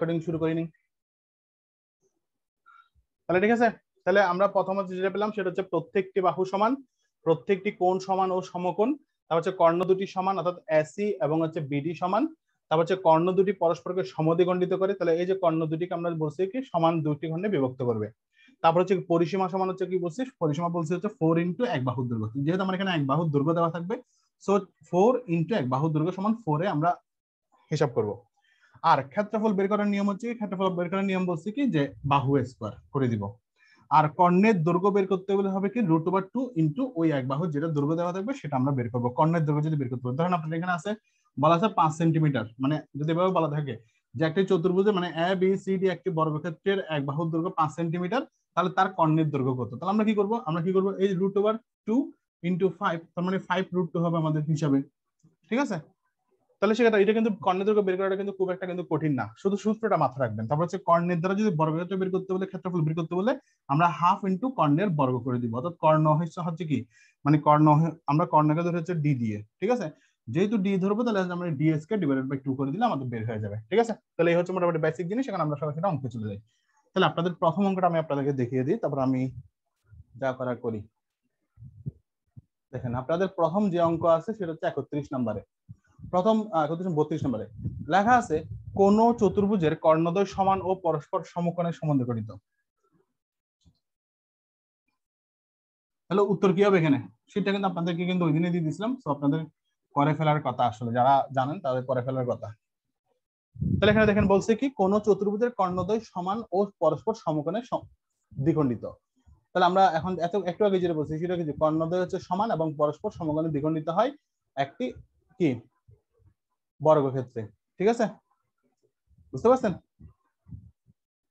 Recording শুরু করিনি। তাহলে ঠিক আছে, তাহলে আমরা প্রথমত যেটা পেলাম সেটা হচ্ছে প্রত্যেকটি বাহু সমান, প্রত্যেকটি কোণ সমান ও সমকোণ, তারপর হচ্ছে কর্ণ দুটি সমান অর্থাৎ এসি এবং হচ্ছে বিডি সমান, তারপর হচ্ছে কর্ণ দুটি পরস্পরকে সমদ্বিখণ্ডিত করে, তাহলে এই যে কর্ণ দুটিকে আমরা বলছি কি সমান দুটি খণ্ডে বিভক্ত করবে। তারপর হচ্ছে পরিসীমা সমান হচ্ছে কি বলছিস, পরিসীমা বলছি হচ্ছে 4 ইন্টু এক বাহুর দৈর্ঘ্য, যেহেতু আমার এখানে এক বাহুর দৈর্ঘ্য দেওয়া থাকবে, সো 4 ইন্টু এক বাহুর দৈর্ঘ্য সমান 4 এ আমরা হিসাব করব। আর ক্ষেত্রফল বের করার নিয়ম হচ্ছে, ক্ষেত্রফল বের করার নিয়ম বলছি কি যে বাহু স্কয়ার করে দিব। আর কর্ণের দৈর্ঘ্য বের করতে হলে হবে কি √2 ইন্টু ওই এক বাহু যেটা দৈর্ঘ্য দেওয়া থাকবে সেটা আমরা বের করবো। কর্ণের দৈর্ঘ্য যদি বের করতে হবে, ধরেন আপনার এখানে আছে বলা আছে 5 সেন্টিমিটার, মানে যদি এভাবে বলা থাকে যে একটি চতুর্ভুজে মানে এ বি সি ডি একটি বর্গক্ষেত্রের এক বাহুর দৈর্ঘ্য 5 সেন্টিমিটার, তাহলে তার কর্ণের দৈর্ঘ্য কত? তাহলে আমরা কি করব, এই √2 ইন্টু 5, তার মানে 5√2 হবে আমাদের হিসাবে। ঠিক আছে, তাহলে সেটা এটা কিন্তু কর্ণের দৈর্ঘ্য বের করাটা কিন্তু খুব একটা কিন্তু কঠিন না, শুধু সূত্রটা মাথায় রাখবেন। তারপর হচ্ছে কর্ণের দ্বারা যদি বর্গক্ষেত্র বের করতে বলে, ক্ষেত্রফল বের করতে বলে আমরা হাফ ইন্টু কর্ণের বর্গ করে দিব, অর্থাৎ কর্ণ হচ্ছে কি মানে আমরা কর্ণকে ধরে হচ্ছে ডি দিয়ে। ঠিক আছে, যেহেতু ডি ধরবো তাহলে আমরা ডিএস কে ডিভাইডেড বাই 2 করে দিলে আমাদের বের হয়ে যাবে। ঠিক আছে, তাহলে এই হচ্ছে মোটামুটি বেসিক জিনিস, এখন আমরা সরাসরি অঙ্কে চলে যাই। তাহলে আপনাদের প্রথম অঙ্কটা আমি আপনাদেরকে দেখিয়ে দিই, তারপর আমি যা করার করি। দেখেন আপনাদের প্রথম যে অঙ্ক আছে সেটা হচ্ছে 31 নম্বরে, প্রথম 32 নম্বরে লেখা আছে কোন চতুর্ভুজের কর্ণদ্বয় সমান ও পরস্পর সমকোণে সমদ্বিখণ্ডিত। তাহলে উত্তর কি হবে এখানে, সেটা কিন্তু আপনাদেরকে কিন্তু ওই দিনে দিয়ে দিয়েছিলাম, তো আপনাদের করে ফেলার কথা, আসলে যারা জানেন তাদের করে ফেলার কথা। তাহলে এখানে দেখেন বলছে কি কোন চতুর্ভুজের কর্ণদ্বয় সমান ও পরস্পর সমকোণে দ্বিখণ্ডিত। তাহলে আমরা এখন একটু আগে যেটা বলছি সেটা কি কর্ণদ্বয় হচ্ছে সমান এবং পরস্পর সমকোণে দ্বিখণ্ডিত হয় একটি কি বর্গক্ষেত্রে। ঠিক আছে, বুঝতে পারছেন?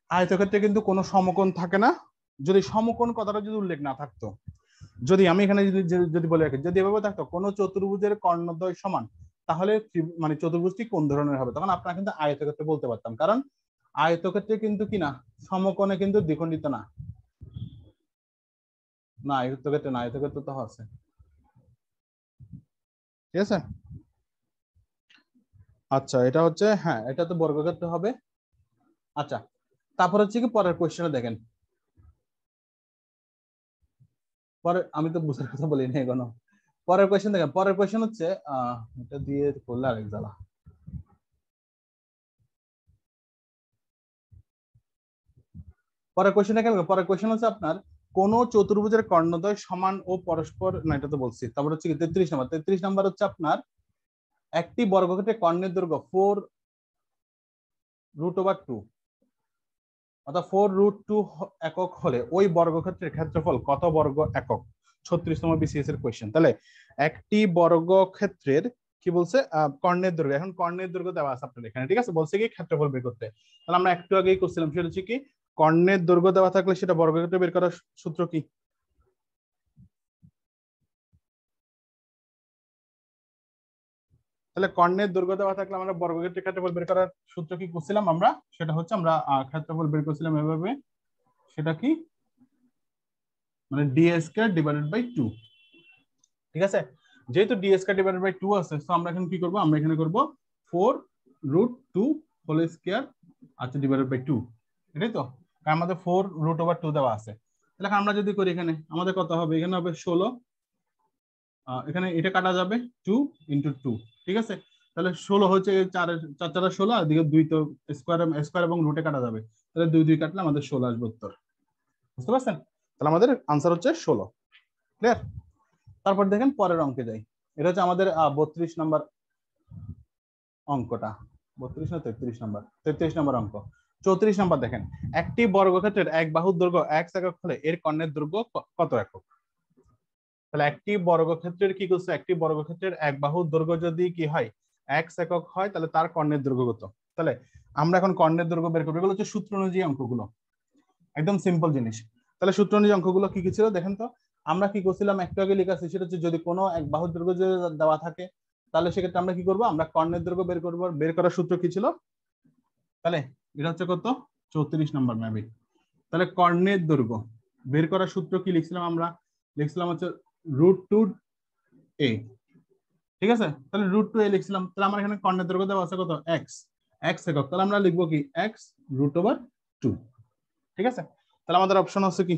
আয়তক্ষেত্রে কিন্তু কোনো সমকোণ থাকে না, যদি সমকোণ কথাটা যদি উল্লেখ না থাকতো, যদি আমি এখানে যদি বলে রাখি, যদি এভাবে থাকতো কোন চতুর্ভুজের কর্ণদ্বয় সমান, তাহলে মানে চতুর্ভুজটি কোন ধরনের হবে, তখন আপনারা কিন্তু আয়তক্ষেত্রে বলতে পারতাম, কারণ আয়তক্ষেত্রে কিন্তু কি না সমকোণে কিন্তু দ্বিখণ্ডিত না, না আয়তক্ষেত্রে না, আয়তক্ষেত্র তো আছে। ঠিক আছে, আচ্ছা এটা হচ্ছে হ্যাঁ এটা তো বর্গক্ষেত্র হবে। আচ্ছা তারপর হচ্ছে কি পরের কোয়েশ্চেনে দেখেন, পরে আমি তো বুঝার কথা বলি না এখনো। পরের কোয়েশ্চেন দেখেন, পরের কোয়েশ্চেন হচ্ছে এটা দিয়ে করলে আরেক জ্বালা। পরের কোয়েশ্চেন দেখেন, পরের কোয়েশ্চেন হচ্ছে আপনার কোন চতুর্ভুজের কর্ণদ্বয় সমান ও পরস্পর, না এটা তো বলছি। তারপর হচ্ছে 33 নম্বর হচ্ছে আপনার একটি বর্গক্ষেত্রে কর্ণের দৈর্ঘ্য 4√2 অর্থাৎ 4√2 একক হলে ওই বর্গক্ষেত্রের ক্ষেত্রফল কত বর্গ একক। 36তম বিসিএস এর কোয়েশ্চেন। তাহলে একটি বর্গক্ষেত্রের কি বলছে কর্ণের দৈর্ঘ্য, এখন কর্ণের দৈর্ঘ্য দেওয়া আছে আপনাদের এখানে। ঠিক আছে, বলছে কি ক্ষেত্রফল বের করতে, তাহলে আমরা একটু আগেই করছিলাম, সেটা হচ্ছে কি কর্ণের দৈর্ঘ্য দেওয়া থাকলে সেটা বর্গক্ষেত্র বের করার সূত্র কি, তাহলে কর্ণের দৈর্ঘ্য দেওয়া থাকলে আমরা বর্গক্ষেত্রের ক্ষেত্রফল বের করার সূত্র কি করছিলাম আমরা, সেটা হচ্ছে আমরা ক্ষেত্রফল বের করছিলাম এভাবে, সেটা কি মানে ডি² ডিভাইডেড বাই 2। ঠিক আছে, যেহেতু ডি² ডিভাইডেড বাই 2 আছে, তো আমরা এখানে কি করব, আমরা এখানে করব 4√2 হোল স্কয়ার আচ্ছা ডিভাইডেড বাই 2, এটাই তো, কারণ আমাদের 4√2 দেওয়া আছে। তাহলে আমরা যদি করি এখানে আমাদের কত হবে, এখানে হবে 16, এখানে এটা কাটা যাবে 2 ইন্টু 2। ঠিক আছে, তাহলে 16 হচ্ছে 4 4 16, আর দিকে 2 তো স্কয়ার এবং রুটে কাটা যাবে, তাহলে 2 2 কাটলে আমাদের 16 আসবে উত্তর। বুঝতে পারছেন? তাহলে আমাদের আনসার হচ্ছে 16। ক্লিয়ার? তারপর দেখেন পরের অঙ্কে যাই, এটা হচ্ছে আমাদের 32 নম্বর অঙ্কটা, 32 না 33 নম্বর, 33 নম্বর অঙ্ক। 34 নম্বর দেখেন, একটি বর্গক্ষেত্রের এক বাহুর দৈর্ঘ্য x একক হলে এর কর্ণের দৈর্ঘ্য কত একক। তাহলে একটি বর্গক্ষেত্রের কি করছে, একটি বর্গক্ষেত্রের এক বাহুর দৈর্ঘ্য যদি কি হয় x একক হয়, তাহলে তার কর্ণের দৈর্ঘ্য কত। তাহলে আমরা এখন কর্ণের দৈর্ঘ্য বের করবো, এগুলো হচ্ছে সূত্র অনুযায়ী অঙ্কগুলো, একদম সিম্পল জিনিস। তাহলে সূত্র অনুযায়ী অঙ্কগুলো কি কি ছিল দেখেন তো, আমরা কি করছিলাম একটু আগে লেখা, সেটা হচ্ছে যদি কোনো এক বাহুর দৈর্ঘ্য যদি দেওয়া থাকে, তাহলে সেক্ষেত্রে আমরা কি করবো, আমরা কর্ণের দৈর্ঘ্য বের করবো। বের করার সূত্র কি ছিল, তাহলে এটা হচ্ছে কত 34 নম্বর ম্যাবি। তাহলে কর্ণের দৈর্ঘ্য বের করার সূত্র কি লিখছিলাম, আমরা লিখছিলাম হচ্ছে √2a। ঠিক আছে, তাহলে √2a লিখছিলাম, তাহলে আমার এখানে কর্ণের দৈর্ঘ্য দেওয়া আছে কত x, এক্স একক, তাহলে আমরা লিখবো কি x√2। ঠিক আছে, তাহলে আমাদের অপশন আছে কি,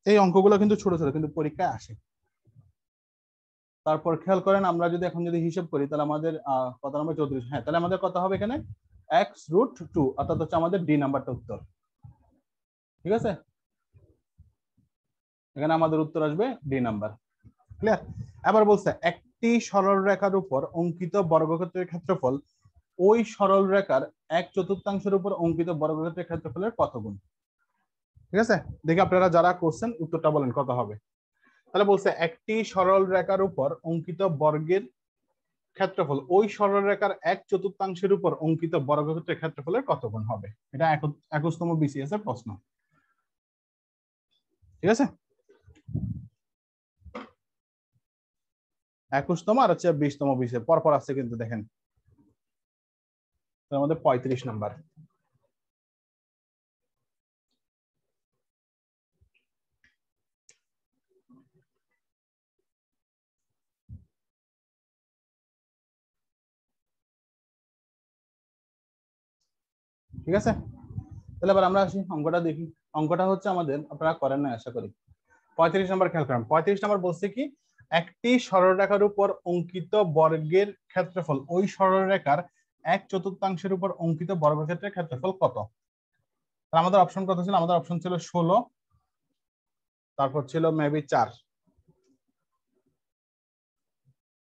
এই অঙ্কগুলো কিন্তু ছোট ছোট কিন্তু পরীক্ষায় আসে। তারপর খেয়াল করেন, আমরা যদি এখন যদি হিসাব করি তাহলে আমাদের কত নম্বর 34, হ্যাঁ তাহলে আমাদের কত হবে এখানে x√2, অর্থাৎ হচ্ছে আমাদের ডি নাম্বারটা উত্তর। ঠিক আছে, এখানে আমাদের উত্তর আসবে ডি নাম্বার। ক্লিয়ার? এবার বলছে একটি সরল রেখার উপর অঙ্কিত বর্গক্ষেত্রের ক্ষেত্রফল ওই সরল রেখার 1/4 উপর অঙ্কিত বর্গক্ষেত্রের ক্ষেত্রফলের কত গুণ। ঠিক আছে, দেখি আপনারা যারা করছেন উত্তরটা বলেন কত হবে। তাহলে বলছে একটি সরল রেখার উপর অঙ্কিত বর্গের ক্ষেত্রফল ওই সরল রেখার 1/4 উপর অঙ্কিত বর্গক্ষেত্রের ক্ষেত্রফলের কত গুণ হবে। এটা 21তম বিসিএস এর প্রশ্ন। ঠিক আছে, 21তম আর হচ্ছে 20তম বিসিএস পরপর আছে কিন্তু দেখেন, আমাদের 35 নাম্বার। ঠিক আছে, তাহলে এবার আমরা আসি অঙ্কটা দেখি। অঙ্কটা হচ্ছে আমাদের, আপনারা করেন না আশা করি। 35 নম্বর খেয়াল করেন, 35 নম্বর বলছে কি একটি সরলরেখার উপর অঙ্কিত বর্গের ক্ষেত্রফল ওই সরলরেখার 1/4 উপর অঙ্কিত বর্গক্ষেত্রের ক্ষেত্রফল কত। আমাদের অপশন কত ছিল, আমাদের অপশন ছিল 16, তারপর ছিল মেবি 4,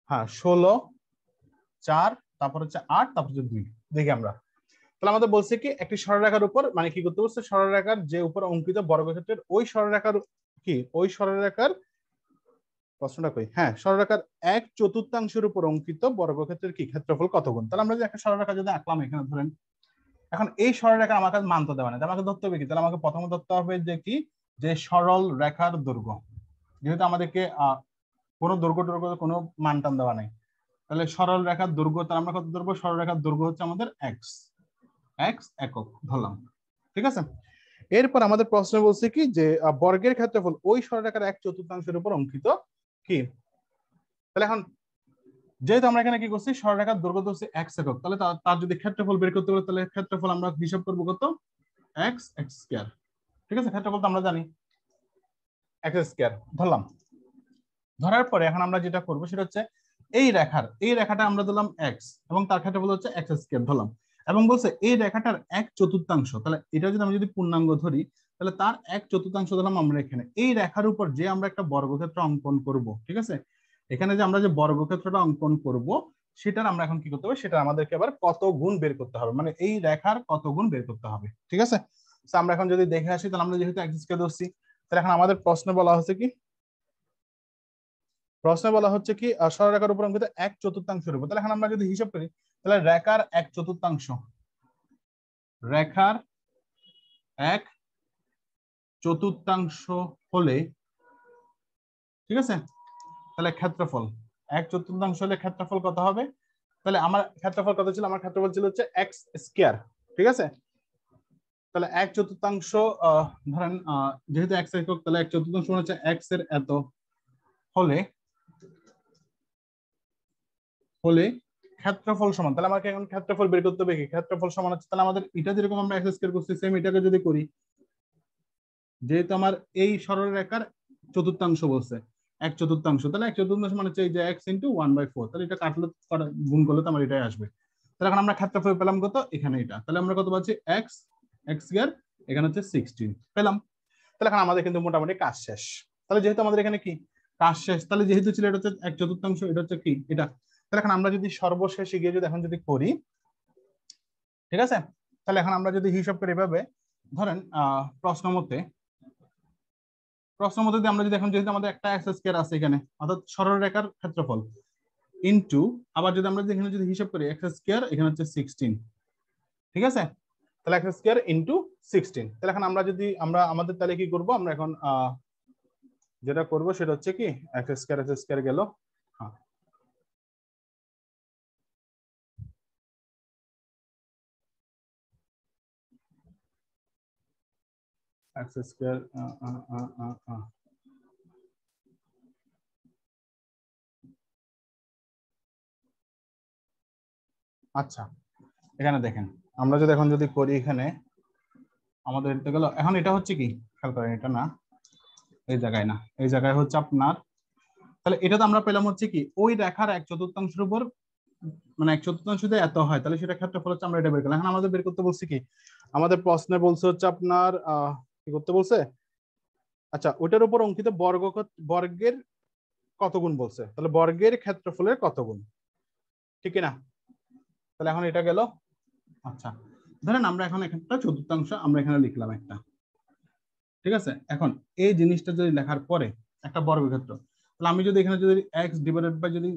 হ্যাঁ 16, 4, তারপর হচ্ছে 8, তারপর হচ্ছে 2। দেখি আমরা, তাহলে আমাদের বলছে কি একটি সরলরেখার উপর, মানে কি করতে বলছে, সরলরেখার যে উপর অঙ্কিত বর্গক্ষেত্রের ওই সরলরেখার কি, ওই সরলরেখার প্রশ্নটা কই, হ্যাঁ সরলরেখার 1/4 উপর অঙ্কিত বর্গক্ষেত্রের কি ক্ষেত্রফল কত গুণ। তাহলে আমরা যে একটা সরলরেখা যদি আঁকলাম এখানে ধরেন, এখন এই সরলরেখা আমাকে মান তো দেওয়া নেই, আমাকে ধরতে হবে কি, তাহলে আমাকে প্রথমে ধরতে হবে যে কি, যে সরল রেখার দৈর্ঘ্য। যেহেতু আমাদেরকে কোনো দৈর্ঘ্য কোনো মান টান দেওয়া নাই, তাহলে সরল রেখার দৈর্ঘ্য, তাহলে আমরা কত ধরবো, সরল রেখার দৈর্ঘ্য হচ্ছে আমাদের এক্স একক ধরলাম। ঠিক আছে, এরপর আমাদের প্রশ্ন বলছে কি যে বর্গের ক্ষেত্রফল ওই সরলরেখার 1/4 উপর অঙ্কিত কি। তাহলে এখন যেহেতু আমরা এখানে কি করছি, সরলরেখার দৈর্ঘ্য হচ্ছে এক্স একক, তাহলে তার যদি ক্ষেত্রফল বের করতে বলে, তাহলে ক্ষেত্রফল আমরা হিসাব করবো কত, এক্স স্কয়ার। ঠিক আছে, ক্ষেত্রফল তো আমরা জানি এক্স স্কয়ার ধরলাম। ধরার পরে এখন আমরা যেটা করবো সেটা হচ্ছে এই রেখাটা আমরা ধরলাম এক্স এবং তার ক্ষেত্রফল হচ্ছে এক্স স্কয়ার ধরলাম, এবং বলছে এই রেখাটার 1/4, তাহলে এটা যদি আমি যদি পূর্ণাঙ্গ ধরি তাহলে তার 1/4 ধরলাম আমরা এখানে। এই রেখার উপর যে আমরা একটা বর্গক্ষেত্র অঙ্কন করব, ঠিক আছে, এখানে যে আমরা যে বর্গক্ষেত্রটা অঙ্কন করব সেটার আমরা এখন কি করতে হবে, সেটা আমাদেরকে আবার কত গুণ বের করতে হবে, মানে এই রেখার কত গুণ বের করতে হবে। ঠিক আছে, তো আমরা এখন যদি দেখে আসি, তাহলে আমরা যেহেতু এক্স স্কয়ার ধরছি, তাহলে এখন আমাদের প্রশ্নে বলা হচ্ছে কি, প্রশ্নে বলা হচ্ছে কি সরলরেখার উপর অঙ্কিত 1/4 উপর। তাহলে এখন আমরা যদি হিসাব করি, তাহলে রেখার 1/4, রেখার 1/4 হলে, ঠিক আছে, তাহলে ক্ষেত্রফল 1/4 হলে ক্ষেত্রফল কত হবে। তাহলে আমার ক্ষেত্রফল কত ছিল, আমার ক্ষেত্রফল ছিল হচ্ছে এক্স স্কয়ার। ঠিক আছে, তাহলে 1/4 ধরেন যেহেতু এক্স একক, তাহলে 1/4 মানে হচ্ছে এক্স এর এত হলে হলে ক্ষেত্রফল সমান, তাহলে আমাকে এখন ক্ষেত্রফল বের করতে হবে কি, ক্ষেত্রফল সমান হচ্ছে, তাহলে আমাদের এটা যেরকম আমরা এক্স স্কয়ার করছি সেম এটাকে যদি করি, যেহেতু আমার এই সরলরেখার 1/4 বলছে 1/4, তাহলে 1/4 মানে হচ্ছে এই যে এক্স ইন্টু 1/4, তাহলে এটা কাটলে গুণ করলে তো আমার এটাই আসবে। তাহলে এখন আমরা ক্ষেত্রফল পেলাম কত, এখানে এটা, তাহলে আমরা কত পাচ্ছি এক্স স্কয়ার, এখানে হচ্ছে 16 পেলাম। তাহলে এখন আমাদের কিন্তু মোটামুটি কাজ শেষ। তাহলে যেহেতু আমাদের এখানে কি কাজ শেষ, তাহলে যেহেতু ছিল এটা হচ্ছে 1/4, এটা হচ্ছে কি এটা, তাহলে এখন আমরা যদি সর্বশেষে গিয়ে যদি এখন যদি করি, ঠিক আছে, তাহলে এখন আমরা যদি হিসাব করি এভাবে, ধরেন প্রশ্ন মতে আমরা যদি এখন, যেহেতু আমাদের একটা এক্স স্কয়ার আছে এখানে, অর্থাৎ সরলরেখার ক্ষেত্রফল ইনটু, আবার যদি আমরা এখানে যদি হিসাব করি এক্স স্কয়ার, এখানে হচ্ছে 16, ঠিক আছে, তাহলে এক্স স্কয়ার ইনটু 16। তাহলে এখন আমরা যদি আমাদের তাহলে কি করব, আমরা এখন যেটা করব সেটা হচ্ছে কি এক্স স্কয়ার গেল, হ্যাঁ এক্স স্কয়ার, আচ্ছা এখানে দেখেন, আমরা যদি এখন যদি করি এখানে আমাদের এটা গেল, এখন এটা হচ্ছে কি খেয়াল করেন, এটা না এই জায়গায় না, এই জায়গায় হচ্ছে আপনার, তাহলে এটা তো আমরা পেলাম হচ্ছে কি ওই রেখার 1/4 উপর, মানে 1/4 যদি এত হয় তাহলে সেটা ক্ষেত্রফল হচ্ছে, আমরা এটা বের করলাম। এখন আমাদের বের করতে বলছি কি, আমাদের প্রশ্নে বলছে হচ্ছে আপনার কি করতে বলছে, আচ্ছা ওটার উপর অঙ্কিত বর্গের কত গুণ বলছে, তাহলে বর্গের ক্ষেত্রফলের কত গুণ, ঠিক না? তাহলে এখন এটা গেল। আচ্ছা ধরেন আমরা এখন একটা চতুর্থাংশ আমরা এখানে লিখলাম একটা, ঠিক আছে। এখন এই জিনিসটা যদি লেখার পরে একটা বর্গক্ষেত্র, তাহলে আমি যদি এখানে যদি এক্স ডিভাইডেড বাই যদি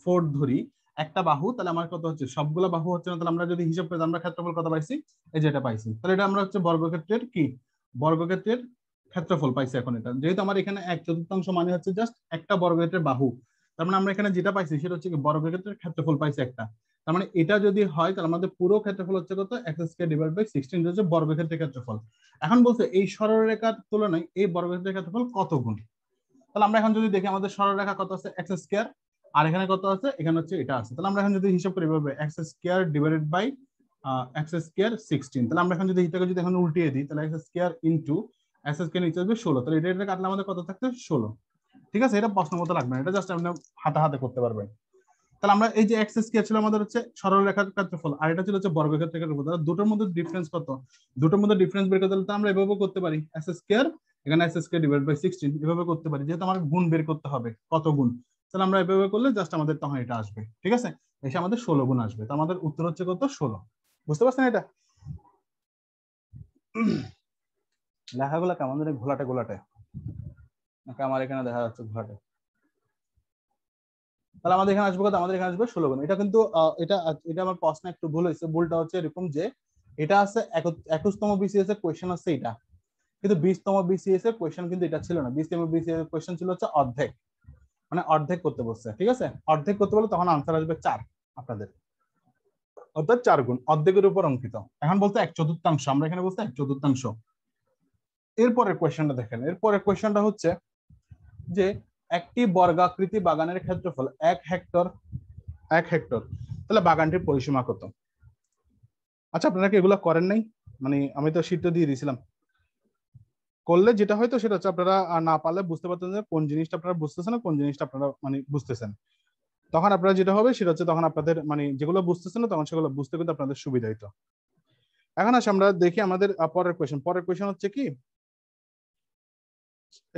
4 ধরি একটা বাহু, তাহলে আমার কত হচ্ছে, সবগুলো বাহু হচ্ছে না, তাহলে আমরা যদি হিসাব করি আমরা ক্ষেত্রফল কত পাইছি, এই যেটা পাইছি, তাহলে এটা আমরা হচ্ছে বর্গক্ষেত্রের কি, বর্গক্ষেত্রের ক্ষেত্রফল পাইছি। এখন এটা যেহেতু আমার এখানে 1/4 মানে হচ্ছে জাস্ট একটা বর্গক্ষেত্রের বাহু, তার মানে আমরা এখানে যেটা পাইছি সেটা হচ্ছে কি বর্গক্ষেত্রের ক্ষেত্রফল পাইছি একটা, তার মানে এটা যদি হয় তাহলে আমাদের পুরো ক্ষেত্রফল হচ্ছে কত, এক্স স্কয়ার ডিভাইড বাই 16 হচ্ছে বর্গক্ষেত্রের ক্ষেত্রফল। এখন বলছে এই সরলরেখার তুলনায় এই বর্গক্ষেত্রের ক্ষেত্রফল কত গুণ, তাহলে আমরা এখন যদি দেখি আমাদের সরলরেখা কত আছে এক্স স্কয়ার, আর এখানে কত আছে, এখানে হচ্ছে এটা আছে, তাহলে আমরা এখন যদি হিসাব করি এভাবে x square divided by x square 16, তাহলে আমরা এখন যদি এটাকে যদি এখন উল্টিয়ে দিই তাহলে x square into x square নিচে আসবে 16, তাহলে এটা কাটলে আমাদের কত থাকছে 16, ঠিক আছে। এটা প্রশ্ন মতো লাগবে না, এটা জাস্ট আপনি হাতে হাতে করতে পারবেন। তাহলে আমরা এই যে এক্স স্কয়ার ছিল আমাদের হচ্ছে সরলরেখার ক্ষেত্রফল, আর এটা ছিল হচ্ছে বর্গক্ষেত্রের ক্ষেত্রফল, তাহলে দুটোর মধ্যে ডিফারেন্স কত, দুটোর মধ্যে ডিফারেন্স বের করতে হলে আমরা এভাবে করতে পারি, এক্স স্কয়ার এখানে এক্স স্কয়ার ডিভাইড বাই 16 এভাবে করতে পারি, যেহেতু আমার গুণ বের করতে হবে কত গুণ, তাহলে আমরা এভাবে করলে জাস্ট আমাদের তখন এটা আসবে, ঠিক আছে, এসে আমাদের 16 গুণ আসবে, তো আমাদের উত্তর হচ্ছে কত 16। বুঝতে পারছেন এটা? লেখাগুলো কেমন ধরে ঘোলাটে ঘোলাটে, আমার এখানে দেখা যাচ্ছে ঘোলাটে, তাহলে আমাদের এখানে আসবে কত, আমাদের এখানে আসবে 16 গুণ। এটা কিন্তু এটা এটা আমার প্রশ্ন একটু ভুল হয়েছে, ভুলটা হচ্ছে এরকম যে এটা আছে 21তম বিসিএস এর কোশ্চেন আছে এটা, কিন্তু 20তম বিসিএস এর কোশ্চেন কিন্তু এটা ছিল না, 20তম বিসিএস এর কোশ্চেন ছিল হচ্ছে অর্ধেক, মানে অর্ধেক করতে বলছে, ঠিক আছে, অর্ধেক করতে বলে তখন আনসার আসবে 4 আপনাদের, অর্থাৎ 4 গুণ অর্ধেকের উপর অঙ্কিত। এখন বলতে 1/4, আমরা এখানে বলতে 1/4। এরপরের কোশ্চেনটা দেখেন, এরপরের কোশ্চেনটা হচ্ছে যে একটি বর্গাকৃতি বাগানের ক্ষেত্রফল 1 হেক্টর, 1 হেক্টর, তাহলে বাগানটির পরিসীমা কত? আচ্ছা আপনারা কি এগুলো করেন নাই, মানে আমি তো শীট দিয়ে দিয়েছিলাম, করলে যেটা হয়তো সেটা হচ্ছে আপনারা না পারলে বুঝতে পারতেন যে কোন জিনিসটা আপনারা বুঝতেছেন না কোন জিনিসটা আপনারা মানে বুঝতেছেন, তখন আপনারা যেটা হবে সেটা হচ্ছে তখন আপনাদের মানে যেগুলো বুঝতেছেন না তখন সেগুলো বুঝতে কিন্তু আপনাদের সুবিধা হইতো। এখন আসে আমরা দেখি আমাদের পরের কোয়েশ্চেন, পরের কোয়েশ্চেন হচ্ছে কি,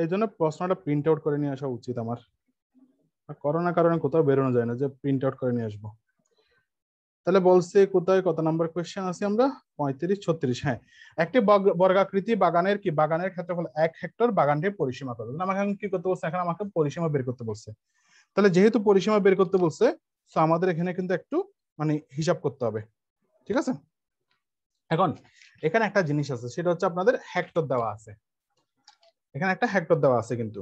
এই জন্য প্রশ্নটা প্রিন্ট আউট করে নিয়ে আসা উচিত আমার, করোনার কারণে কোথাও বেরোনো যায় না যে প্রিন্ট আউট করে নিয়ে আসবো। তাহলে বলছে কোথায় কত নাম্বার কোয়েশ্চেন আছে আমরা, 35 36, হ্যাঁ, একটি বর্গাকৃতি বাগানের কি, বাগানের ক্ষেত্রফল 1 হেক্টর, বাগানটির পরিসীমা কত, আমাকে এখন কি করতে বলছে, এখন আমাকে পরিসীমা বের করতে বলছে, তাহলে যেহেতু পরিসীমা বের করতে বলছে তো আমাদের এখানে কিন্তু একটু মানে হিসাব করতে হবে, ঠিক আছে। এখন এখানে একটা জিনিস আছে সেটা হচ্ছে আপনাদের হেক্টর দেওয়া আছে, এখানে একটা হেক্টর দেওয়া আছে কিন্তু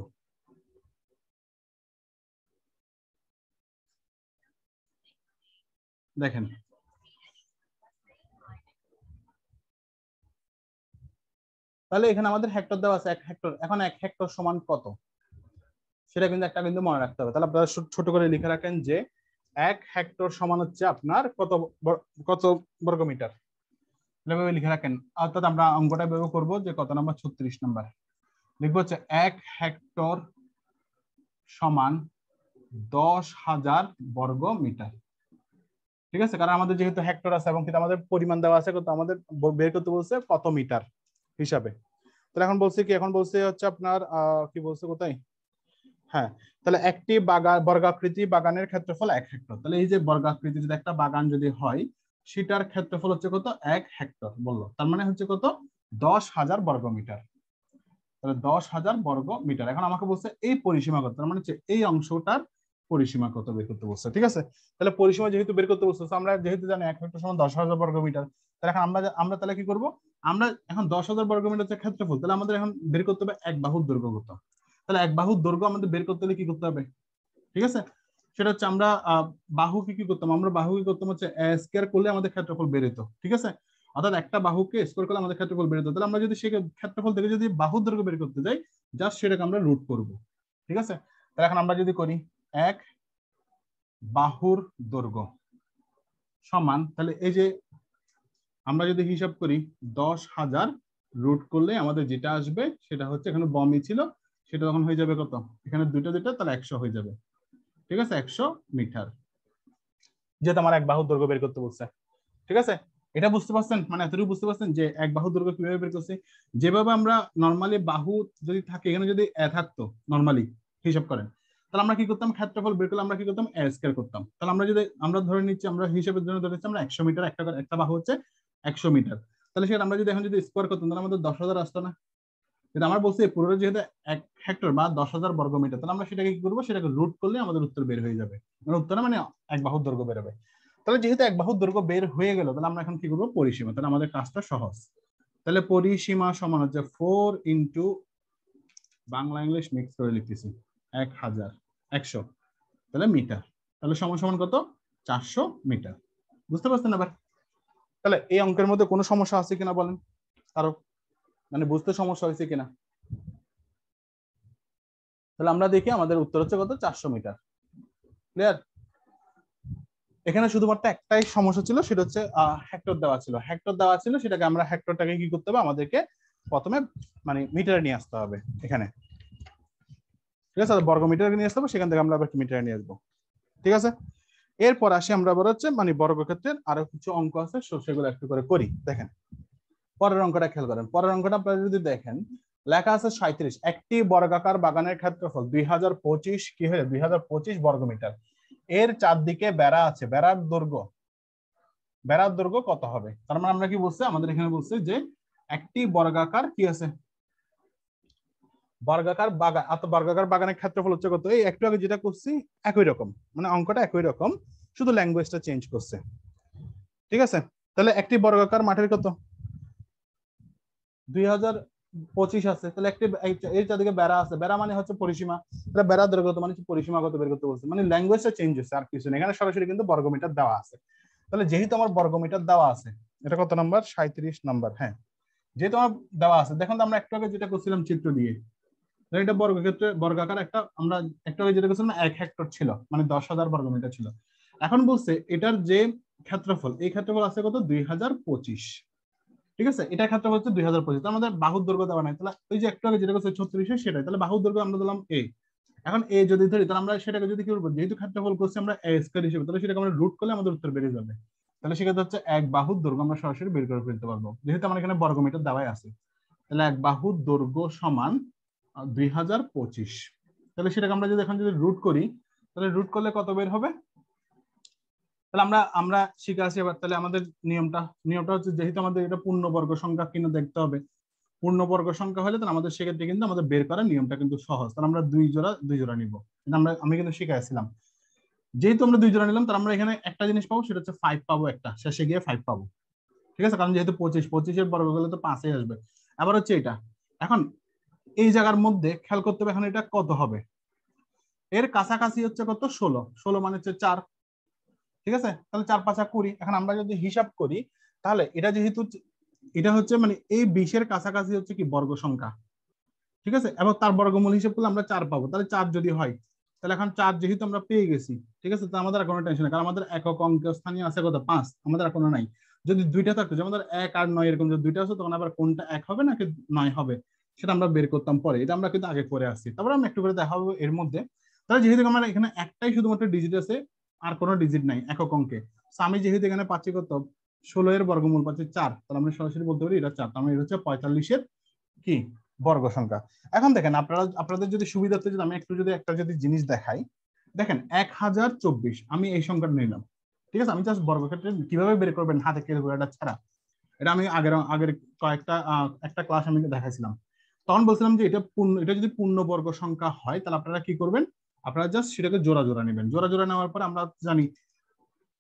দেখেন, তাহলে এখানে আমাদের হেক্টর দেওয়া আছে 1 হেক্টর, এখন 1 হেক্টর সমান কত সেটা কিন্তু একটা কিন্তু মনে রাখতে হবে, তাহলে আপনারা ছোট করে লিখে রাখেন যে 1 হেক্টর সমান হচ্ছে আপনার কত কত বর্গ মিটার, এভাবে লিখে রাখেন। অর্থাৎ আমরা অঙ্কটা ব্যবহার করব যে কত নাম্বার, 36 নাম্বার লিখবো হচ্ছে 1 হেক্টর সমান 10,000 বর্গ মিটার, ঠিক আছে, কারণ আমাদের যেহেতু হেক্টর আছে এবং কিন্তু আমাদের পরিমাণ দেওয়া আছে কত, আমাদের বের করতে বলছে কত মিটার হিসাবে, তাহলে এখন বলছে কি, এখন বলছে হচ্ছে আপনার কি বলছে কোথায়, হ্যাঁ, তাহলে একটি বর্গাকৃতি বাগানের ক্ষেত্রফল 1 হেক্টর, তাহলে এই যে বর্গাকৃতি যদি একটা বাগান যদি হয় সেটার ক্ষেত্রফল হচ্ছে কত 1 হেক্টর বললো, তার মানে হচ্ছে কত 10,000 বর্গ মিটার, তাহলে 10,000 বর্গ মিটার। এখন আমাকে বলছে এই পরিসীমা কত, তার মানে হচ্ছে এই অংশটার পরিসীমা কত বের করতে বলছে, ঠিক আছে। তাহলে পরিসীমা যেহেতু বের করতে বলছে আমরা যেহেতু জানি 1 হেক্টর সমান 10,000 বর্গ মিটার, তাহলে এখন আমরা তাহলে কি করব, আমরা এখন 10,000 বর্গ মিটার হচ্ছে ক্ষেত্রফল, তাহলে আমাদের এখন বের করতে হবে এক বাহুর দৈর্ঘ্য কত, তাহলে এক বাহুর দৈর্ঘ্য আমাদের বের করতে হলে কি করতে হবে, ঠিক আছে, সেটা হচ্ছে আমরা বাহু কি করতাম, আমরা বাহু কি করতাম হচ্ছে স্কয়ার করলে আমাদের ক্ষেত্রফল বের হতো, ঠিক আছে, অর্থাৎ একটা বাহুকে স্কয়ার করলে আমাদের ক্ষেত্রফল বের হতো, তাহলে আমরা যদি সেই ক্ষেত্রফল থেকে যদি বাহুর দৈর্ঘ্য বের করতে যাই জাস্ট সেটাকে আমরা রুট করব, ঠিক আছে। তাহলে এখন আমরা যদি করি এক বাহুর দৈর্ঘ্য, সমান, তাহলে এই যে আমরা যদি হিসাব করি 10,000 রুট করলে আমাদের যেটা আসবে সেটা হচ্ছে, এখানে বমি ছিল, সেটা তখন হয়ে যাবে কত, এখানে দুটো তাহলে 100 হয়ে যাবে। ঠিক আছে, 100 মিটার, যেটা আমার এক বাহুর দৈর্ঘ্য বের করতে বলছে। ঠিক আছে, এটা বুঝতে পারছেন, মানে এতটুকু বুঝতে পারছেন যে এক বাহুর দৈর্ঘ্য কিভাবে বের করছি। যেভাবে আমরা নর্মালি বাহু যদি থাকে, এখানে যদি থাকতো নর্মালি হিসাব করেন, তাহলে আমরা কি করতাম, ক্ষেত্রফল বের করলে আমরা কি করতাম, এ স্কয়ার করতাম। তাহলে আমরা যদি আমরা ধরে নিচ্ছি, আমরা হিসাবের জন্য ধরে নিচ্ছি আমরা 100 মিটার, একটা বাহু হচ্ছে 100 মিটার, তাহলে সেটা আমরা যদি এখন যদি স্কয়ার করতাম তাহলে আমাদের 10,000 আসতো না। কিন্তু আমার বলছি পুরো যেহেতু 1 হেক্টর বা 10,000 বর্গ মিটার, তাহলে আমরা সেটাকে কি করবো, সেটাকে রুট করলে আমাদের উত্তর বের হয়ে যাবে, মানে উত্তর মানে এক বাহুর দৈর্ঘ্য বের হবে। তাহলে যেহেতু এক বাহুর দৈর্ঘ্য বের হয়ে গেল, তাহলে আমরা এখন কি করবো, পরিসীমা, তাহলে আমাদের কাজটা সহজ। তাহলে পরিসীমা সমান হচ্ছে 4 ইন্টু বাংলা ইংলিশ মিক্স করে লিখতেছি 1000 100, তাহলে মিটার, তাহলে সমান সমান কত, 400 মিটার। বুঝতে পারছেন এবার? তাহলে এই অঙ্কের মধ্যে কোনো সমস্যা আছে কিনা বলেন, কারো মানে বুঝতে সমস্যা হয়েছে কিনা? তাহলে আমরা দেখি আমাদের উত্তর হচ্ছে কত, 400 মিটার। ক্লিয়ার? এখানে শুধুমাত্র একটাই সমস্যা ছিল, সেটা হচ্ছে হেক্টর দেওয়া ছিল, সেটাকে আমরা হেক্টরটাকে কি করতে হবে, আমাদেরকে প্রথমে মানে মিটারে নিয়ে আসতে হবে এখানে। ঠিক আছে, বর্গ মিটারে নিয়ে আসতে হবে, সেখান থেকে আমরা আবার মিটারে নিয়ে আসবো। ঠিক আছে, এরপর আসি আমরা আবার হচ্ছে মানে বর্গক্ষেত্রের আরো কিছু অঙ্ক আছে, সেগুলো একটু করে করি। দেখেন পরের অঙ্কটা খেয়াল করেন, পরের অঙ্কটা আপনারা যদি দেখেন, লেখা আছে 37, একটি বর্গাকার বাগানের ক্ষেত্রফল 2025 কি হয়ে 2025 বর্গমিটার, এর চারদিকে বেড়া আছে, বেড়ার দৈর্ঘ্য কত হবে? তার মানে আমরা কি বলছি, আমাদের এখানে বলছে যে একটি বর্গাকার কি আছে, বর্গাকার বাগান, বর্গাকার বাগানের ক্ষেত্রফল হচ্ছে কত, এই একটু আগে যেটা করছি একই রকম, মানে অঙ্কটা একই রকম, শুধু ল্যাঙ্গুয়েজটা চেঞ্জ করছে। ঠিক আছে, তাহলে একটি বর্গাকার মাঠের কত 2025 আছে, তাহলে একটি এর চারদিকে বেড়া আছে, বেড়া মানে হচ্ছে পরিসীমা, তাহলে বেড়ার দৈর্ঘ্য কত মানে পরিসীমা কত বের করতে বলছে, মানে ল্যাঙ্গুয়েজটা চেঞ্জ হচ্ছে আর কিছু না, এখানে সরাসরি কিন্তু বর্গমিটার দেওয়া আছে। তাহলে যেহেতু আমার বর্গমিটার দেওয়া আছে, এটা কত নাম্বার, 37 নাম্বার। হ্যাঁ, যেহেতু আমার দেওয়া আছে, দেখুন তো আমরা একটু আগে যেটা করছিলাম চিত্র দিয়ে, এটা বর্গক্ষেত্রে বর্গাকার একটা, আমরা একটু আগে যেটা করছিলাম 1 হেক্টর ছিল, মানে 10,000 বর্গমিটার ছিল। এখন বলছে এটার যে ক্ষেত্রফল, এই ক্ষেত্রফল আছে কত, 2025। ঠিক আছে, এটা ক্ষেত্রফল হচ্ছে 2025, আমাদের বাহুর দৈর্ঘ্য দেওয়া নাই, তাহলে ওই যে একটু আগে যেটা করছে 36, সেটাই, তাহলে বাহুর দৈর্ঘ্য আমরা দিলাম এ। এখন এ যদি ধরি, তাহলে আমরা সেটাকে যদি কি করবো, যেহেতু ক্ষেত্রফল করছি আমরা এ স্কয়ার হিসেবে, তাহলে সেটাকে আমরা রুট করলে আমাদের উত্তর বেরিয়ে যাবে। তাহলে সেক্ষেত্রে হচ্ছে এক বাহুর দৈর্ঘ্য আমরা সরাসরি বের করে ফেলতে পারবো, যেহেতু আমার এখানে বর্গমিটার দেওয়াই আছে। তাহলে এক বাহুর দৈর্ঘ্য সমান 2025, তাহলে সেটাকে আমরা যদি এখন যদি রুট করি, তাহলে রুট করলে কত বের হবে? তাহলে আমরা আমরা শিখে আসি এবার। তাহলে আমাদের নিয়মটা হচ্ছে, যেহেতু আমাদের এটা পূর্ণবর্গ সংখ্যা কিনা দেখতে হবে, পূর্ণবর্গ সংখ্যা হলে তাহলে আমাদের সেক্ষেত্রে কিন্তু আমাদের বের করার নিয়মটা কিন্তু সহজ। তাহলে আমরা দুই জোড়া নিব, আমি কিন্তু শিখাইছিলাম। যেহেতু আমরা দুই জোড়া নিলাম, তাহলে আমরা এখানে একটা জিনিস পাবো, সেটা হচ্ছে 5 পাবো, একটা শেষে গিয়ে 5 পাবো। ঠিক আছে, কারণ যেহেতু 25 বর্গ করলে তো 5 আসবে। আবার হচ্ছে এটা, এখন এই জায়গার মধ্যে খেয়াল করতে হবে, এখন এটা কত হবে, এর কাছাকাছি হচ্ছে কত, 16 মানে হচ্ছে 4। ঠিক আছে, তাহলে 4 5 20। এখন আমরা যদি হিসাব করি, তাহলে এটা যেহেতু এটা হচ্ছে মানে এই 20-এর কাছাকাছি হচ্ছে কি বর্গ সংখ্যা। ঠিক আছে, এবং তার বর্গমূল হিসাব করলে আমরা 4 পাবো, তাহলে 4 যদি হয়, তাহলে এখন 4 যেহেতু আমরা পেয়ে গেছি, ঠিক আছে, তো আমাদের আর কোনো টেনশন নেই, কারণ আমাদের একক অঙ্ক স্থানীয় আছে কত, 5, আমাদের আর কোনো নাই। যদি দুইটা থাকতো, যেমন ধর 1 আর 9 এরকম যদি দুইটা আছে, তখন আবার কোনটা 1 হবে নাকি 9 হবে, সেটা আমরা বের করতাম পরে, এটা আমরা কিন্তু আগে করে আসছি, তারপর আমরা একটু করে দেখাবো এর মধ্যে। তাহলে যেহেতু আমার এখানে একটাই শুধুমাত্র ডিজিট আছে, আর কোনো ডিজিট নাই একক অঙ্কে, আমি যেহেতু এখানে পাচ্ছি কত, 16 এর বর্গমূল পাচ্ছি 4, তাহলে আমরা সরাসরি বলতে পারি এটা 4, তার মানে এটা হচ্ছে 45-এর কি বর্গ সংখ্যা। এখন দেখেন আপনাদের যদি সুবিধার্থে যদি আমি একটু যদি একটা যদি জিনিস দেখাই, দেখেন 1024 আমি এই সংখ্যাটা নিলাম। ঠিক আছে, আমি জাস্ট বর্গক্ষেত্রে কিভাবে বের করবেন হাতে ক্যালকুলেটর ছাড়া, এটা আমি আগের কয়েকটা একটা ক্লাস আমি দেখাইছিলাম। তখন বলছিলাম যে এটা যদি পূর্ণ বর্গ সংখ্যা হয়, তাহলে আপনারা কি করবেন, আপনারা জাস্ট সেটাকে জোড়া জোড়া নেবেন, জোড়া জোড়া নেওয়ার পর আমরা জানি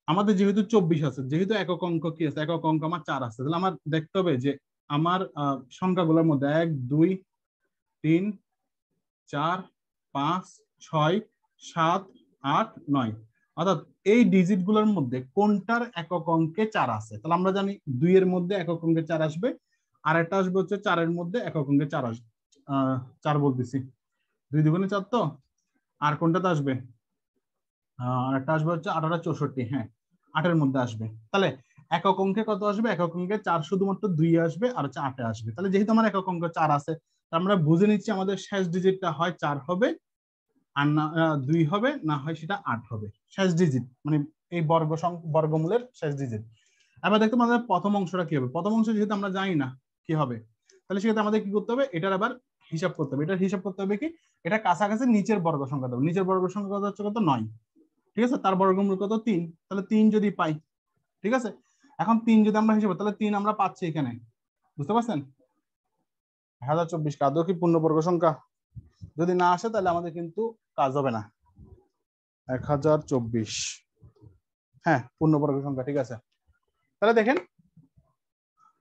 আমাদের যেহেতু 24 আছে, যেহেতু একক অঙ্ক কি আছে, একক অঙ্ক আমার 4 আছে, তাহলে আমার দেখতে হবে যে আমার সংখ্যাগুলোর মধ্যে 1 2 3 4 5 6 7 8 9, অর্থাৎ এই ডিজিট গুলোর মধ্যে কোনটার একক অঙ্কে 4 আছে, তাহলে আমরা জানি 2 এর মধ্যে একক অঙ্কে 4 আসবে, আর একটা আসবে হচ্ছে 4 এর মধ্যে একক অঙ্কে 4 আসবে, 4 বলতেছি 2 দুগুণে 4 তো, আর কোনটাতে আসবে, আর একটা আসবে হচ্ছে 18 64। হ্যাঁ, 8-এর মধ্যে আসবে। তাহলে একক অঙ্কে কত আসবে? একক অঙ্কে 4 শুধুমাত্র 2 আসবে আর হচ্ছে 8-এ আসবে। তাহলে যেহেতু আমার একক অঙ্ক 4 আছে, আমরা বুঝে নিচ্ছি আমাদের শেষ ডিজিটটা হয় 4 হবে আর না 2 হবে, না হয় সেটা 8 হবে। শেষ ডিজিট মানে এই বর্গমূলের শেষ ডিজিট। এবার দেখতে আমাদের প্রথম অংশটা কি হবে। প্রথম অংশ যেহেতু আমরা জানি না কি হবে, তাহলে সেক্ষেত্রে আমাদের কি করতে হবে? এটার আবার হিসাব করতে হবে। এটার হিসাব করতে হবে কি, এটা কাছাকাছি নিচের বর্গ সংখ্যা দেবো। নিচের বর্গ সংখ্যা কত হচ্ছে? কত? 9। ঠিক আছে, তার বর্গমূল কত? 3। তাহলে 3 যদি পাই, ঠিক আছে, এখন 3 যদি আমরা হিসাব, তাহলে 3 আমরা পাচ্ছি এখানে, বুঝতে পারছেন? 1024 আদৌ কি পূর্ণবর্গ সংখ্যা? যদি না আসে তাহলে আমাদের কিন্তু কাজ হবে না। 1024, হ্যাঁ পূর্ণবর্গ সংখ্যা, ঠিক আছে। তাহলে দেখেন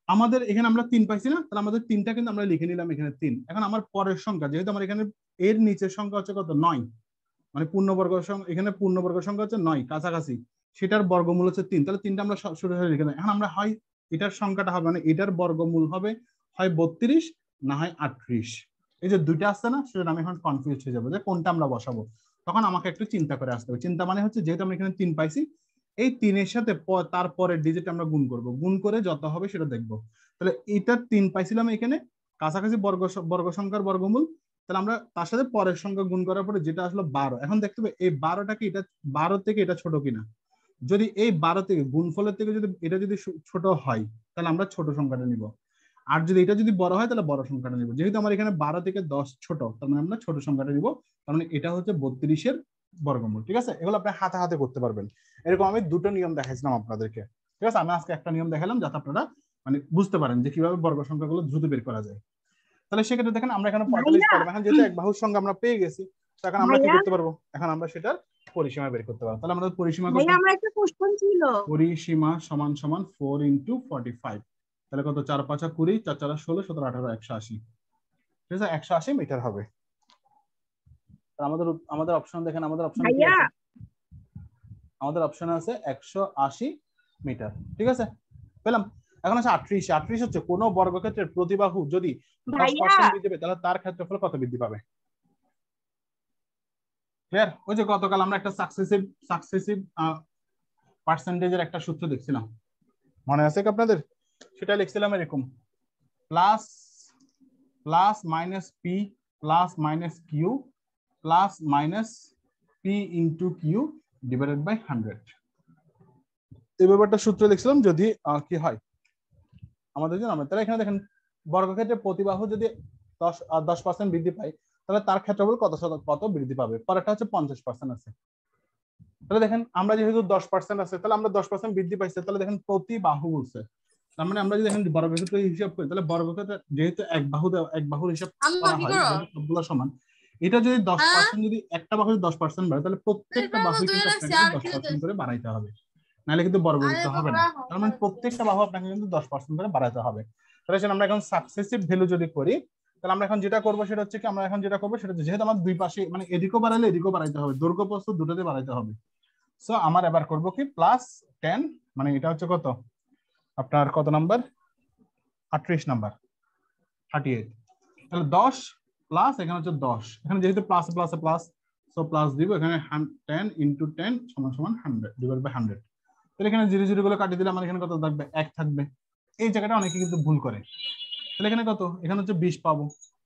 আমাদের এখানে আমরা 3 পাইছি না, তাহলে আমাদের 3টা কিন্তু আমরা লিখে নিলাম এখানে 3। এখন আমার পরের সংখ্যা, যেহেতু আমার এখানে এর নিচের সংখ্যা হচ্ছে কত? 9, মানে পূর্ণবর্গ সংখ্যা, এখানে পূর্ণবর্গ সংখ্যা হচ্ছে 9 কাছাকাছি, সেটার বর্গমূল হচ্ছে 3। তাহলে 3টা আমরা সরাসরি লিখে দিই। এখন আমরা হয় এটার সংখ্যাটা হবে, মানে এটার বর্গমূল হবে হয় 32 না হয় 38। এই যে দুইটা আসছে না, সেটা আমি এখন কনফিউজ হয়ে যাবো যে কোনটা আমরা বসাবো। তখন আমাকে একটু চিন্তা করে আসতে হবে। চিন্তা মানে হচ্ছে, যেহেতু আমরা এখানে 3 পাইছি, এই 3-এর সাথে তারপরের ডিজিট আমরা গুণ করব, গুণ করে যত হবে সেটা দেখব। তাহলে এটা 3 পাইছিলাম এখানে কাছাকাছি বর্গ সংখ্যার বর্গমূল, তাহলে আমরা তার সাথে পরের সংখ্যা গুণ করার পরে যেটা আসলো 12। এখন দেখতে হবে এই 12টাকে, এটা 12 থেকে এটা ছোট কিনা। যদি এই 12 থেকে গুণফলের থেকে যদি এটা যদি ছোট হয়, তাহলে আমরা ছোট সংখ্যাটা নিব। আর যদি এটা যদি বড় হয় তাহলে বড় সংখ্যাটা নিব। যেহেতু আমার এখানে 12 থেকে 10 ছোট, তার মানে আমরা ছোট সংখ্যাটা নিব। তার মানে এটা হচ্ছে 32-এর বর্গমূল। ঠিক আছে, এগুলো আপনি হাতে হাতে করতে পারবেন। এরকম আমি দুটো নিয়ম দেখাইছিলাম আপনাদেরকে। ঠিক আছে, আমি আজকে একটা নিয়ম দেখালাম যাতে আপনারা মানে বুঝতে পারেন যে কিভাবে বর্গ সংখ্যাগুলো দ্রুত বের করা যায়। তাহলে সেক্ষেত্রে দেখেন আমরা এখানে 45 পারবো। এখন যেহেতু এক বাহুর সংখ্যা আমরা পেয়ে গেছি, এখন আমরা কি করতে পারবো? এখন আমরা সেটার পরিসীমা বের করতে পারবো। তাহলে আমাদের পরিসীমা কত? আমার একটা কোশ্চেন ছিল। পরিসীমা সমান সমান 4 × 45। তাহলে কত? 4 × 5 = 20, 4 × 4 = 16, 17 × 18 = 180। ঠিক আছে, 180 মিটার হবে। আমাদের আমাদের অপশন দেখেন, আমাদের অপশন কি আছে? আমাদের অপশন আছে 180 মিটার। ঠিক আছে, পেলাম। এখন আছে 38। 38 হচ্ছে কোন বর্গক্ষেত্রের প্রতিবাহু যদি 10% বৃদ্ধি পায় তাহলে তার ক্ষেত্রফল কত বৃদ্ধি পাবে? ক্লিয়ার? ওই যে গতকাল আমরা একটা সাকসেসিভ পার্সেন্টেজের একটা সূত্র দেখছিলাম, মনে আছে কি আপনাদের? সেটা লিখছিলাম এরকম, plus minus p plus minus q plus minus p into q divided by 100। এই ব্যাপারটা সূত্র লিখছিলাম যদি কি হয় আমাদের জন্য। তাহলে এখানে দেখেন বর্গক্ষেত্রের প্রতিবাহু যদি 10% বৃদ্ধি পায় তাহলে তার ক্ষেত্রফল কত বৃদ্ধি পাবে? পরেরটা হচ্ছে 50% আছে। তাহলে দেখেন আমরা যেহেতু 10% আছে, তাহলে আমরা 10% বৃদ্ধি পাইছে, তাহলে দেখেন প্রতি বাহু বলছে, তার মানে আমরা যদি দেখেন বর্গক্ষেত্র হিসাব করি, তাহলে বর্গক্ষেত্র যেহেতু এক বাহুর হিসাব করা হয়, সবগুলো সমান, এটা যদি 10% যদি একটা বাহু 10% বাড়ে, তাহলে প্রত্যেকটা বাহু কিন্তু আপনাকে 10% করে বাড়াইতে হবে, নাহলে কিন্তু বর্গক্ষেত্র হবে না। তার মানে প্রত্যেকটা বাহু আপনাকে কিন্তু 10% করে বাড়াইতে হবে। তাহলে সেটা আমরা এখন সাকসেসিভ ভ্যালু যদি করি, তাহলে আমরা এখন যেটা করবো সেটা হচ্ছে কি, আমরা এখন যেটা করবো সেটা হচ্ছে, যেহেতু আমার দুই পাশে মানে এদিকেও বাড়াইলে এদিকেও বাড়াইতে হবে, দৈর্ঘ্য প্রস্থ দুটোতে বাড়াইতে হবে। সো আমার এবার করবো কি, প্লাস 10, মানে এটা হচ্ছে কত আপনার, কত নাম্বার? 38 নাম্বার, 38। তাহলে 10 প্লাস এখানে হচ্ছে 10, এখানে যেহেতু প্লাস প্লাসে প্লাস, সো প্লাস দিব। এখানে 10 × 10 = 100 ডিভাইড বাই 100। তাহলে এখানে 0 0 গুলো কাটিয়ে দিলে আমার এখানে কত থাকবে? 1 থাকবে। এই জায়গাটা অনেকে কিন্তু ভুল করে। তাহলে এখানে কত? এখানে হচ্ছে 20 পাবো,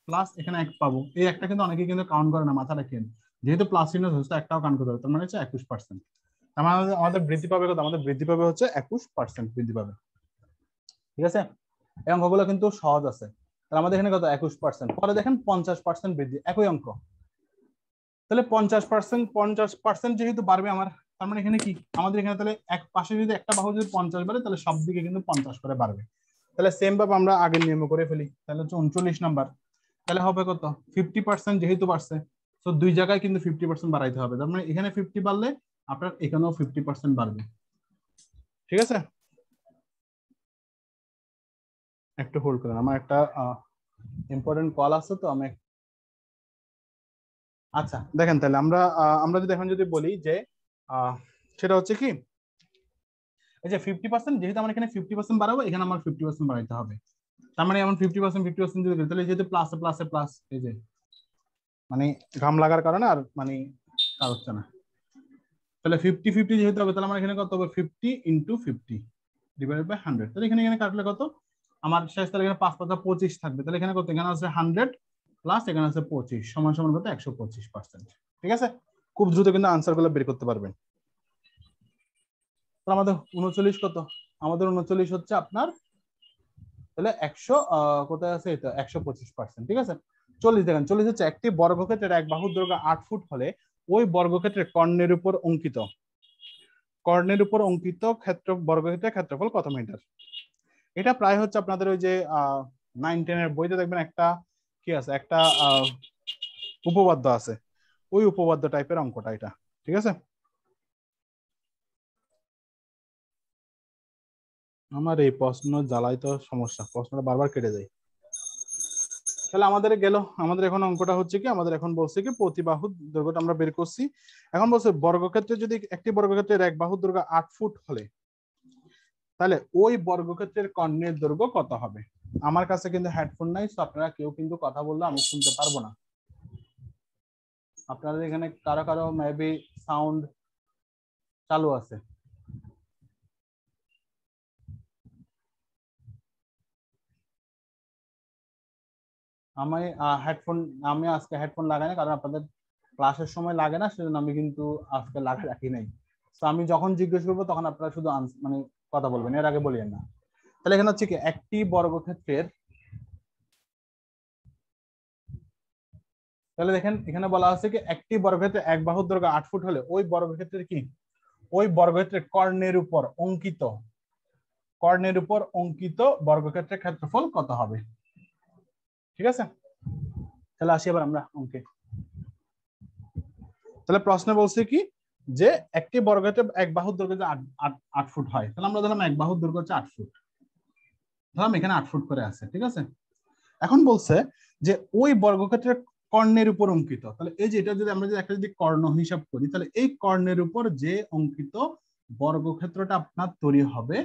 প্লাস এখানে 1 পাবো। এই একটা কিন্তু অনেকে কিন্তু কাউন্ট করে না, মাথা রাখেন। যেহেতু প্লাস চিহ্ন ধরছে, একটাও কাউন্ট করতে হবে, তার মানে হচ্ছে 21%। আমাদের বৃদ্ধি পাবে কত? আমাদের বৃদ্ধি পাবে হচ্ছে 21% বৃদ্ধি পাবে। ঠিক আছে, এই অঙ্কগুলো কিন্তু সহজ আছে। তাহলে আমাদের এখানে কত? 21%। পরে দেখেন 50% বৃদ্ধি, একই অঙ্ক। তাহলে 50% যেহেতু বাড়বে আমার, তার মানে এখানে কি আমাদের এখানে তাহলে এক পাশে যদি একটা বাহু যদি 50 বাড়ে, তাহলে সব দিকে কিন্তু 50 করে বাড়বে। তাহলে সেম ভাবে আমরা আগের নিয়ম করে ফেলি, তাহলে হচ্ছে 39 নাম্বার। তাহলে হবে কত? 50% যেহেতু বাড়ছে, তো দুই জায়গায় কিন্তু 50% বাড়াইতে হবে। তার মানে এখানে 50 বাড়লে আপনার এখানেও 50% বাড়বে। ঠিক আছে, একটু হোল্ড করেন, আমার একটা ইম্পর্টেন্ট কল আছে তো আমি। আচ্ছা দেখেন, তাহলে আমরা যদি এখন যদি বলি যে সেটা হচ্ছে কি, এই যে 50%, যেহেতু আমার এখানে 50% বাড়াবো, এখানে আমার 50% বাড়াইতে হবে। তার মানে এমন 50% যদি, তাহলে যেহেতু প্লাসে প্লাসে প্লাস, এই যে মানে ঘাম লাগার কারণে আর মানে কাজ হচ্ছে না। তাহলে 50-50 যেহেতু হবে তাহলে আমার এখানে কত হবে 50 × 50 ডিভাইডেড বাই 100। তাহলে এখানে কাটলে কত আমার শেষ, তাহলে এখানে 5 5 25 থাকবে। তাহলে এখানে কত, এখানে আছে 100 প্লাস এখানে আছে 25 সমান সমান কত 125%। ঠিক আছে, খুব দ্রুত কিন্তু আনসার গুলো বের করতে পারবেন। তাহলে আমাদের 39 কত, আমাদের 39 হচ্ছে আপনার তাহলে 100 কোথায় আছে এটা 125%। ঠিক আছে, 40 দেখেন 40 হচ্ছে একটি বর্গক্ষেত্রের এক বাহুর দৈর্ঘ্য 8 ফুট হলে ওই বর্গক্ষেত্রের কর্ণের উপর অঙ্কিত বর্গক্ষেত্রের ক্ষেত্রফল কত মিটার। এটা প্রায় হচ্ছে আপনাদের ওই যে 9-10 এর বইতে দেখবেন একটা কি আছে, একটা উপপাদ্য আছে, ওই উপপাদ্য টাইপের অঙ্কটা এটা। ঠিক আছে, আমার এই প্রশ্ন জ্বালাই তো সমস্যা, প্রশ্নটা বারবার কেটে যায়। তাহলে আমাদের গেল, আমাদের এখন অঙ্কটা হচ্ছে কি, আমাদের এখন বলছে কি প্রতিবাহুর দৈর্ঘ্যটা আমরা বের করছি। এখন বলছে বর্গক্ষেত্রে যদি একটি বর্গক্ষেত্রের এক বাহুর দৈর্ঘ্য 8 ফুট হলে তাহলে ওই বর্গক্ষেত্রের কর্ণের দৈর্ঘ্য কত হবে। আমার কাছে কিন্তু হেডফোন নাই, তো আপনারা কেউ কিন্তু কথা বললে আমি শুনতে পারবো না। আপনাদের এখানে কারো কারো মেবি সাউন্ড চালু আছে। আমি হেডফোন, আমি আজকে হেডফোন লাগাই না, কারণ আপনাদের ক্লাসের সময় লাগে না, সেজন্য আমি কিন্তু আজকে লাগা রাখি নাই। তো আমি যখন জিজ্ঞেস করবো তখন আপনারা শুধু মানে কথা বলবেন, এর আগে বলিয়েন না। তাহলে এখানে হচ্ছে কি একটি বর্গক্ষেত্রের, তাহলে দেখেন এখানে বলা আছে কি একটি বর্গক্ষেত্রে এক বাহুর দৈর্ঘ্য 8 ফুট হলে ওই বর্গক্ষেত্রের কি, ওই বর্গক্ষেত্রের কর্ণের উপর অঙ্কিত বর্গক্ষেত্রের ক্ষেত্রফল কত হবে। ঠিক আছে, তাহলে আসি এবার আমরা অঙ্কে। তাহলে প্রশ্ন বলছে কি যে একটি বর্গক্ষেত্রে এক বাহুর দৈর্ঘ্য 8 ফুট হয়, তাহলে আমরা ধরলাম এক বাহুর দৈর্ঘ্য হচ্ছে 8 ফুট, ধরলাম এখানে 8 ফুট করে আছে। ঠিক আছে, এখন বলছে যে ওই বর্গক্ষেত্রের কর্ণের উপর অঙ্কিত, তাহলে এই যে এটা যদি আমরা একটা যদি কর্ণ হিসাব করি, তাহলে এই কর্ণের উপর যে অঙ্কিত বর্গক্ষেত্রটা আপনার তৈরি হবে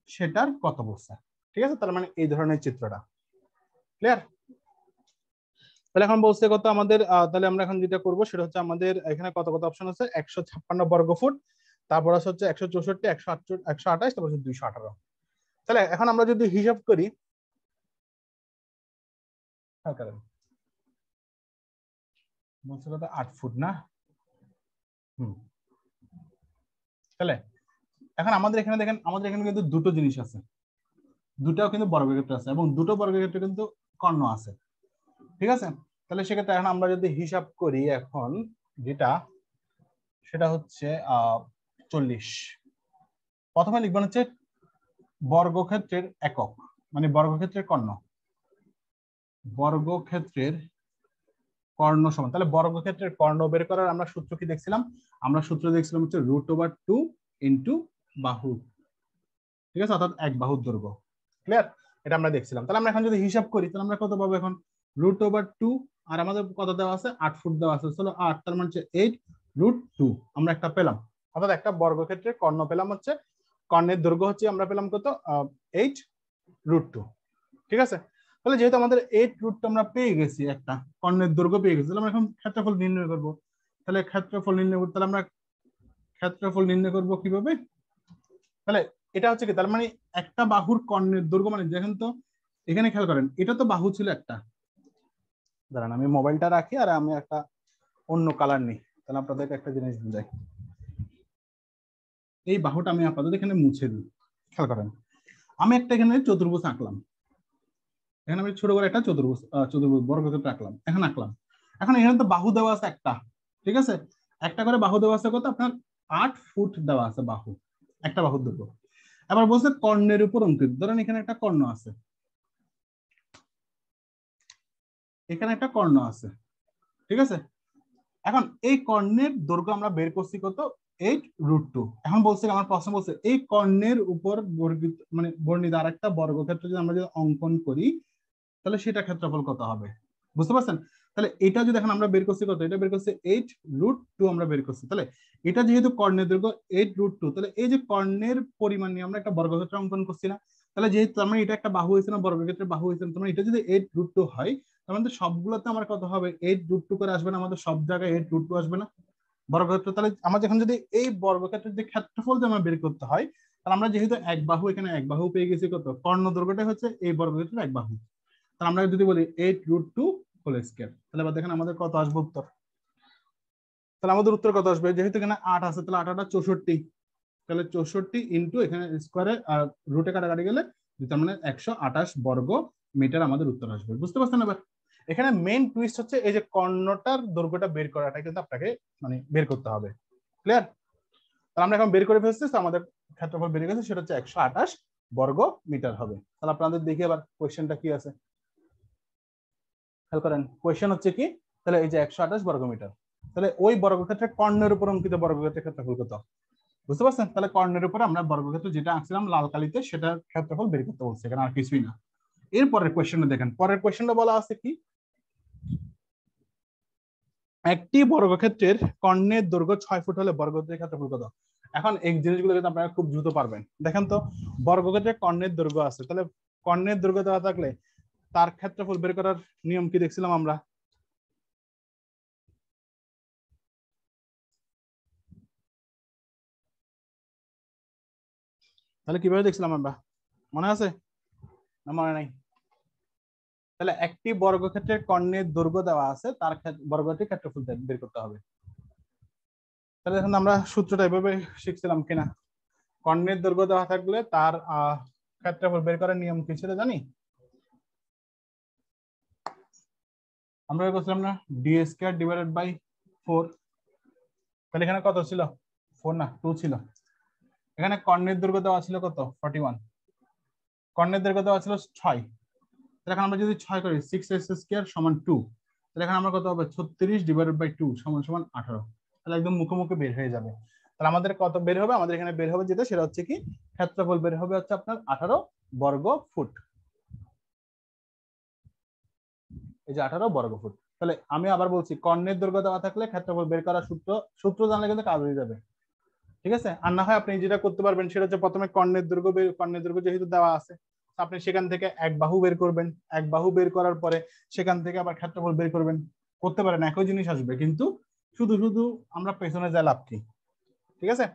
সেটার কত বলছে। ঠিক আছে, তার মানে এই ধরনের চিত্রটা ক্লিয়ার। তাহলে এখন বলছে কত আমাদের, তাহলে আমরা এখন যেটা করবো সেটা হচ্ছে আমাদের এখানে কত কত অপশন আছে, 156 বর্গ ফুট, তারপর হচ্ছে 164, 128, তারপর 218। তাহলে এখন আমরা যদি হিসাব করি, বলছে কত 8 ফুট না। তাহলে এখন আমাদের এখানে দেখেন, আমাদের এখানে কিন্তু দুটো জিনিস আছে, দুটাও কিন্তু বর্গক্ষেত্র আছে এবং দুটো বর্গক্ষেত্রে কিন্তু কর্ণ আছে। ঠিক আছে, তাহলে সেক্ষেত্রে এখন আমরা যদি হিসাব করি এখন যেটা, সেটা হচ্ছে 40। প্রথমে লিখবেন হচ্ছে বর্গক্ষেত্রের একক, মানে বর্গক্ষেত্রের কর্ণ, বর্গক্ষেত্রের কর্ণ সমান, তাহলে বর্গক্ষেত্রের কর্ণ বের করার আমরা সূত্র কি দেখছিলাম, আমরা সূত্র দেখছিলাম হচ্ছে √2 ইন্টু বাহু। ঠিক আছে, অর্থাৎ এক বাহুর দৈর্ঘ্য। ক্লিয়ার, এটা আমরা দেখছিলাম। তাহলে আমরা এখন যদি হিসাব করি তাহলে আমরা কত পাবো এখন, √2 আর আমাদের কত দেওয়া আছে 8 ফুট দেওয়া আছে, চলো 8 তার মানে হচ্ছে 8√2 আমরা একটা পেলাম, অর্থাৎ একটা বর্গক্ষেত্রের কর্ণ পেলাম হচ্ছে, কর্ণের দৈর্ঘ্য হচ্ছে আমরা পেলাম কত 8√2। ঠিক আছে, তাহলে যেহেতু আমাদের 8√2 আমরা পেয়ে গেছি, একটা কর্ণের দৈর্ঘ্য পেয়ে গেছি, তাহলে আমরা এখন ক্ষেত্রফল নির্ণয় করব। তাহলে ক্ষেত্রফল নির্ণয় করতে তাহলে আমরা ক্ষেত্রফল নির্ণয় করব কিভাবে, তাহলে এটা হচ্ছে কি, তার মানে একটা বাহুর কর্ণের দৈর্ঘ্য, মানে দেখেন তো এখানে খেয়াল করেন, এটা তো বাহু ছিল একটা, দাঁড়ান আমি মোবাইলটা রাখি আর আমি একটা অন্য কালার নিই, তাহলে আপনাদেরকে একটা জিনিস বুঝাই। এই বাহুটা আমি আপনাদের এখানে মুছে দিই, খেয়াল করেন আমি একটা এখানে চতুর্ভুজ আঁকলাম, এখানে আমি ছোট করে একটা চতুর্ভুজ বর্গক্ষেত্র আঁকলাম, এখন এখানে তো বাহু দেওয়া আছে একটা। ঠিক আছে, একটা করে বাহু দেওয়া আছে কত আপনার 8 ফুট দেওয়া আছে বাহু, একটা বাহুর দৈর্ঘ্য। এবার বলছে কর্ণের উপর অঙ্কিত, ধরেন এখানে একটা কর্ণ আছে, এখানে একটা কর্ণ আছে। ঠিক আছে, এখন এই কর্ণের দৈর্ঘ্য আমরা বের করছি কত 8√2। এখন বলছে, আমার প্রশ্ন বলছে এই কর্ণের উপর বর্গিত মানে বর্ণিত আরেকটা বর্গক্ষেত্র যদি আমরা যদি অঙ্কন করি তাহলে সেটা ক্ষেত্রফল কত হবে, বুঝতে পারছেন। তাহলে এটা যদি এখন আমরা বের করছি কত, এটা বের করছি 8√2 আমরা বের করছি। তাহলে এটা যেহেতু কর্ণের দৈর্ঘ্য 8√2, তাহলে এই যে কর্ণের পরিমাণ নিয়ে আমরা একটা বর্গক্ষেত্র অঙ্কন করছি না, তাহলে যেহেতু তার মানে এটা একটা বাহু হয়েছে না, বর্গক্ষেত্রের বাহু হয়েছে না, তার মানে এটা যদি 8√2 হয় তার মানে সবগুলোতে আমার কত হবে 8√2 করে আসবে না, আমাদের সব জায়গায় 8√2 আসবে না, বর্গক্ষেত্র, তাহলে আমাদের এখন যদি এই বর্গক্ষেত্রের যে ক্ষেত্রফল যে আমরা বের করতে হয়, তাহলে আমরা যেহেতু এক বাহু, এখানে এক বাহু পেয়ে গেছি, কত কর্ণ দৈর্ঘ্যটা হচ্ছে এই বর্গক্ষেত্রের এক বাহু, তাহলে আমরা যদি বলি 8√2 হোল স্কয়ার, তাহলে এবার দেখেন আমাদের কত আসবে উত্তর। তাহলে আমাদের উত্তর কত আসবে, যেহেতু এখানে 8 আছে তাহলে 8 8 64, তাহলে 64 ইনটু এখানে স্কয়ারে আর রুটে কাটাকাটি গেলে তার মানে 128 বর্গ মিটার আমাদের উত্তর আসবে। বুঝতে পারছেন? এবার এখানে মেইন টুইস্ট হচ্ছে এই যে কর্ণটার দৈর্ঘ্যটা বের করাটা কিন্তু আপনাকে মানে বের করতে হবে। ক্লিয়ার? তাহলে আমরা এখন বের করে ফেলছি, তো আমাদের ক্ষেত্রফল বের গেছে, সেটা হচ্ছে 128 বর্গ মিটার হবে। তাহলে আপনাদের দেখি এবার কোশ্চেনটা কি আছে, খেয়াল করেন। কোশ্চেন হচ্ছে কি, তাহলে এই যে 128 বর্গ মিটার, তাহলে ওই বর্গক্ষেত্রের কর্ণের উপর অঙ্কিত বর্গক্ষেত্রের ক্ষেত্রফল কত? বুঝতে পারছেন? তাহলে কর্ণের উপরে আমরা বর্গক্ষেত্র যেটা আঁকছিলাম লাল কালিতে, সেটার ক্ষেত্রফল বের করতে বলছে, এখানে আর কিছুই না। এরপরের কোশ্চেনটা দেখেন, পরের কোশ্চেনটা বলা আছে কি, একটি বর্গক্ষেত্রের কর্ণের দৈর্ঘ্য 6 ফুট হলে বর্গক্ষেত্রের ক্ষেত্রফল কত? এখন এই জিনিসগুলো কিন্তু আপনারা খুব দ্রুত পারবেন। দেখেন তো, বর্গক্ষেত্রের কর্ণের দৈর্ঘ্য আছে, তাহলে কর্ণের দৈর্ঘ্য দেওয়া থাকলে তার ক্ষেত্রফল বের করার নিয়ম কি দেখছিলাম আমরা? তাহলে কিভাবে দেখছিলাম আমরা, মনে আছে না মনে নাই? তাহলে একটি বর্গক্ষেত্রের কর্ণের দৈর্ঘ্য দেওয়া আছে, তার বর্গক্ষেত্রের ক্ষেত্রফল বের করতে হবে। তাহলে এখন আমরা সূত্রটা এভাবে শিখছিলাম কিনা, কর্ণের দৈর্ঘ্য দেওয়া থাকলে তার ক্ষেত্রফল বের করার নিয়ম কি ছিল জানি? আমরা বলছিলাম না, ডি স্কয়ার ডিভাইডেড বাই 4। তাহলে এখানে কত ছিল, 4 না 2 ছিল। এখানে কর্ণের দৈর্ঘ্য দেওয়া ছিল কত, 41। কর্ণের দৈর্ঘ্য দেওয়া ছিল 6। তাহলে এখন আমরা যদি 6 করি, 6x স্কয়ার সমান 2, তাহলে এখানে আমরা কত হবে, 36 ডিভাইডেড বাই 2 সমান সমান 18। তাহলে একদম মুখোমুখি বের হয়ে যাবে। তাহলে আমাদের কত বের হবে, আমাদের এখানে বের হবে যেটা, সেটা হচ্ছে কি, ক্ষেত্রফল বের হবে হচ্ছে আপনার 18 বর্গ ফুট। এই যে 18 বর্গ ফুট। তাহলে আমি আবার বলছি, কর্ণের দৈর্ঘ্য দেওয়া থাকলে ক্ষেত্রফল বের করার সূত্র জানলে কিন্তু কাজ হয়ে যাবে। ঠিক আছে? আর না হয় আপনি যেটা করতে পারবেন, সেটা হচ্ছে প্রথমে কর্ণের দৈর্ঘ্য যেহেতু দেওয়া আছে, আপনি সেখান থেকে এক বাহু বের করবেন, এক বাহু বের করার পরে সেখান থেকে আবার ক্ষেত্রফল বের করবেন, করতে পারেন, একই জিনিস আসবে, কিন্তু শুধু শুধু আমরা পেছনে যা লাভ কি? ঠিক আছে?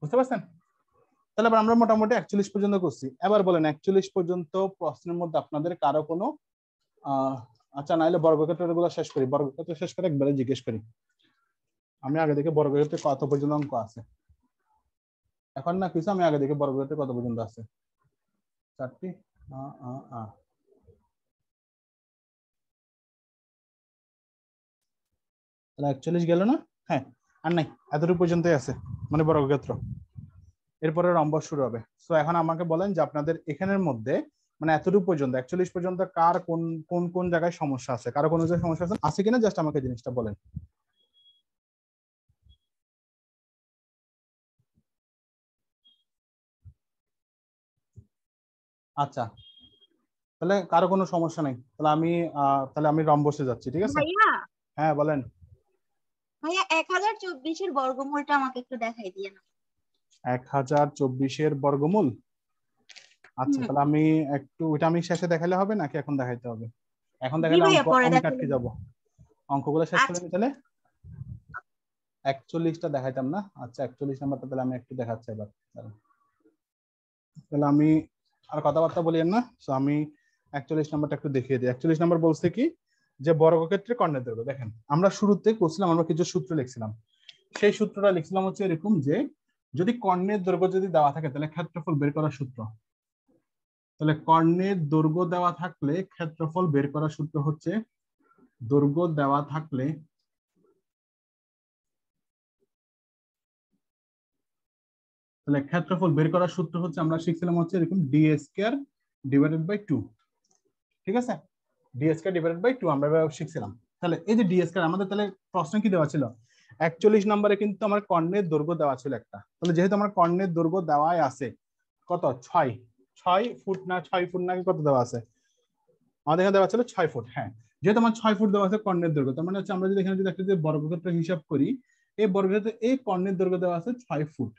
বুঝতে পারছেন? তাহলে এবার আমরা মোটামুটি 41 পর্যন্ত করছি। এবার বলেন 41 পর্যন্ত প্রশ্নের মধ্যে আপনাদের কারো কোনো আচ্ছা, নাইলে বর্গক্ষেত্র গুলো শেষ করি, বর্গক্ষেত্র শেষ করে একবারে জিজ্ঞেস করি। আমি আগে দেখে বর্গক্ষেত্রে কত পর্যন্ত অঙ্ক আছে, এখন না কিছু, আমি আগে দেখে বর্গক্ষেত্রে কত পর্যন্ত আছে। 4টি তাহলে 41 গেল না? হ্যাঁ, আর নাই, এতটুকু পর্যন্তই আছে, মানে বর্গক্ষেত্র। এরপরে রম্বস শুরু হবে। সো এখন আমাকে বলেন যে আপনাদের এখানের মধ্যে মানে এতটুকু পর্যন্ত 41 পর্যন্ত কার কোন কোন কোন জায়গায় সমস্যা আছে, কারো কোনো জায়গায় সমস্যা আছে কিনা, জাস্ট আমাকে জিনিসটা বলেন। আচ্ছা, তাহলে কারো কোনো সমস্যা নেই, তাহলে আমি রম্বসে যাচ্ছি। ঠিক আছে? ভাইয়া, হ্যাঁ বলেন। ভাইয়া 1024-এর বর্গমূলটা আমাকে একটু দেখাই দিয়ে না। 1024-এর বর্গমূল? আচ্ছা, তাহলে আমি একটু, ওইটা আমি শেষে দেখালে হবে নাকি এখন দেখাইতে হবে? এখন দেখালে ভাইয়া অঙ্ক পরে অঙ্ক দেখাই। আটকে যাবো। অঙ্কগুলো শেষ করে আচ্ছা। নি তাহলে 41টা দেখাইতাম না। আচ্ছা, 41 নাম্বারটা তাহলে আমি একটু দেখাচ্ছি এবার। তাহলে আমি আর কথাবার্তা বলিয়েন না, তো আমি 41 নাম্বারটা একটু দেখিয়ে দিই। 41 নাম্বার বলছে কি, যে বর্গক্ষেত্রে কর্ণের দৈর্ঘ্য। দেখেন, আমরা শুরুতে করছিলাম, আমরা কিছু সূত্র লিখছিলাম, সেই সূত্রটা লিখছিলাম হচ্ছে এরকম, যে যদি কর্ণের দৈর্ঘ্য যদি দেওয়া থাকে তাহলে ক্ষেত্রফল বের করার সূত্র, তাহলে কর্ণের দৈর্ঘ্য দেওয়া থাকলে ক্ষেত্রফল বের করার সূত্র হচ্ছে, দৈর্ঘ্য দেওয়া থাকলে তাহলে ক্ষেত্রফল বের করার সূত্র হচ্ছে, আমরা শিখছিলাম হচ্ছে এরকম, ডি স্কয়ার ডিভাইডেড বাই 2। ঠিক আছে? ডি স্কয়ার ডিভাইডেড বাই 2 আমরা শিখছিলাম। তাহলে এই যে ডি স্কয়ার, আমাদের তাহলে প্রশ্ন কি দেওয়া ছিল, 41 নম্বরে কিন্তু আমার কর্ণের দৈর্ঘ্য দেওয়া ছিল একটা। তাহলে যেহেতু আমার কর্ণের দৈর্ঘ্য দেওয়াই আছে কত, 6 ফুট না 6 ফুট নাকি কত দেওয়া আছে, আমাদের এখানে দেওয়া ছিল 6 ফুট। হ্যাঁ, যেহেতু আমার 6 ফুট দেওয়া আছে কর্ণের দৈর্ঘ্য, তার মানে হচ্ছে আমরা যদি এখানে যদি একটা বর্গক্ষেত্র হিসাব করি, এই বর্গক্ষেত্রে এই কর্ণের দৈর্ঘ্য দেওয়া আছে 6 ফুট।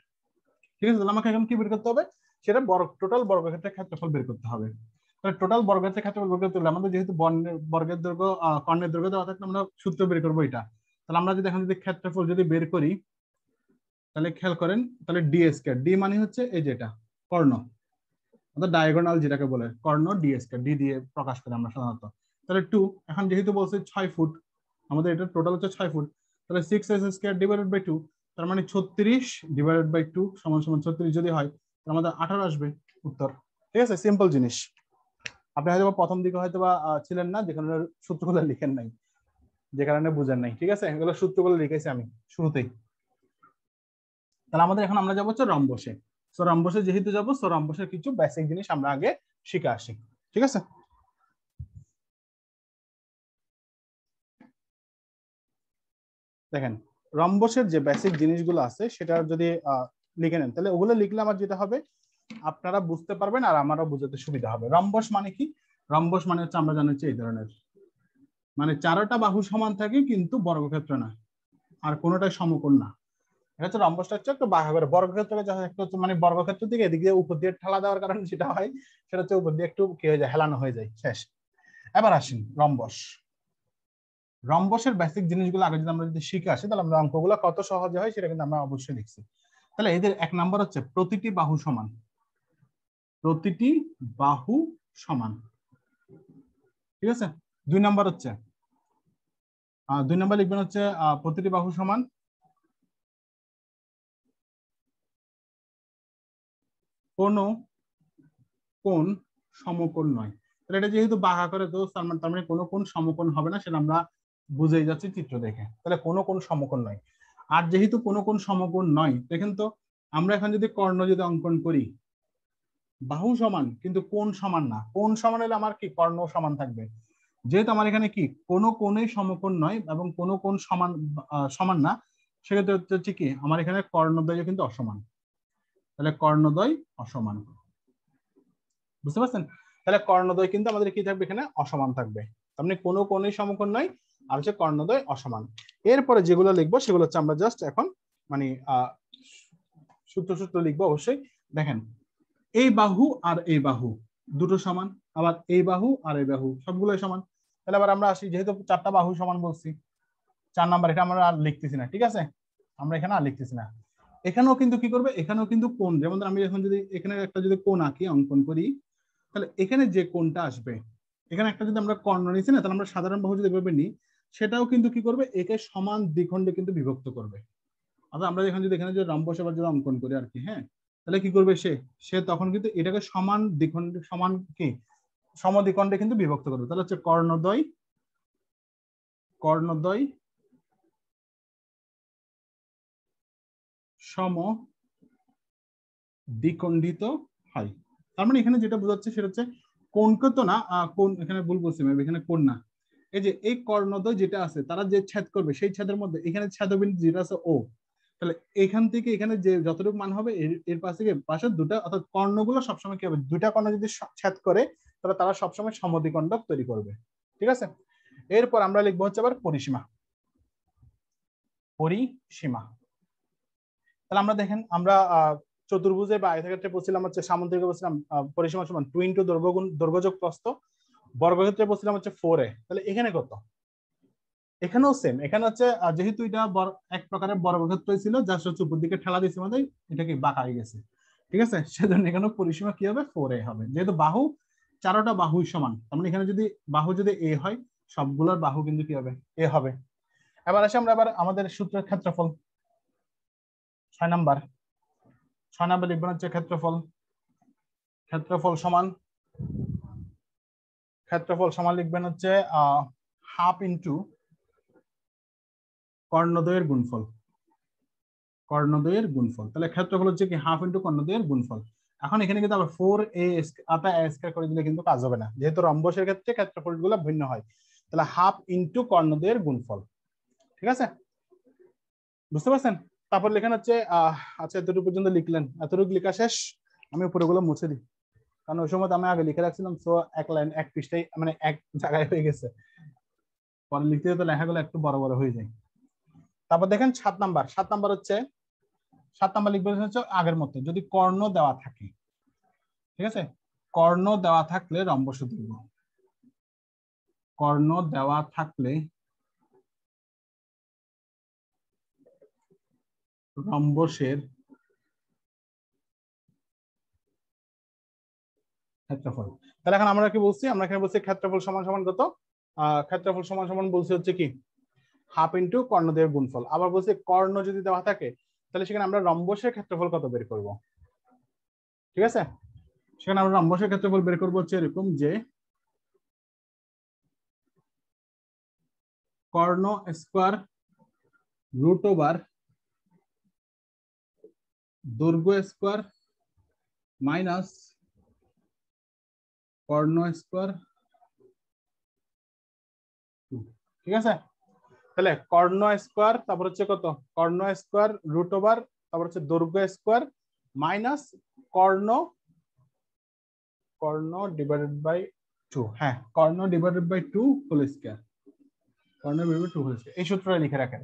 ঠিক আছে? তাহলে আমাকে এখন কি বের করতে হবে, সেটা টোটাল বর্গক্ষেত্রের ক্ষেত্রফল বের করতে হবে। তাহলে টোটাল বর্গক্ষেত্রের ক্ষেত্রফল বের করতে হলে আমাদের যেহেতু বর্গের দৈর্ঘ্য কর্ণের দৈর্ঘ্য দেওয়া থাকলে আমরা সূত্র বের করবো এটা। তাহলে আমরা যদি এখন যদি ক্ষেত্রফল যদি বের করি তাহলে খেয়াল করেন, তাহলে ডি স্কয়ার, ডি মানে হচ্ছে এই যেটা কর্ণ অর্থাৎ ডায়াগোনাল যেটাকে বলে কর্ণ, ডি স্কয়ার, ডি দিয়ে প্রকাশ করি আমরা সাধারণত। তাহলে 2 এখন যেহেতু বলছে 6 ফুট, আমাদের এটা টোটাল হচ্ছে 6 ফুট, তাহলে 6s স্কয়ার ডিভাইডেড বাই 2, তার মানে 36 ডিভাইডেড বাই 2 সমান সমান 36 যদি হয় তাহলে আমাদের 18 আসবে উত্তর। ঠিক আছে, সিম্পল জিনিস। আপনি হয়তো প্রথম দিকে হয়তো বা ছিলেন না, যেখানে সূত্রগুলো লিখেন নাই, যে কারণে বুঝেন নাই। ঠিক আছে, এগুলো সূত্রগুলো লিখেছি আমি শুরুতেই। তাহলে আমাদের এখন আমরা যাবো হচ্ছে রম্বসে। সো রম্বসে যেহেতু যাবো, সো রম্বসের কিছু বেসিক জিনিস আমরা আগে শিখে আসি। ঠিক আছে, দেখেন রম্বসের যে বেসিক জিনিসগুলো আছে সেটা যদি লিখে নেন, তাহলে ওগুলো লিখলে আমার যেটা হবে আপনারা বুঝতে পারবেন আর আমারও বুঝতে সুবিধা হবে। রম্বস মানে কি? রম্বস মানে হচ্ছে আমরা জানি এই ধরনের, মানে চারটা বাহু সমান থাকে কিন্তু বর্গক্ষেত্র না, আর কোনোটাই সমকোণ না। এটা হচ্ছে রম্বসটা হচ্ছে একটু বাঁকা করে, বর্গক্ষেত্রকে যা একটু মানে বর্গক্ষেত্র দিকে এদিক দিয়ে উপর দিয়ে ঠেলা দেওয়ার কারণে যেটা হয় সেটা হচ্ছে উপর দিয়ে একটু কি হয়ে যায়, হেলানো হয়ে যায়। শেষ। এবার আসেন রম্বস। রম্বসের বেসিক জিনিসগুলো আগে যদি আমরা যদি শিখে আসি তাহলে আমরা অঙ্কগুলো কত সহজে হয় সেটা কিন্তু আমরা অবশ্যই লিখছি। তাহলে এদের 1 নাম্বার হচ্ছে প্রতিটি বাহু সমান, প্রতিটি বাহু সমান। ঠিক আছে, 2 নাম্বার হচ্ছে 2 নাম্বার লিখবেন হচ্ছে প্রতিটি বাহু সমান কোনো কোণ সমকোণ নয়। তাহলে এটা যেহেতু বাঁকা করে তো তার মানে কোনো কোণ সমকোণ হবে না, সেটা আমরা বুঝেই যাচ্ছি চিত্র দেখে। তাহলে কোনো কোণ সমকোণ নয়। আর যেহেতু কোনো কোণ সমকোণ নয়, দেখেন তো আমরা এখন যদি কর্ণ যদি অঙ্কন করি, বাহু সমান কিন্তু কোণ সমান না, কোণ সমান হলে আমার কি কর্ণ সমান থাকবে। যেহেতু আমার এখানে কি কোনো কোণেই সমকোণ নয় এবং কোনো কোণ সমান সমান না, সেক্ষেত্রে হচ্ছে কি আমার এখানে কর্ণদ্বয় কিন্তু অসমান। তাহলে কর্ণদ্বয় অসমান, বুঝতে পারছেন? তাহলে কর্ণদ্বয় কিন্তু আমাদের কি থাকবে, এখানে অসমান থাকবে। তার মানে কোনো কোণেই সমকোণ নয় আর হচ্ছে কর্ণদ্বয় অসমান। এরপরে যেগুলো লিখবো সেগুলো হচ্ছে আমরা জাস্ট এখন মানে সূত্র সূত্র লিখবো অবশ্যই। দেখেন এই বাহু আর এই বাহু দুটো সমান, আবার এই বাহু আর এই বাহু সবগুলোই সমান। তাহলে আবার আমরা আসি, যেহেতু 4টা বাহু সমান বলছি, 4 নাম্বার এটা আমরা আর লিখতেছি না। ঠিক আছে, আমরা এখানে আর লিখতেছি না। এখানেও কিন্তু কি করবে, এখানেও কিন্তু কোণ, যেমন আমি এখন যদি এখানে একটা যদি কোণ আঁকি অঙ্কন করি, তাহলে এখানে যে কোণটা আসবে, এখানে একটা যদি আমরা কর্ণ নিচ্ছি না, তাহলে আমরা সাধারণ বাহু যদি এভাবে নিই, সেটাও কিন্তু কি করবে, একে সমান দ্বিখণ্ডে কিন্তু বিভক্ত করবে। অর্থাৎ আমরা এখন যদি এখানে যে রম্বস আবার যদি অঙ্কন করি আর কি, হ্যাঁ, তাহলে কি করবে সে সে তখন কিন্তু এটাকে সমান দ্বিখণ্ডে, সমান কি সমদ্বিখণ্ডে কিন্তু বিভক্ত করবে। তাহলে হচ্ছে কর্ণদ্বয়, কর্ণদ্বয় সম দ্বিখণ্ডিত হয়। তার মানে এখানে যেটা বোঝাচ্ছে সেটা হচ্ছে কোণকে তো না, কোণ এখানে ভুল বলছি, এখানে কোণ না, এই যে এই কর্ণদ্বয় যেটা আছে তারা যে ছেদ করবে সেই ছেদের মধ্যে এখানে ছেদবিন্দু যেটা আছে ও, তাহলে এখান থেকে এখানে যে যতটুকু মান হবে এর পাশে পাশে দুটা, অর্থাৎ কর্ণগুলো সবসময় কি হবে, দুটা কর্ণ যদি ছেদ করে তাহলে তারা সবসময় সমদ্বিখণ্ডক তৈরি করবে। ঠিক আছে, এরপর আমরা লিখবো হচ্ছে আবার পরিসীমা। পরিসীমা, তাহলে আমরা দেখেন আমরা চতুর্ভুজে বা আয়তক্ষেত্রে বলছিলাম হচ্ছে সামুদ্রিকে বলছিলাম পরিসীমা সমান 2 ইন্টু দৈর্ঘ্য যোগ প্রস্থ, বর্গক্ষেত্রে বলছিলাম হচ্ছে 4a। তাহলে এখানে কত, এখানেও সেম, এখানে হচ্ছে যেহেতু এটা এক প্রকারের বর্গক্ষেত্র ছিল জাস্ট হচ্ছে উপর দিকে ঠেলা দিয়েছে মানে এটা কি বাঁকা হয়ে গেছে। ঠিক আছে, সেজন্য এখানে পরিসীমা কি হবে, 4a হবে। যেহেতু বাহু চারটা বাহুই সমান, তার মানে এখানে যদি বাহু যদি a হয় সবগুলোর বাহু কিন্তু কি হবে, a হবে। এবার আসি আমরা আবার আমাদের সূত্রের ক্ষেত্রফল 6 নাম্বার। 6 নাম্বার লিখবেন হচ্ছে ক্ষেত্রফল, ক্ষেত্রফল সমান, ক্ষেত্রফল সমান লিখবেন হচ্ছে হাফ ইন্টু কর্ণদ্বয়ের গুণফল, কর্ণদ্বয়ের গুণফল। তাহলে ক্ষেত্রফল হচ্ছে কি হাফ ইন্টু কর্ণদ্বয়ের গুণফল। এখন এখানে কিন্তু আবার 4a স্কয়ার করে দিলে কিন্তু কাজ হবে না, যেহেতু রম্বসের ক্ষেত্রে ক্ষেত্রফলগুলো ভিন্ন হয়। তাহলে হাফ ইন্টু কর্ণদ্বয়ের গুণফল। ঠিক আছে, বুঝতে পারছেন? তারপর লেখেন হচ্ছে আচ্ছা এতটুকু পর্যন্ত লিখলেন, এতটুকু লেখা শেষ। আমি উপরেগুলো মুছে দিই, কারণ ওই সময় আমি আগে লিখে রাখছিলাম, তো এক লাইন এক পৃষ্ঠায় মানে এক জায়গায় হয়ে গেছে, পরে লিখতে তো লেখাগুলো একটু বড় বড় হয়ে যায়। তারপর দেখেন 7 নাম্বার, 7 নাম্বার হচ্ছে 7 নাম্বার লিখবেন হচ্ছে আগের মতো, যদি কর্ণ দেওয়া থাকে, ঠিক আছে, কর্ণ দেওয়া থাকলে রম্বস দৈর্ঘ্য, কর্ণ দেওয়া থাকলে রম্বসের ক্ষেত্রফল। তাহলে এখন আমরা কি বলছি, আমরা এখানে বলছি ক্ষেত্রফল সমান সমান কত, ক্ষেত্রফল সমান সমান বলছি হচ্ছে কি হাফ ইন্টু কর্ণদ্বয়ের গুণফল। আবার বলছি কর্ণ যদি দেওয়া থাকে তাহলে সেখানে আমরা রম্বসের ক্ষেত্রফল কত বের করব, ঠিক আছে। সেখানে আমরা রম্বসের ক্ষেত্রফল বের করবো হচ্ছে এরকম যে কর্ণ স্কয়ার রুট ওভার দৈর্ঘ্য স্কয়ার মাইনাস কর্ণ স্কয়ার, ঠিক আছে। তাহলে কর্ণ স্কয়ার তারপর হচ্ছে কত, কর্ণ স্কয়ার রুট ওভার তারপর হচ্ছে দৈর্ঘ্য স্কয়ার মাইনাস কর্ণ কর্ণ ডিভাইডেড বাই 2, হ্যাঁ কর্ণ ডিভাইডেড বাই 2 হোল স্কয়ার, কর্ণ ডিভাইডেড বাই 2 হোল স্কয়ার। এই সূত্রটা লিখে রাখেন।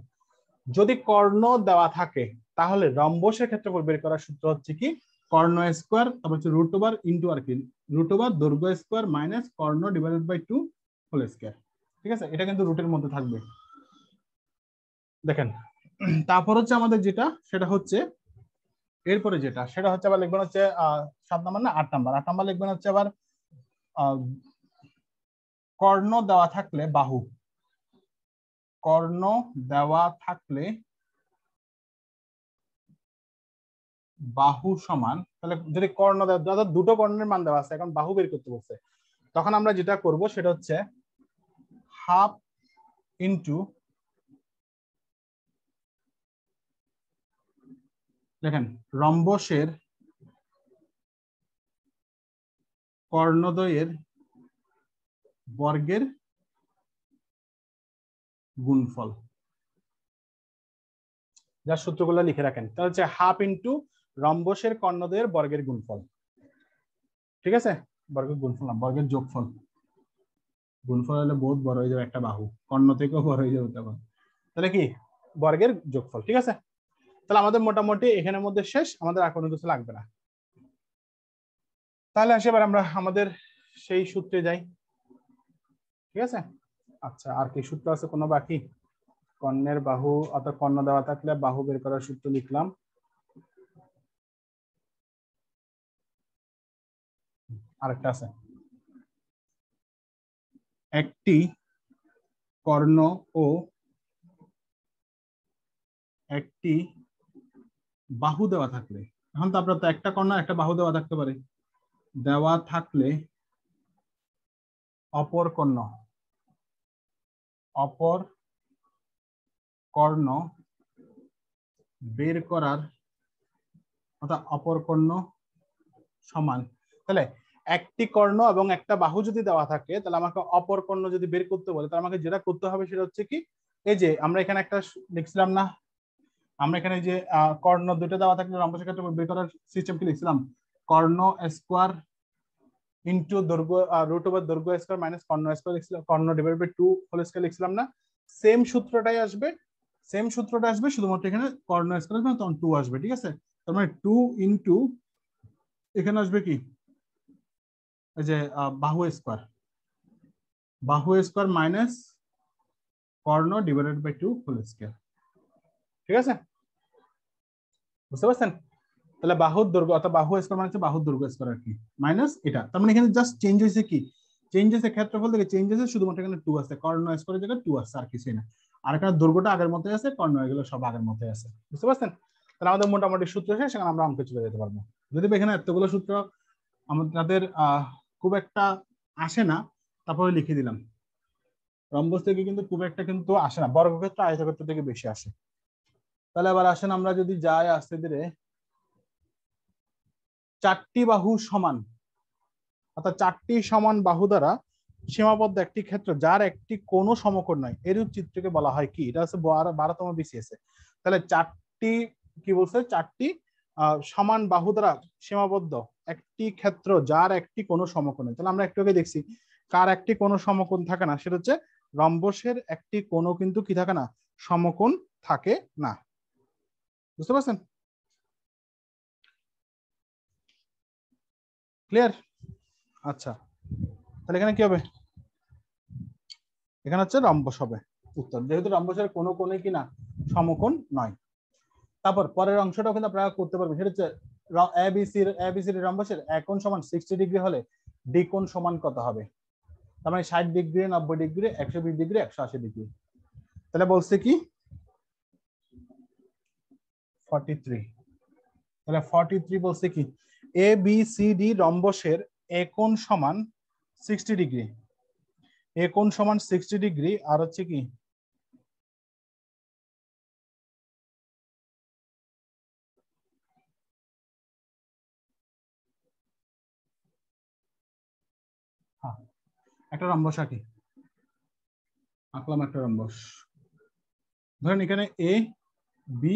যদি কর্ণ দেওয়া থাকে তাহলে রম্বসের ক্ষেত্রফল বের করার সূত্র হচ্ছে কি কর্ণ স্কয়ার তারপর হচ্ছে রুট ওভার ইনটু আর কি রুট ওভার দৈর্ঘ্য স্কয়ার মাইনাস কর্ণ ডিভাইডেড বাই 2 হোল স্কয়ার, ঠিক আছে। এটা কিন্তু রুটের মধ্যে থাকবে। দেখেন তারপর হচ্ছে আমাদের যেটা সেটা হচ্ছে এরপরে যেটা সেটা হচ্ছে আবার লিখবেন হচ্ছে 7 নাম্বার না 8 নাম্বার, 8 নাম্বার লিখবেন হচ্ছে আবার কর্ণ দেওয়া থাকলে বাহু, কর্ণ দেওয়া থাকলে বাহু সমান, তাহলে যদি কর্ণ দেওয়া দুটো কর্ণের মান দেওয়া আছে এখন বাহু বের করতে বলছে, তখন আমরা যেটা করব সেটা হচ্ছে হাফ ইন্টু, দেখেন রম্বসের কর্ণদ্বয়ের বর্গের গুণফল, যার সূত্রগুলো লিখে রাখেন। তাহলে হচ্ছে হাফ ইন্টু রম্বসের কর্ণদ্বয়ের বর্গের গুণফল, ঠিক আছে। বর্গের গুণফল না, বর্গের যোগফল। গুণফল হলে বহুত বড় হয়ে যাবে একটা বাহু, কর্ণ থেকেও বড় হয়ে যাবে তখন। তাহলে কি বর্গের যোগফল, ঠিক আছে। তাহলে আমাদের মোটামুটি এখানের মধ্যে শেষ, আমাদের আর কোনো কিছু লাগবে না। তাহলে আসে এবার আমরা আমাদের সেই সূত্রে যাই, ঠিক আছে। আচ্ছা আর কি সূত্র আছে কোনো বাকি, কর্ণের বাহু অর্থাৎ কর্ণ দেওয়া থাকলে বাহু বের করার সূত্র লিখলাম। আরেকটা আছে, একটি কর্ণ ও একটি বাহু দেওয়া থাকলে, এখন তো আপনার তো একটা কর্ণ একটা বাহু দেওয়া থাকতে পারে, দেওয়া থাকলে অপর কর্ণ বের করার অর্থাৎ অপর কর্ণ সমান, তাহলে একটি কর্ণ এবং একটা বাহু যদি দেওয়া থাকে তাহলে আমাকে অপর কর্ণ যদি বের করতে বলে তাহলে আমাকে যেটা করতে হবে সেটা হচ্ছে কি, এই যে আমরা এখানে একটা লিখছিলাম না, আমরা এখানে যে কর্ণ দুটো দেওয়া থাকলে রম্বসের ক্ষেত্রে বের করার সিস্টেম কি লিখছিলাম, কর্ণ স্কয়ার ইনটু দৈর্ঘ্য রুট ওভার দৈর্ঘ্য স্কয়ার মাইনাস কর্ণ স্কয়ার লিখছিলাম, কর্ণ ডিভাইডেড বাই 2 হোল স্কয়ার লিখছিলাম না। সেম সূত্রটাই আসবে, সেম সূত্রটা আসবে, শুধুমাত্র এখানে কর্ণ স্কয়ার আসবে তখন 2 আসবে, ঠিক আছে। তার মানে 2 ইনটু এখানে আসবে কি এই যে বাহু স্কয়ার মাইনাস কর্ণ ডিভাইডেড বাই 2 হোল স্কয়ার, ঠিক আছে, বুঝতে পারছেন। তাহলে বাহুর দৈর্ঘ্য অর্থাৎ বাহু স্কয়ার মানে হচ্ছে বাহুর দৈর্ঘ্য স্কয়ার আর কি মাইনাস এটা, তার মানে এখানে জাস্ট চেঞ্জ হয়েছে কি, চেঞ্জ হয়েছে ক্ষেত্রফল থেকে চেঞ্জ হয়েছে, শুধুমাত্র এখানে 2 আছে, কর্ণ স্কয়ারের জায়গায় 2 আছে আর কিছুই না। আর এখানে দৈর্ঘ্যটা আগের মতোই আছে, কর্ণ এগুলো সব আগের মতোই আছে, বুঝতে পারছেন। তাহলে আমাদের মোটামুটি সূত্র শেষ, সেখানে আমরা অঙ্কে চলে যেতে পারবো। যদি এখানে এতগুলো সূত্র আমাদের খুব একটা আসে না, তারপরে লিখে দিলাম। রম্বস থেকে কিন্তু খুব একটা কিন্তু আসে না, বর্গক্ষেত্র আয়তক্ষেত্র থেকে বেশি আসে। তাহলে আবার আসেন আমরা যদি যাই আস্তে ধীরে, চারটি বাহু সমান অর্থাৎ চারটি সমান বাহু দ্বারা সীমাবদ্ধ একটি ক্ষেত্র যার একটি কোনো সমকোণ নয়, এরূপ চিত্রকে বলা হয় কি, এটা হচ্ছে 12তম বিসিএস এ। তাহলে চারটি কি বলছে, চারটি সমান বাহু দ্বারা সীমাবদ্ধ একটি ক্ষেত্র যার একটি কোনো সমকোণ নেই। তাহলে আমরা একটু আগে দেখছি কার একটি কোনো সমকোণ থাকে না, সেটা হচ্ছে রম্বসের একটি কোনো কিন্তু কি থাকে না, সমকোণ থাকে না, বুঝতে পারছেন, ক্লিয়ার। আচ্ছা তাহলে এখানে কি হবে, এখানে হচ্ছে রম্বস হবে উত্তর, যেহেতু রম্বসের কোনো কোণে কি না সমকোণ নয়। তারপর পরের অংশটাও কিন্তু আপনারা করতে পারবেন, সেটা হচ্ছে এবিসির রম্বসের এক কোণ সমান 60 ডিগ্রি হলে ডি কোণ সমান কত হবে। তার মানে 60 ডিগ্রি, 90 ডিগ্রি, 120 ডিগ্রি, 180 ডিগ্রি। তাহলে বলছে কি 43, তাহলে 43 বলছে কি এ বি সি ডি রম্বসের এ কোণ সমান 60 ডিগ্রি, এ কোণ সমান 60 ডিগ্রি, আর হচ্ছে কি একটা রম্বস আঁকলাম একটা রম্বস, ধরেন এখানে এ বি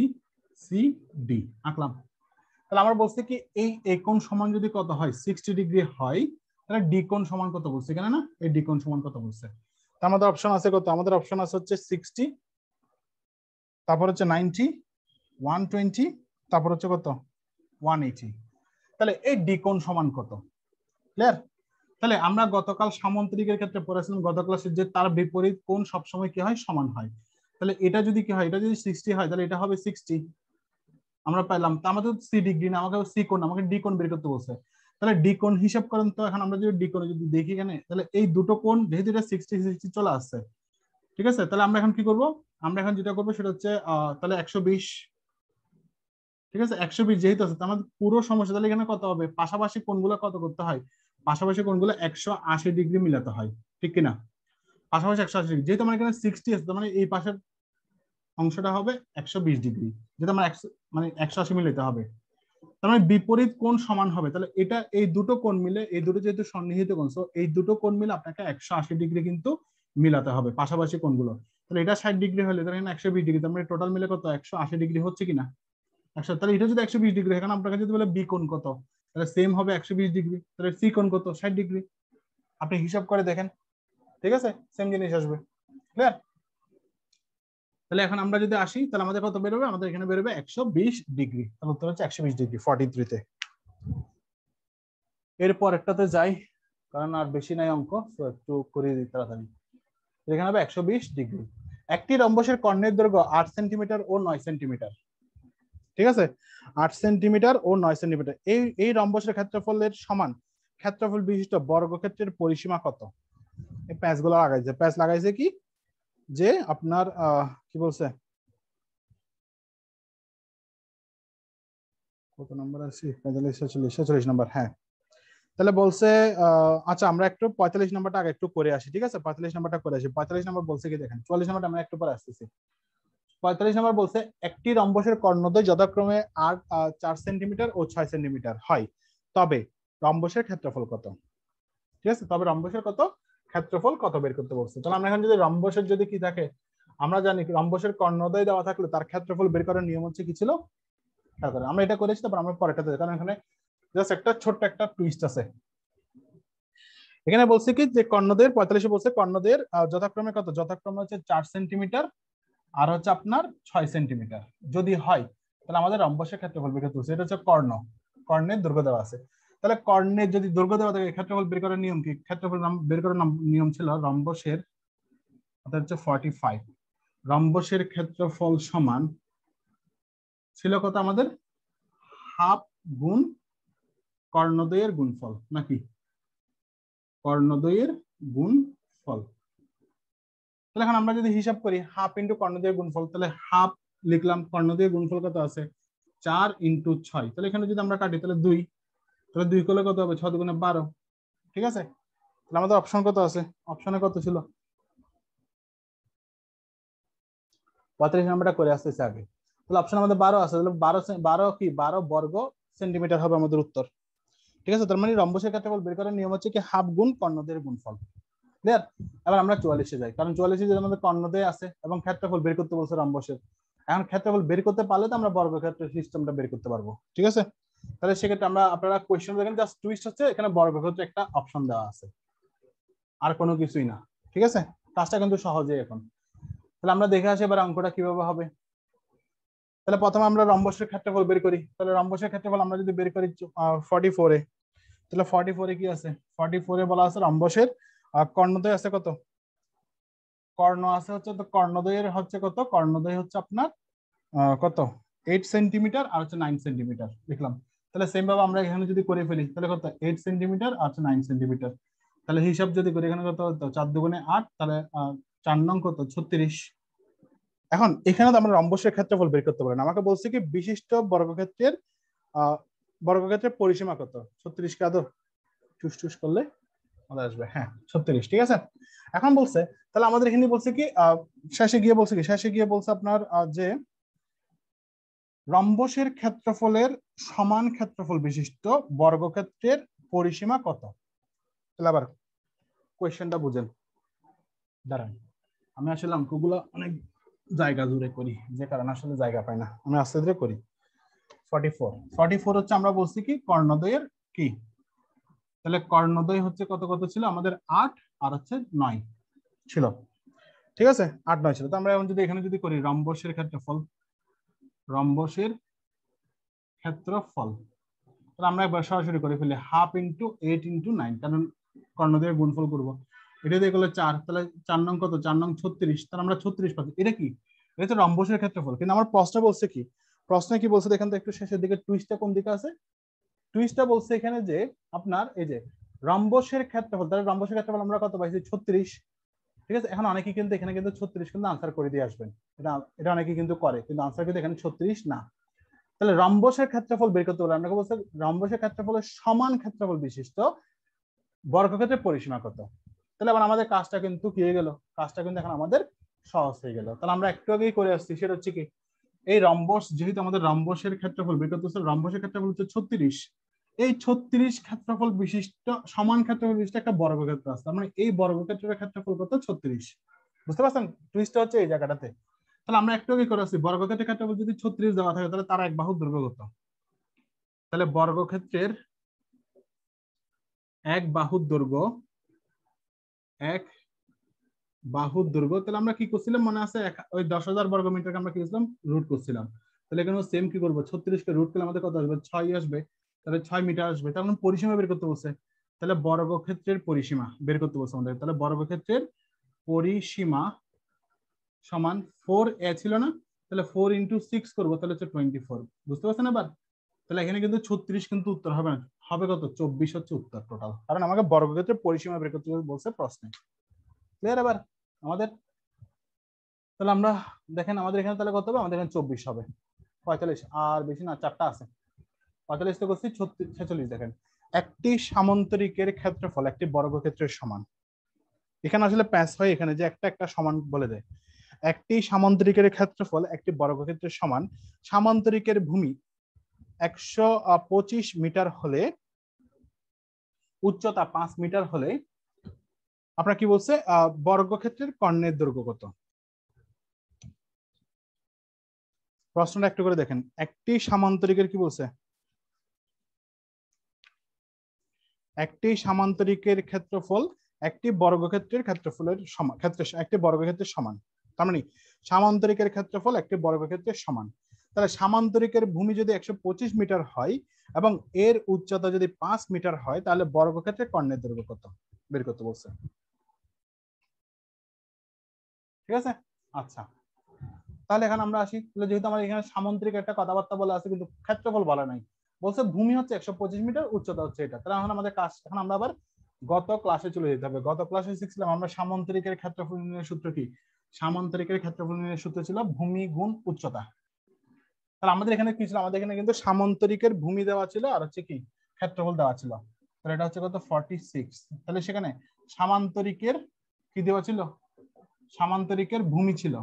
সি ডি আঁকলাম। তাহলে আমরা বলছি কি এই কোণ সমান যদি কত হয় 60 ডিগ্রি হয়, তাহলে ডি কোণ সমান কত বলছে এখানে না, এই ডি কোণ সমান কত বলছে। আমাদের অপশন আছে কত, আমাদের অপশন আছে হচ্ছে 60, তারপর হচ্ছে 90, 120, তারপর হচ্ছে কত 180। তাহলে এই ডি কোণ সমান কত, ক্লিয়ার? তাহলে আমরা গতকাল সামন্তরিকের ক্ষেত্রে পড়েছিলাম গত ক্লাসে যে তার বিপরীত কোণ সবসময় কি হয়, সমান হয়। তাহলে এটা যদি কি হয়, এটা যদি 60 হয় তাহলে এটা হবে 60, আমরা পাইলাম। তা আমাদের সি ডিগ্রি না, আমাকে সি কোণ, আমাকে ডি কোণ বের করতে বলছে। তাহলে ডি কোণ হিসাব করেন তো। এখন আমরা যদি ডি কোণ যদি দেখি এখানে, তাহলে এই দুটো কোণ যেহেতু এটা 60 চলে আসছে, ঠিক আছে, তাহলে আমরা এখন কি করব, আমরা এখন যেটা করবো সেটা হচ্ছে তাহলে 120, ঠিক আছে 120 যেহেতু আছে আমাদের পুরো সমস্যা, তাহলে এখানে কত হবে, পাশাপাশি কোণগুলো কত করতে হয়, পাশাপাশি কোণগুলো 180 ডিগ্রি মিলাতে হয়, ঠিক কিনা? পাশাপাশি 180 ডিগ্রি, যেহেতু আমার এখানে 60 আছে, মানে এই পাশের অংশটা হবে 120 ডিগ্রি, যেটা আমার মানে 180 মিলাতে হবে। তার মানে বিপরীত কোণ সমান হবে। তাহলে এটা এই দুটো কোণ মিলে, এই দুটো যেহেতু সন্নিহিত কোণ, সো এই দুটো কোণ মিলে আপনাকে 180 ডিগ্রি কিন্তু মিলাতে হবে, পাশাপাশি কোণগুলো। তাহলে এটা 60 ডিগ্রি হলে তাহলে এখানে 120 ডিগ্রি, তার মানে টোটাল মিলে কত 180 ডিগ্রি হচ্ছে কিনা 100। তাহলে এটা যদি 120 ডিগ্রি, এখানে আপনার কাছে যদি বলে বি কোণ কত, তাহলে সেম হবে 120 ডিগ্রি। তাহলে সি কোণ কত 60 ডিগ্রি, আপনি হিসাব করে দেখেন, ঠিক আছে, সেম জিনিস আসবে, ক্লিয়ার? তাহলে এখন আমরা যদি আসি, তাহলে আমাদের কত বেরোবে, আমাদের এখানে বেরোবে 120 ডিগ্রি। তাহলে উত্তর হচ্ছে 120 ডিগ্রি 43 তে। এরপর একটাতে যাই, কারণ আর বেশি নাই অঙ্ক, তো একটু করে দিই তাড়াতাড়ি। এখানে হবে 120 ডিগ্রি। একটি রম্বসের কর্ণের দৈর্ঘ্য 8 সেন্টিমিটার ও 9 সেন্টিমিটার, ঠিক আছে, 8 সেন্টিমিটার ও 9 সেন্টিমিটার। এই রম্বসের ক্ষেত্রফলের সমান ক্ষেত্রফল বিশিষ্ট বর্গক্ষেত্রের পরিসীমা কত? এই প্যাচগুলো লাগাইছে, প্যাচ লাগাইছে কি যে আপনার কি বলছে, কত নম্বর আছে, 45 46 নম্বর, হ্যাঁ। তাহলে বলছে আচ্ছা আমরা একটু 45 নম্বরটা আগে একটু করে আসি, ঠিক আছে, 45 নম্বরটা করে আসি। 45 নম্বর বলছে কি দেখেন, 44 নম্বরটা আমরা একটু পরে আসতেছি। 45 নম্বর বলছে একটি রম্বসের কর্ণদ্বয় যথাক্রমে 4 সেন্টিমিটার ও 6 সেন্টিমিটার হয়, তবে রম্বসের ক্ষেত্রফল কত, ঠিক আছে, তবে রম্বসের কত ক্ষেত্রফল কত বের করতে বলছে। তাহলে আমরা এখন যদি রম্বসের যদি কি থাকে, আমরা জানি রম্বসের কর্ণদ্বয় দেওয়া থাকলে তার ক্ষেত্রফল বের করার নিয়ম হচ্ছে কি ছিল, আমরা এটা করেছি, তারপর আমরা পরেরটাতে, কারণ এখানে জাস্ট একটা ছোট্ট একটা টুইস্ট আছে। এখানে বলছে কি যে কর্ণদ্বয়ের 45 বলছে কর্ণদ্বয়ের যথাক্রমে কত, যথাক্রমে হচ্ছে 4 সেন্টিমিটার আর হচ্ছে আপনার 6 সেন্টিমিটার যদি হয়, তাহলে আমাদের রম্বসের ক্ষেত্রফল বের করতে হচ্ছে। এটা হচ্ছে কর্ণের দৈর্ঘ্য দেওয়া আছে। তাহলে কর্ণের যদি দৈর্ঘ্য দেওয়া থাকে, ক্ষেত্রফল বের করার নিয়ম কি, ক্ষেত্রফল বের করার নিয়ম ছিল রম্বসের, অর্থাৎ হচ্ছে 45, রম্বসের ক্ষেত্রফল সমান ছিল কত আমাদের, হাফ গুণ কর্ণদ্বয়ের গুণফল, নাকি কর্ণদ্বয়ের গুণফল। তাহলে এখন আমরা যদি হিসাব করি হাফ ইন্টু কর্ণদ্বয়ের গুণফল, তাহলে হাফ লিখলাম, কর্ণদ্বয়ের গুণফল কত আছে 4 ইন্টু 6, তাহলে এখানে যদি আমরা কাটি তাহলে 2, তাহলে 2 করলে কত হবে 6 দুগুণে 12, ঠিক আছে। তাহলে আমাদের অপশন কত আছে, অপশনে কত ছিল, 35 নাম্বারটা করে আসতেছে আগে। তাহলে অপশন আমাদের 12 আছে, তাহলে 12 কি 12 বর্গ সেন্টিমিটার হবে আমাদের উত্তর, ঠিক আছে। তার মানে রম্বসের ক্ষেত্রফল বের করার নিয়ম হচ্ছে কি হাফ গুণ কর্ণদ্বয়ের গুণফল, ক্লিয়ার? এবার আমরা 44-এ যাই, কারণ 44-এ যে আমাদের কর্ণদ্বয় আছে এবং ক্ষেত্রফল বের করতে বলছে রম্বসের। এখন ক্ষেত্রফল বের করতে পারলে তো আমরা বর্গক্ষেত্রের সিস্টেমটা বের করতে পারবো, ঠিক আছে। তাহলে সেক্ষেত্রে আমরা, আপনারা কোয়েশ্চন দেখেন, জাস্ট টুইস্ট হচ্ছে এখানে বর্গক্ষেত্রে একটা অপশন দেওয়া আছে, আর কোনো কিছুই না, ঠিক আছে। কাজটা কিন্তু সহজেই এখন। তাহলে আমরা দেখে আসি এবার অঙ্কটা কিভাবে হবে। তাহলে প্রথমে আমরা রম্বসের ক্ষেত্রফল বের করি। তাহলে রম্বসের ক্ষেত্রফল আমরা যদি বের করি 44-এ, তাহলে 44-এ কি আছে, 44-এ বলা আছে রম্বসের কর্ণদ্বয় আছে কত, কর্ণ আছে হচ্ছে, তো কর্ণদ্বয়ের হচ্ছে কত, কর্ণদ্বয় হচ্ছে আপনার কত 8 সেন্টিমিটার আর হচ্ছে 9 সেন্টিমিটার লিখলাম। তাহলে সেম ভাবে আমরা এখানে যদি করে ফেলি তাহলে কত 8 সেন্টিমিটার আর হচ্ছে 9 সেন্টিমিটার। তাহলে হিসাব যদি করি এখানে কত 4 দুগুণে 8, তাহলে 4 নং কত 36। এখন এখানে তো আমরা রম্বসের ক্ষেত্রফল বের করতে পারি না, আমাকে বলছে কি বিশিষ্ট বর্গক্ষেত্রের পরিসীমা কত 36 কে আদৌ টুস টুস করলে আসবে, হ্যাঁ 36, ঠিক আছে। এখন বলছে তাহলে আমাদের এখানে বলছে কি শেষে গিয়ে বলছে আপনার যে রম্বসের ক্ষেত্রফলের সমান ক্ষেত্রফল বিশিষ্ট বর্গক্ষেত্রের পরিসীমা কত। তাহলে আবার কোয়েশ্চেনটা বুঝেন, দাঁড়ান আমি আসলে অঙ্কগুলো অনেক জায়গা জুড়ে করি যে কারণে আসলে জায়গা পাই না, আমি আস্তে ধীরে করি। 44 হচ্ছে আমরা বলছি কি কর্ণদ্বয়ের কি, তাহলে কর্ণদ্বয় হচ্ছে কত কত ছিল আমাদের 8 আর হচ্ছে 9 ছিল, ঠিক আছে 8 9 ছিল। তো আমরা এখন যদি এখানে যদি করি রম্বসের ক্ষেত্রফল, তাহলে আমরা একবার সরাসরি করে ফেলি 1/2 × 8 × 9, কারণ কর্ণদ্বয়ের গুণফল করব। এটা দিয়ে করলে 4, তাহলে 4 নং কত 4 নং 36, তাহলে আমরা 36 পাচ্ছি। এটা কি, এটা হচ্ছে রম্বসের ক্ষেত্রফল। কিন্তু আমার প্রশ্ন বলছে কি, প্রশ্নে কি বলছে দেখেন তো একটু শেষের দিকে, টুইস্টটা কোন দিকে আছে, টুইস্টটা বলছে এখানে যে আপনার এই যে রম্বসের ক্ষেত্রফল, তাহলে রম্বসের ক্ষেত্রফল আমরা কত পাইছি 36, ঠিক আছে। এখন অনেকেই কিন্তু এখানে কিন্তু 36 কিন্তু আনসার করে দিয়ে আসবেন, এটা অনেকেই কিন্তু করে, কিন্তু আনসার কিন্তু এখানে 36 না। তাহলে রম্বসের ক্ষেত্রফল বের করতে বলে আমরা বলছি রম্বসের ক্ষেত্রফলের সমান ক্ষেত্রফল বিশিষ্ট বর্গক্ষেত্রের পরিসীমা কত। তাহলে আবার আমাদের কাজটা কিন্তু কি হয়ে গেল, কাজটা কিন্তু এখন আমাদের সহজ হয়ে গেল। তাহলে আমরা একটু আগেই করে আসছি, সেটা হচ্ছে কি এই রম্বস, যেহেতু আমাদের রম্বসের ক্ষেত্রফল বের করতে হচ্ছে, রম্বসের ক্ষেত্রফল হচ্ছে 36, এই 36 ক্ষেত্রফল বিশিষ্ট সমান ক্ষেত্রফল বিশিষ্ট একটা বর্গক্ষেত্র আছে, মানে এই বর্গক্ষেত্রের ক্ষেত্রফল কত 36। বুঝতে পারছেন টুইস্টটা হচ্ছে এই জায়গাটাতে। তাহলে আমরা একটু আগে করে আসছি বর্গক্ষেত্রের ক্ষেত্রফল যদি 36 দেওয়া থাকে তাহলে তার এক বাহুর দৈর্ঘ্য কত। তাহলে বর্গক্ষেত্রের এক বাহুর দৈর্ঘ্য তাহলে আমরা কি করছিলাম মনে আছে, ওই 10,000 বর্গ মিটারকে আমরা কি করছিলাম রুট করছিলাম। তাহলে এখানে সেম কি করবো 36 কে রুট করলে আমাদের কত আসবে 6 আসবে, তাহলে 6 মিটার আসবে। তাহলে পরিসীমা বের করতে বলছে, তাহলে বর্গক্ষেত্রের পরিসীমা বের করতে বলছে আমাদের। তাহলে বর্গক্ষেত্রের পরিসীমা সমান 4a ছিল না, তাহলে 4 × 6 করবো, তাহলে হচ্ছে 24। বুঝতে পারছেন এবার। তাহলে এখানে কিন্তু 36 কিন্তু উত্তর হবে না, হবে কত 24 হচ্ছে উত্তর টোটাল, কারণ আমাকে বর্গক্ষেত্রের পরিসীমা বের করতে বলছে প্রশ্নে। ক্লিয়ার এবার আমাদের। তাহলে আমরা দেখেন আমাদের এখানে তাহলে কত হবে, আমাদের এখানে 24 হবে, 45 আর বেশি না, 4টা আছে, 45 তো করছি 46। দেখেন একটি সামান্তরিকের ক্ষেত্রফল একটি বর্গক্ষেত্রের সমান, এখানে আসলে প্যাচ হয় এখানে যে একটা একটা সমান বলে দেয়। একটি সামান্তরিকের ক্ষেত্রফল একটি বর্গক্ষেত্রের সমান, সামান্তরিকের ভূমি 125 মিটার হলে উচ্চতা 5 মিটার হলে আপনার কি বলছে বর্গক্ষেত্রের কর্ণের দৈর্ঘ্য কত। প্রশ্নটা একটু করে দেখেন, একটি সামান্তরিকের কি বলছে, একটি সামান্তরিকের ক্ষেত্রফল একটি বর্গক্ষেত্রের ক্ষেত্রফলের সমান, একটি বর্গক্ষেত্রের সমান, তার মানে সামান্তরিকের ক্ষেত্রফল একটি বর্গক্ষেত্রের সমান। তাহলে সামান্তরিকের ভূমি যদি 125 মিটার হয় এবং এর উচ্চতা যদি 5 মিটার হয়, তাহলে বর্গক্ষেত্রের কর্ণের দৈর্ঘ্য কত বের করতে বলছে। ঠিক আছে, আচ্ছা তাহলে এখন আমরা আসি, যেহেতু আমার এখানে সামান্তরিক একটা কথাবার্তা বলা আছে কিন্তু ক্ষেত্রফল বলা নাই, বলছে ভূমি হচ্ছে 125 মিটার, উচ্চতা হচ্ছে এটা। তাহলে এখন আমাদের কাজ, এখন আমরা আবার গত ক্লাসে চলে যেতে হবে। গত ক্লাসে শিখছিলাম আমরা সামান্তরিকের ক্ষেত্রফল নির্ণয়ের সূত্র কি, সামান্তরিকের ক্ষেত্রফল নির্ণয়ের সূত্র ছিল ভূমি গুণ উচ্চতা। তাহলে আমাদের এখানে কি ছিল, আমাদের এখানে কিন্তু সামান্তরিকের ভূমি দেওয়া ছিল আর হচ্ছে কি ক্ষেত্রফল দেওয়া ছিল। তাহলে এটা হচ্ছে কত 46। তাহলে সেখানে সামান্তরিকের কি দেওয়া ছিল, সামান্তরিকের ভূমি ছিল,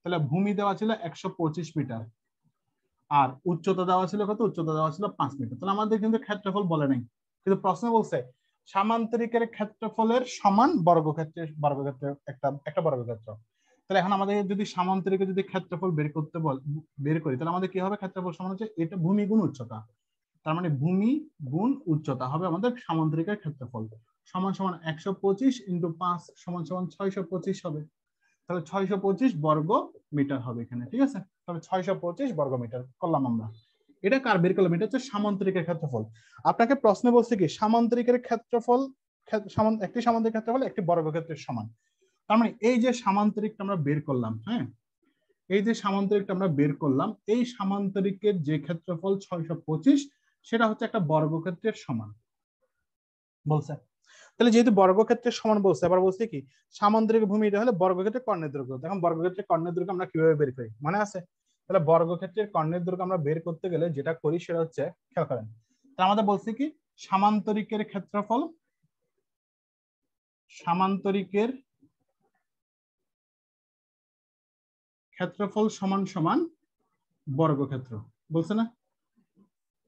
তাহলে ভূমি দেওয়া ছিল 125 মিটার আর উচ্চতা দেওয়া ছিল কত, উচ্চতা দেওয়া ছিল 5 মিটার। তাহলে আমাদের কিন্তু ক্ষেত্রফল বলে নাই, কিন্তু প্রশ্ন বলছে সামান্তরিকের ক্ষেত্রফলের সমান বর্গক্ষেত্রের একটা বর্গক্ষেত্র। তাহলে এখন আমাদের যদি সামান্তরিকের যদি ক্ষেত্রফল বের করি, তাহলে আমাদের কি হবে, ক্ষেত্রফল সমান হচ্ছে এটা ভূমি গুণ উচ্চতা, তার মানে ভূমি গুণ উচ্চতা হবে আমাদের সামান্তরিকের ক্ষেত্রফল, সমান সমান 125 × 5 সমান সমান 625 হবে। তাহলে 625 বর্গ মিটার হবে এখানে, ঠিক আছে। তাহলে 625 বর্গ মিটার করলাম আমরা। এটা কার বের করলাম, এটা হচ্ছে সামান্তরিকের ক্ষেত্রফল। আপনাকে প্রশ্নে বলছে কি সামান্তরিকের ক্ষেত্রফল, একটি সামান্তরিক ক্ষেত্রফল একটি বর্গক্ষেত্রের সমান। তার মানে এই যে সামান্তরিকটা আমরা বের করলাম, হ্যাঁ এই যে সামান্তরিকটা আমরা বের করলাম, এই সামান্তরিকের যে ক্ষেত্রফল 625 সেটা হচ্ছে একটা বর্গক্ষেত্রের সমান বলছে। তাহলে যেহেতু বর্গক্ষেত্রের সমান বলছে, এবার বলছে কি সামান্তরিক ভূমি এটা হলে বর্গক্ষেত্রের কর্ণের দৈর্ঘ্য। এখন বর্গক্ষেত্রের কর্ণের দৈর্ঘ্য আমরা কিভাবে বের করি মনে আছে? তাহলে বর্গক্ষেত্রের কর্ণের দৈর্ঘ্য আমরা বের করতে গেলে যেটা করি সেটা হচ্ছে, খেয়াল করেন, তা আমাদের বলছে কি সামান্তরিকের ক্ষেত্রফল, সামান্তরিকের ক্ষেত্রফল সমান সমান বর্গক্ষেত্র বলছে না?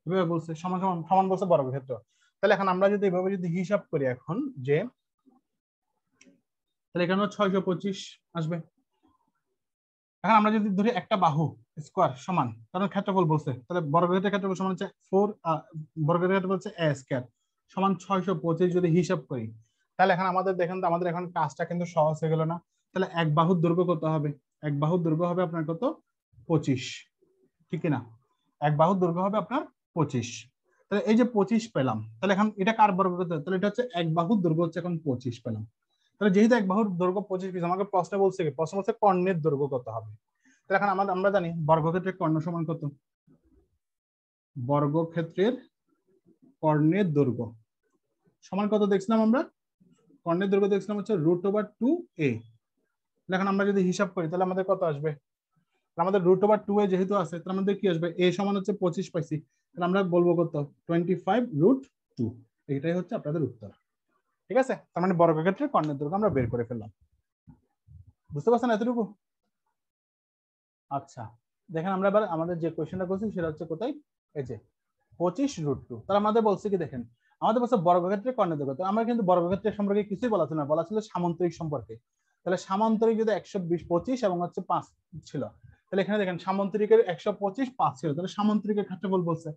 এভাবে বলছে, সমান সমান সমান বলছে বর্গক্ষেত্র। তাহলে এখন আমরা যদি এভাবে যদি হিসাব করি এখন, যে তাহলে এখানে 625 আসবে। এখন আমরা যদি ধরি একটা বাহু স্কয়ার সমান, কারণ ক্ষেত্রফল বলছে, তাহলে বর্গক্ষেত্রের ক্ষেত্রফল সমান হচ্ছে 4 বর্গক্ষেত্রের ক্ষেত্রফল হচ্ছে a স্কয়ার সমান 625 যদি হিসাব করি, তাহলে এখন আমাদের দেখেন তো আমাদের এখন কাজটা কিন্তু সহজ হয়ে গেল না? তাহলে এক বাহুর দৈর্ঘ্য কত হবে? এক বাহুর দৈর্ঘ্য হবে আপনার কত? 25, ঠিক না? এক বাহুর দৈর্ঘ্য হবে আপনার 25। তাহলে এই যে 25 পেলাম, তাহলে এখন এটা কার বর্গক্ষেত্র? তাহলে এটা হচ্ছে এক বাহুর দৈর্ঘ্য হচ্ছে এখন 25 পেলাম। তাহলে যেহেতু এক বাহুর দৈর্ঘ্য 25 পিস, আমাকে প্রশ্ন বলছে কি, প্রশ্ন বলছে কর্ণের দৈর্ঘ্য কত হবে। তাহলে এখন আমরা জানি বর্গক্ষেত্রের কর্ণ সমান কত? বর্গক্ষেত্রের কর্ণের দৈর্ঘ্য সমান কত দেখছিলাম আমরা? কর্ণের দৈর্ঘ্য দেখছিলাম হচ্ছে √2a। এখন আমরা যদি হিসাব করি তাহলে আমাদের কত আসবে? আমাদের √2a যেহেতু আছে, তাহলে আমাদের কি আসবে? a সমান হচ্ছে 25 পাইছি, তাহলে আমরা বলবো কত? 25√2। এটাই হচ্ছে আপনাদের উত্তর। ঠিক আছে, তার মানে বর্গক্ষেত্রের কর্ণের দৈর্ঘ্য আমরা বের করে ফেললাম। বুঝতে পারছেন এতটুকু? আচ্ছা, দেখেন আমরা এবার আমাদের যে কোশ্চেনটা করছি সেটা হচ্ছে কোথায়, এই যে 25√2। তাহলে আমাদের বলছে কি, দেখেন আমাদের বলছে বর্গক্ষেত্রের কর্ণের দৈর্ঘ্য। আমরা কিন্তু বর্গক্ষেত্রের সম্পর্কে কিছুই বলা ছিল না, বলা ছিল সামান্তরিক সম্পর্কে। তাহলে সামান্তরিক যদি 125 এবং হচ্ছে 5 ছিল, তাহলে এখানে দেখেন সামান্তরিকের 125 5 ছিল, তাহলে সামান্তরিকের ক্ষেত্রফল বলছে।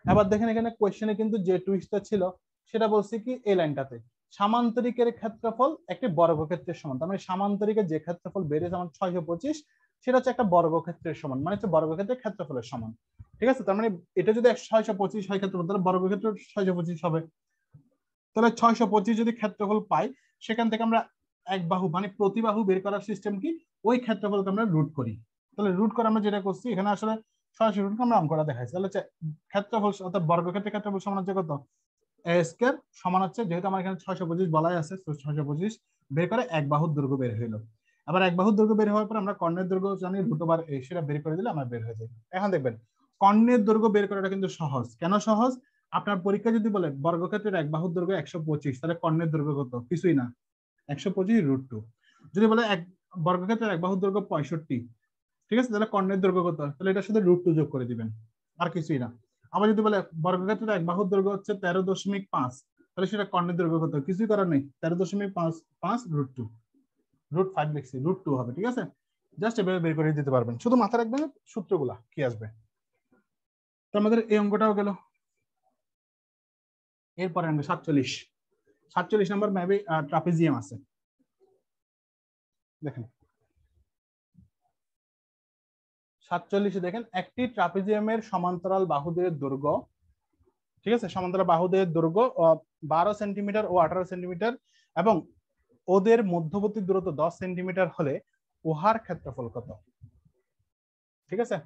এবার দেখেন এখানে কোশ্চেনে কিন্তু যে টুইস্টটা ছিল সেটা বলছে কি এই লাইনটাতে সামান্তরিকের ক্ষেত্রফল একটি বর্গক্ষেত্রের সমান। তার মানে সামান্তরিকের যে ক্ষেত্রফল বেড়েছে আমার 625, সেটা হচ্ছে একটা বর্গক্ষেত্রের সমান, মানে হচ্ছে বর্গক্ষেত্রের ক্ষেত্রফলের সমান। ঠিক আছে, তার মানে এটা যদি 625 হয় ক্ষেত্রফল, তাহলে বর্গক্ষেত্র 625 হবে। তাহলে 625 যদি ক্ষেত্রফল পাই, সেখান থেকে আমরা এক বাহু মানে প্রতি বাহু বের করার সিস্টেম কি, ওই ক্ষেত্রফলকে আমরা রুট করি। তাহলে রুট করে আমরা যেটা করছি এখানে আসলে সরাসরি রুট আমরা অঙ্ক করা দেখাইছি। তাহলে হচ্ছে ক্ষেত্রফল অর্থাৎ বর্গক্ষেত্রের ক্ষেত্রফল সমান হচ্ছে কত? a স্কয়ার সমান হচ্ছে, যেহেতু আমার এখানে 625 বলাই আছে, 625 বের করে এক বাহুর দৈর্ঘ্য বের হইলো। আবার এক বাহুর দৈর্ঘ্য বের হওয়ার পর আমরা কর্ণের দৈর্ঘ্য জানি √a, সেটা বের করে দিলে আমরা বের হয়ে যায়। এখন দেখবেন কর্ণের দৈর্ঘ্য বের করাটা কিন্তু সহজ। কেন সহজ? আপনার পরীক্ষা যদি বলে বর্গক্ষেত্রের এক বাহুর দৈর্ঘ্য 125, তাহলে কর্ণের দৈর্ঘ্য কত? কিছুই না, 125√2। যদি বলে এক বর্গক্ষেত্রের এক বাহুর দৈর্ঘ্য 65, ঠিক আছে, তাহলে কর্ণের দৈর্ঘ্য কত? তাহলে এটার সাথে √2 যোগ করে দিবেন, আর কিছুই না। আবার যদি বলে বর্গক্ষেত্রের এক বাহুর দৈর্ঘ্য হচ্ছে 13.5, তাহলে সেটা কর্ণের দৈর্ঘ্য কত? কিছুই করার নেই, 13.5 √5 লিখছি, √2 হবে। ঠিক আছে, জাস্ট এভাবে বের করে দিতে পারবেন, শুধু মাথায় রাখবেন সূত্রগুলা কি আসবে। তো আমাদের এই অঙ্কটাও গেল। এরপরে আনবে 47 নম্বর ম্যাপে ট্রাপিজিয়াম আছে। দেখেন 47 দেখেন, একটি ট্রাপিজিয়ামের সমান্তরাল বাহুদ্বয়ের দৈর্ঘ্য, ঠিক আছে, সমান্তরাল বাহুদ্বয়ের দৈর্ঘ্য 12 সেন্টিমিটার ও 18 সেন্টিমিটার এবং ওদের মধ্যবর্তী দূরত্ব 10 সেন্টিমিটার হলে উহার ক্ষেত্রফল কত? ঠিক আছে,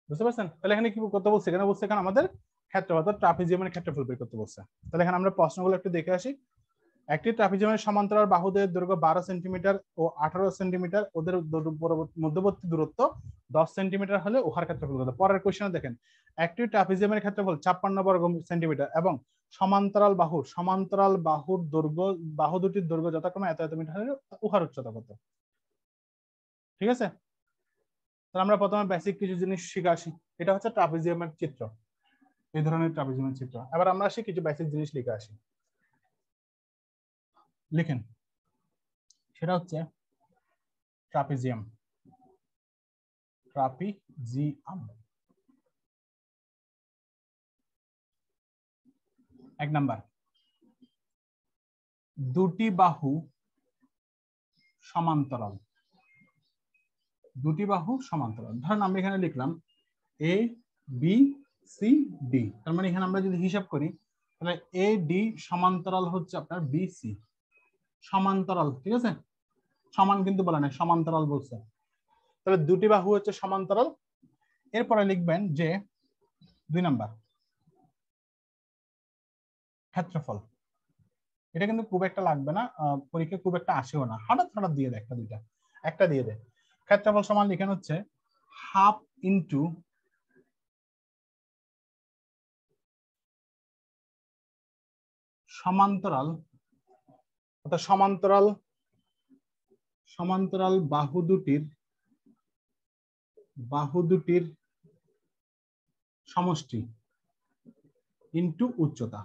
বুঝতে পারছেন? তাহলে এখানে কি করতে বলছে? এখানে বলছে এখানে আমাদের ক্ষেত্রফল অর্থাৎ ট্রাপিজিয়ামের ক্ষেত্রফল বের করতে বলছে। তাহলে এখানে আমরা প্রশ্নগুলো একটু দেখে আসি। একটি ট্রাপিজিয়ামের সমান্তরাল বাহুদ্বয়ের দৈর্ঘ্য 12 সেন্টিমিটার ও 18 সেন্টিমিটার, ওদের মধ্যবর্তী দূরত্ব 10 সেন্টিমিটার হলে উহার ক্ষেত্রফল কত? পরের কোশ্চেনে দেখেন, একটি ট্রাপিজিয়ামের ক্ষেত্রফল 56 বর্গ সেন্টিমিটার এবং সমান্তরাল বাহুর দৈর্ঘ্য, বাহু দুটির দৈর্ঘ্য যথাক্রমে এত এত মিটার হলে উহার উচ্চতা কত? ঠিক আছে, তাহলে আমরা প্রথমে বেসিক কিছু জিনিস শিখে আসি। এটা হচ্ছে ট্রাপিজিয়ামের চিত্র, এই ধরনের ট্রাপিজিয়ামের চিত্র। এবার আমরা আসি কিছু বেসিক জিনিস লিখে আসি। লিখেন, সেটা হচ্ছে ট্রাপিজিয়াম। এক নাম্বার, দুটি বাহু সমান্তরাল। ধরেন আমি এখানে লিখলাম a b c d, তার মানে এখানে আমরা যদি হিসাব করি তাহলে এডি সমান্তরাল হচ্ছে আপনার বিসি, সমান্তরাল, ঠিক আছে, সমান কিন্তু বলে না, সমান্তরাল বলছে। তাহলে দুটি বাহু হচ্ছে সমান্তরাল। এরপরে লিখবেন যে 2 নাম্বার ক্ষেত্রফল। এটা কিন্তু খুব একটা লাগবে না, পরীক্ষা খুব একটা আসেও না, হঠাৎ হঠাৎ দিয়ে দেয় একটা দুইটা, একটা দিয়ে দেয়। ক্ষেত্রফল সমান লিখেন হচ্ছে হাফ ইন্টু সমান্তরাল, অর্থাৎ সমান্তরাল সমান্তরাল বাহু দুটির সমষ্টি ইন্টু উচ্চতা।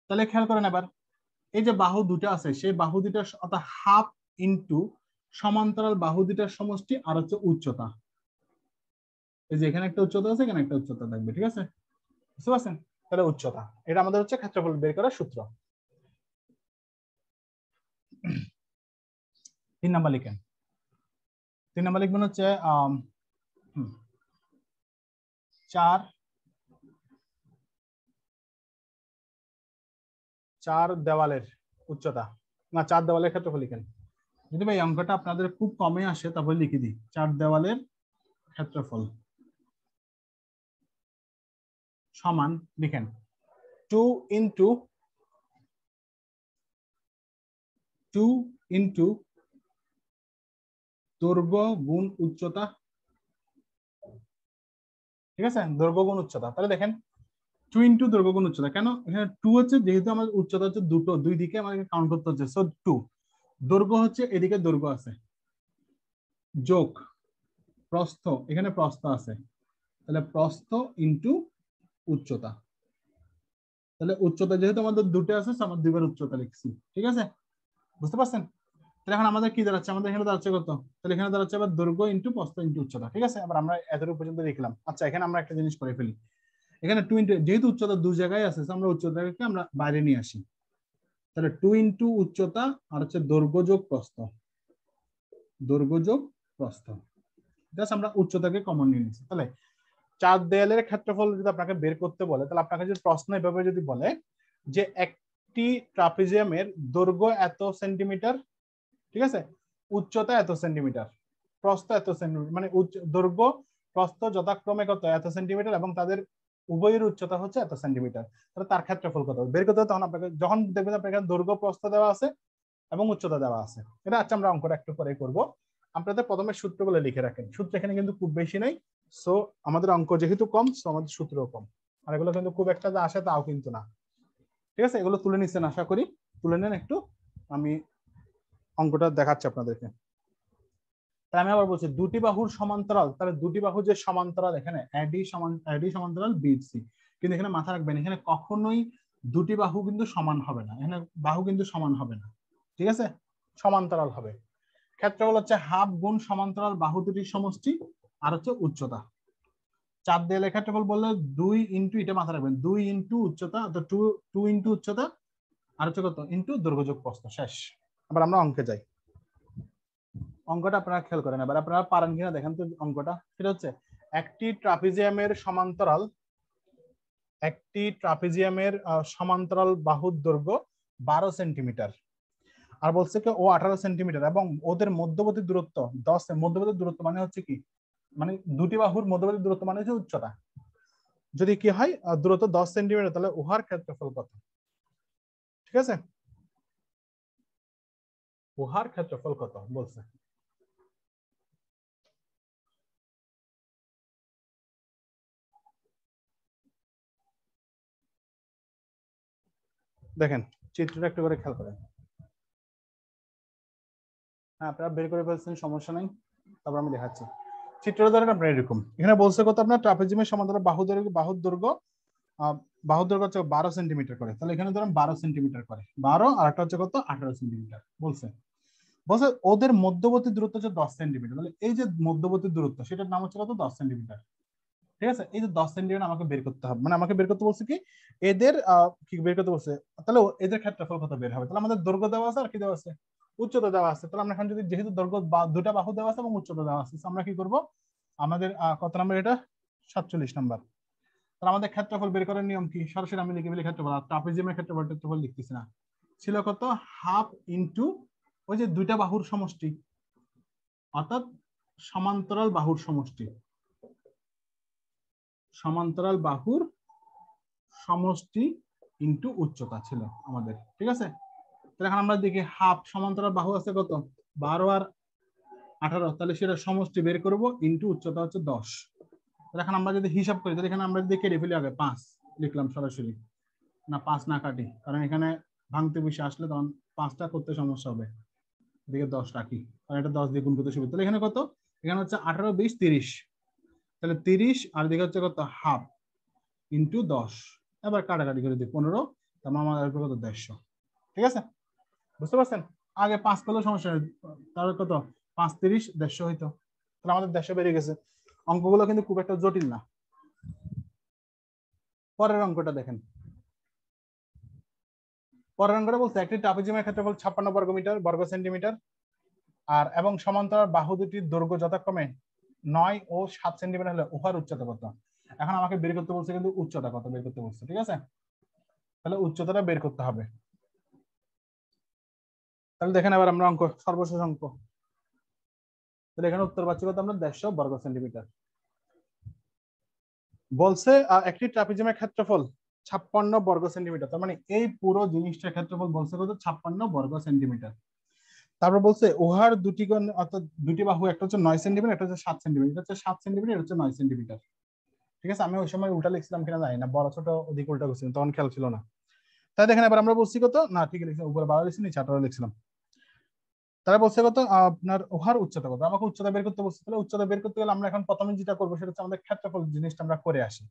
তাহলে খেয়াল করেন এবার, এই যে বাহু দুটো আছে সেই বাহু দুটার অর্থাৎ হাফ ইন্টু সমান্তরাল বাহু দুটার সমষ্টি আর হচ্ছে উচ্চতা। এই যে এখানে একটা উচ্চতা আছে, এখানে একটা উচ্চতা থাকবে, ঠিক আছে, বুঝতে পারছেন? তাহলে উচ্চতা, এটা আমাদের হচ্ছে ক্ষেত্রফল বের করার সূত্র। 3 নাম্বার লিখেন। 3 নাম্বার লিখবেন হচ্ছে 4 দেওয়ালের উচ্চতা, না 4 দেওয়ালের ক্ষেত্রফল লিখেন। যদি ভাই অঙ্কটা আপনাদের খুব কমে আসে তারপরে লিখে দিই 4 দেওয়ালের ক্ষেত্রফল সমান লিখেন 2 ইন্টু দৈর্ঘ্য গুণ উচ্চতা, ঠিক আছে, দৈর্ঘ্য গুণ উচ্চতা। তাহলে দেখেন 2 ইন্টু দৈর্ঘ্য গুণ উচ্চতা, কেন এখানে 2 হচ্ছে, যেহেতু আমাদের উচ্চতা হচ্ছে দুটো, দুই দিকে আমাদেরকে কাউন্ট করতে হচ্ছে, সো 2। দৈর্ঘ্য হচ্ছে এদিকে দৈর্ঘ্য আছে, যোগ প্রস্থ, এখানে প্রস্থ আছে, তাহলে প্রস্থ ইন্টু উচ্চতা। তাহলে উচ্চতা যেহেতু আমাদের দুটো আছে, আমরা দুইবার উচ্চতা লিখছি, ঠিক আছে, বুঝতে পারছেন? তাহলে এখন আমাদের কি দাঁড়াচ্ছে, আমাদের এখানে দাঁড়াচ্ছে কত, তাহলে এখানে দাঁড়াচ্ছে আবার দৈর্ঘ্য ইন্টু প্রস্থ ইন্টু উচ্চতা, ঠিক আছে। আবার আমরা এতটুকু পর্যন্ত লিখলাম। আচ্ছা, এখানে আমরা একটা জিনিস করে ফেলি, এখানে 2 ইন্টু, যেহেতু উচ্চতা দু জায়গায় আছে, আমরা উচ্চতাকে আমরা বাইরে নিয়ে আসি। তাহলে 2 ইন্টু উচ্চতা আর হচ্ছে দৈর্ঘ্য যোগ প্রস্থ, দৈর্ঘ্য যোগ প্রস্থ, জাস্ট আমরা উচ্চতাকে কমন নিয়ে নিচ্ছি। তাহলে 4 দেয়ালের ক্ষেত্রফল যদি আপনাকে বের করতে বলে, তাহলে আপনাকে যদি প্রশ্ন এভাবে যদি বলে যে একটি ট্রাপিজিয়ামের দৈর্ঘ্য এত সেন্টিমিটার, ঠিক আছে, উচ্চতা এত সেন্টিমিটার, প্রস্থ এত সেন্টিমিটার, মানে দৈর্ঘ্য প্রস্থ যথাক্রমে কত, এত সেন্টিমিটার, এবং তাদের উভয়ের উচ্চতা হচ্ছে এত সেন্টিমিটার, তাহলে তার ক্ষেত্রফল কত বের করতে হবে। তখন আপনাকে যখন দেখবেন আপনার এখানে দৈর্ঘ্য প্রস্থ দেওয়া আছে এবং উচ্চতা দেওয়া আছে, এটা আচ্ছা আমরা অঙ্কটা একটু পরে করব। আপনাদের প্রথমে সূত্রগুলো লিখে রাখেন, সূত্র এখানে কিন্তু খুব বেশি নাই, সো আমাদের অঙ্ক যেহেতু কম, সো আমাদের সূত্রও কম, আর এগুলো কিন্তু খুব একটা যা আসে তাও কিন্তু না, ঠিক আছে। এগুলো তুলে নিচ্ছেন আশা করি, তুলে নেন একটু, আমি অঙ্কটা দেখাচ্ছি আপনাদেরকে। তাহলে আমি আবার বলছি দুটি বাহুর সমান্তরাল, তাহলে দুটি বাহু যে সমান্তরাল, এখানে এডি সমান্তরাল বিসি, কিন্তু এখানে মাথা রাখবেন এখানে কখনোই দুটি বাহু কিন্তু সমান হবে না, এখানে বাহু কিন্তু সমান হবে না, ঠিক আছে, সমান্তরাল হবে। ক্ষেত্রফল হচ্ছে হাফ গুণ সমান্তরাল বাহু দুটির সমষ্টি আর হচ্ছে উচ্চতা। 4 দেয়ালের ক্ষেত্রফল বললে 2 ইন্টু, এটা মাথা রাখবেন, 2 ইন্টু উচ্চতা, অর্থাৎ 2 ইন্টু উচ্চতা আর হচ্ছে কত, ইন্টু দৈর্ঘ্য যোগ প্রস্থ, শেষ। আবার আমরা অঙ্কে যাই, অঙ্কটা আপনারা খেয়াল করেন, এবার আপনারা পারেন কিনা দেখেন তো অঙ্কটা। সেটা হচ্ছে একটি ট্রাপিজিয়ামের সমান্তরাল বাহুর দৈর্ঘ্য 12 সেন্টিমিটার, আর বলছে কি ও 18 সেন্টিমিটার, এবং ওদের মধ্যবর্তী দূরত্ব 10, মধ্যবর্তী দূরত্ব মানে হচ্ছে কি, মানে দুটি বাহুর মধ্যবর্তী দূরত্ব মানে হচ্ছে উচ্চতা, যদি কি হয় দূরত্ব 10 সেন্টিমিটার, তাহলে উহার ক্ষেত্রফল কত, ঠিক আছে, উহার ক্ষেত্রফল কত বলছে। দেখেন চিত্রটা একটু করে খেয়াল করেন। হ্যাঁ, আপনারা বের করে ফেলছেন, সমস্যা নাই, তারপর আমি দেখাচ্ছি। চিত্রটা ধরেন আপনার এরকম, এখানে বলছে কত, আপনার ট্রাপিজিয়ামের সমান্তরাল বাহুর দৈর্ঘ্য হচ্ছে 12 সেন্টিমিটার করে, তাহলে এখানে ধরেন 12 সেন্টিমিটার করে, 12 আর একটা হচ্ছে কত, 18 সেন্টিমিটার বলছে। বলছে ওদের মধ্যবর্তী দূরত্ব হচ্ছে 10 সেন্টিমিটার, তাহলে এই যে মধ্যবর্তী দূরত্ব সেটার নাম হচ্ছে কত, 10 সেন্টিমিটার, ঠিক আছে। এই যে 10 সেন্টিমিটার আমাকে বের করতে হবে, মানে আমাকে বের করতে বলছে কি এদের কি বের করতে বলছে, তাহলে এদের ক্ষেত্রফল কত বের হবে। তাহলে আমাদের দৈর্ঘ্য দেওয়া আছে আর কি দেওয়া আছে, উচ্চতা দেওয়া আছে। তাহলে আমরা এখন যদি যেহেতু দৈর্ঘ্য দুটা বাহু দেওয়া আছে এবং উচ্চতা দেওয়া আছে, আমরা কি করব, আমাদের কত নাম্বার এটা, 47 নাম্বার। তাহলে আমাদের ক্ষেত্রফল বের করার নিয়ম কি? সরাসরি আমি লিখে ফেলি ক্ষেত্রফল, আর ট্রাপিজিয়ামের ক্ষেত্রফল লিখতেছি না, ছিল কত হাফ ইনটু ওই যে দুইটা বাহুর সমষ্টি, অর্থাৎ সমান্তরাল বাহুর সমষ্টি, সমান্তরাল বাহুর সমষ্টি ইনটু উচ্চতা ছিল আমাদের, ঠিক আছে? তাহলে এখন আমরা দেখি হাফ সমান্তরাল বাহু আছে কত 12 আর 18, তাহলে সেটা সমষ্টি বের করব ইনটু উচ্চতা হচ্ছে 10। তাহলে এখন আমরা যদি হিসাব করি, তাহলে এখানে আমরা যদি কেটে ফেলি, আগে 5 লিখলাম সরাসরি, না 5 না কাটি, কারণ এখানে ভাঙতে বসে আসলে তখন 5টা করতে সমস্যা হবে, এদিকে 10 রাখি, কারণ এটা 10 দিয়ে গুণ করতে সুবিধা। তাহলে এখানে কত, এখানে হচ্ছে 18 20 30, তাহলে 30 আর এদিকে হচ্ছে কত হাফ ইনটু 10, এবার কাটাকাটি করে দিই 15, তার মানে আমাদের কত 150, ঠিক আছে? বুঝতে পারছেন? আগে 5 করলেও সমস্যা নেই, তাহলে কত 5 30 150 হইতো, তাহলে আমাদের 150 বেড়ে গেছে। অঙ্কগুলো কিন্তু খুব একটা জটিল না। পরের অঙ্কটা দেখেন, পরের অঙ্কটা বলছে একটি ট্রাপিজিয়ামের ক্ষেত্রফল 56 বর্গ সেন্টিমিটার আর এবং সমান্তরাল বাহু দুটির দৈর্ঘ্য যথাক্রমে 9 ও 7 সেন্টিমিটার হলে উহার উচ্চতা কত? এখন আমাকে বের করতে বলছে, কিন্তু উচ্চতা কত বের করতে বলছে, ঠিক আছে? তাহলে উচ্চতাটা বের করতে হবে। তাহলে দেখেন এবার আমরা অঙ্ক, সর্বশেষ অঙ্ক, তাহলে এখানে উত্তর পাচ্ছি কত আমরা 150 বর্গ সেন্টিমিটার। বলছে একটি ট্রাপিজিয়ামের ক্ষেত্রফল 56 বর্গ সেন্টিমিটার, তার মানে এই পুরো জিনিসটার ক্ষেত্রফল বলছে কত 56 বর্গ সেন্টিমিটার। তারপর বলছে উহার দুটি কোণ অর্থাৎ দুটি বাহু, একটা হচ্ছে 9 সেন্টিমিটার, একটা হচ্ছে 7 সেন্টিমিটার, এটা হচ্ছে 7 সেন্টিমিটার, এটা হচ্ছে 9 সেন্টিমিটার, ঠিক আছে? আমি ওই সময় উল্টা লিখছিলাম কিনা জানি না, বড় ছোট ওদিকে উল্টা করছিলাম, তখন খেয়াল ছিল না। তাই দেখেন এবার আমরা বলছি কত, না ঠিক লিখছি, উপরে 12 লিখছি, নিচে 18 লিখছিলাম। তারা বলছে কত আপনার উহার উচ্চতা কত, আমাকে উচ্চতা বের করতে বলছে। তাহলে উচ্চতা বের করতে গেলে আমরা এখন প্রথমে যেটা করবো সেটা হচ্ছে আমাদের ক্ষেত্রফল জিনিসটা আমরা করে আসি।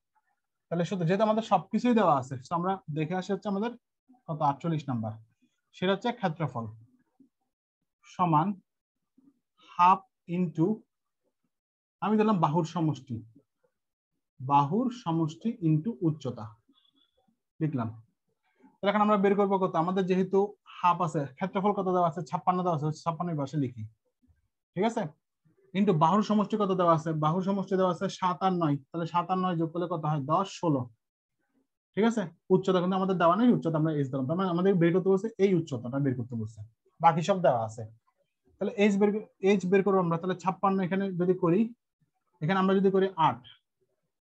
তাহলে শুধু যেহেতু আমাদের সবকিছুই দেওয়া আছে, আমরা দেখে আসি হচ্ছে আমাদের কত 48 নাম্বার, সেটা হচ্ছে ক্ষেত্রফল সমান হাফ ইনটু, আমি দিলাম বাহুর সমষ্টি, বাহুর সমষ্টি ইনটু উচ্চতা লিখলাম। তাহলে এখন আমরা বের করবো কত, আমাদের যেহেতু হাফ আছে, ক্ষেত্রফল কত দেওয়া আছে 56 দেওয়া আছে, 56 পাশে লিখি, ঠিক আছে? কিন্তু বাহুর সমষ্টি কত দেওয়া আছে, বাহুর সমষ্টি দেওয়া আছে 7 আর 9, তাহলে 7 আর 9 যোগ করলে কত হয় 10 16, ঠিক আছে? উচ্চতা কিন্তু আমাদের দেওয়া নেই, উচ্চতা আমরা এইচ দিলাম, তার মানে আমাদের বের করতে বলছে এই উচ্চতাটা বের করতে বলছে, বাকি সব দেওয়া আছে। তাহলে এইচ বের করবো আমরা, তাহলে 56 এখানে যদি করি, এখানে আমরা যদি করি 8,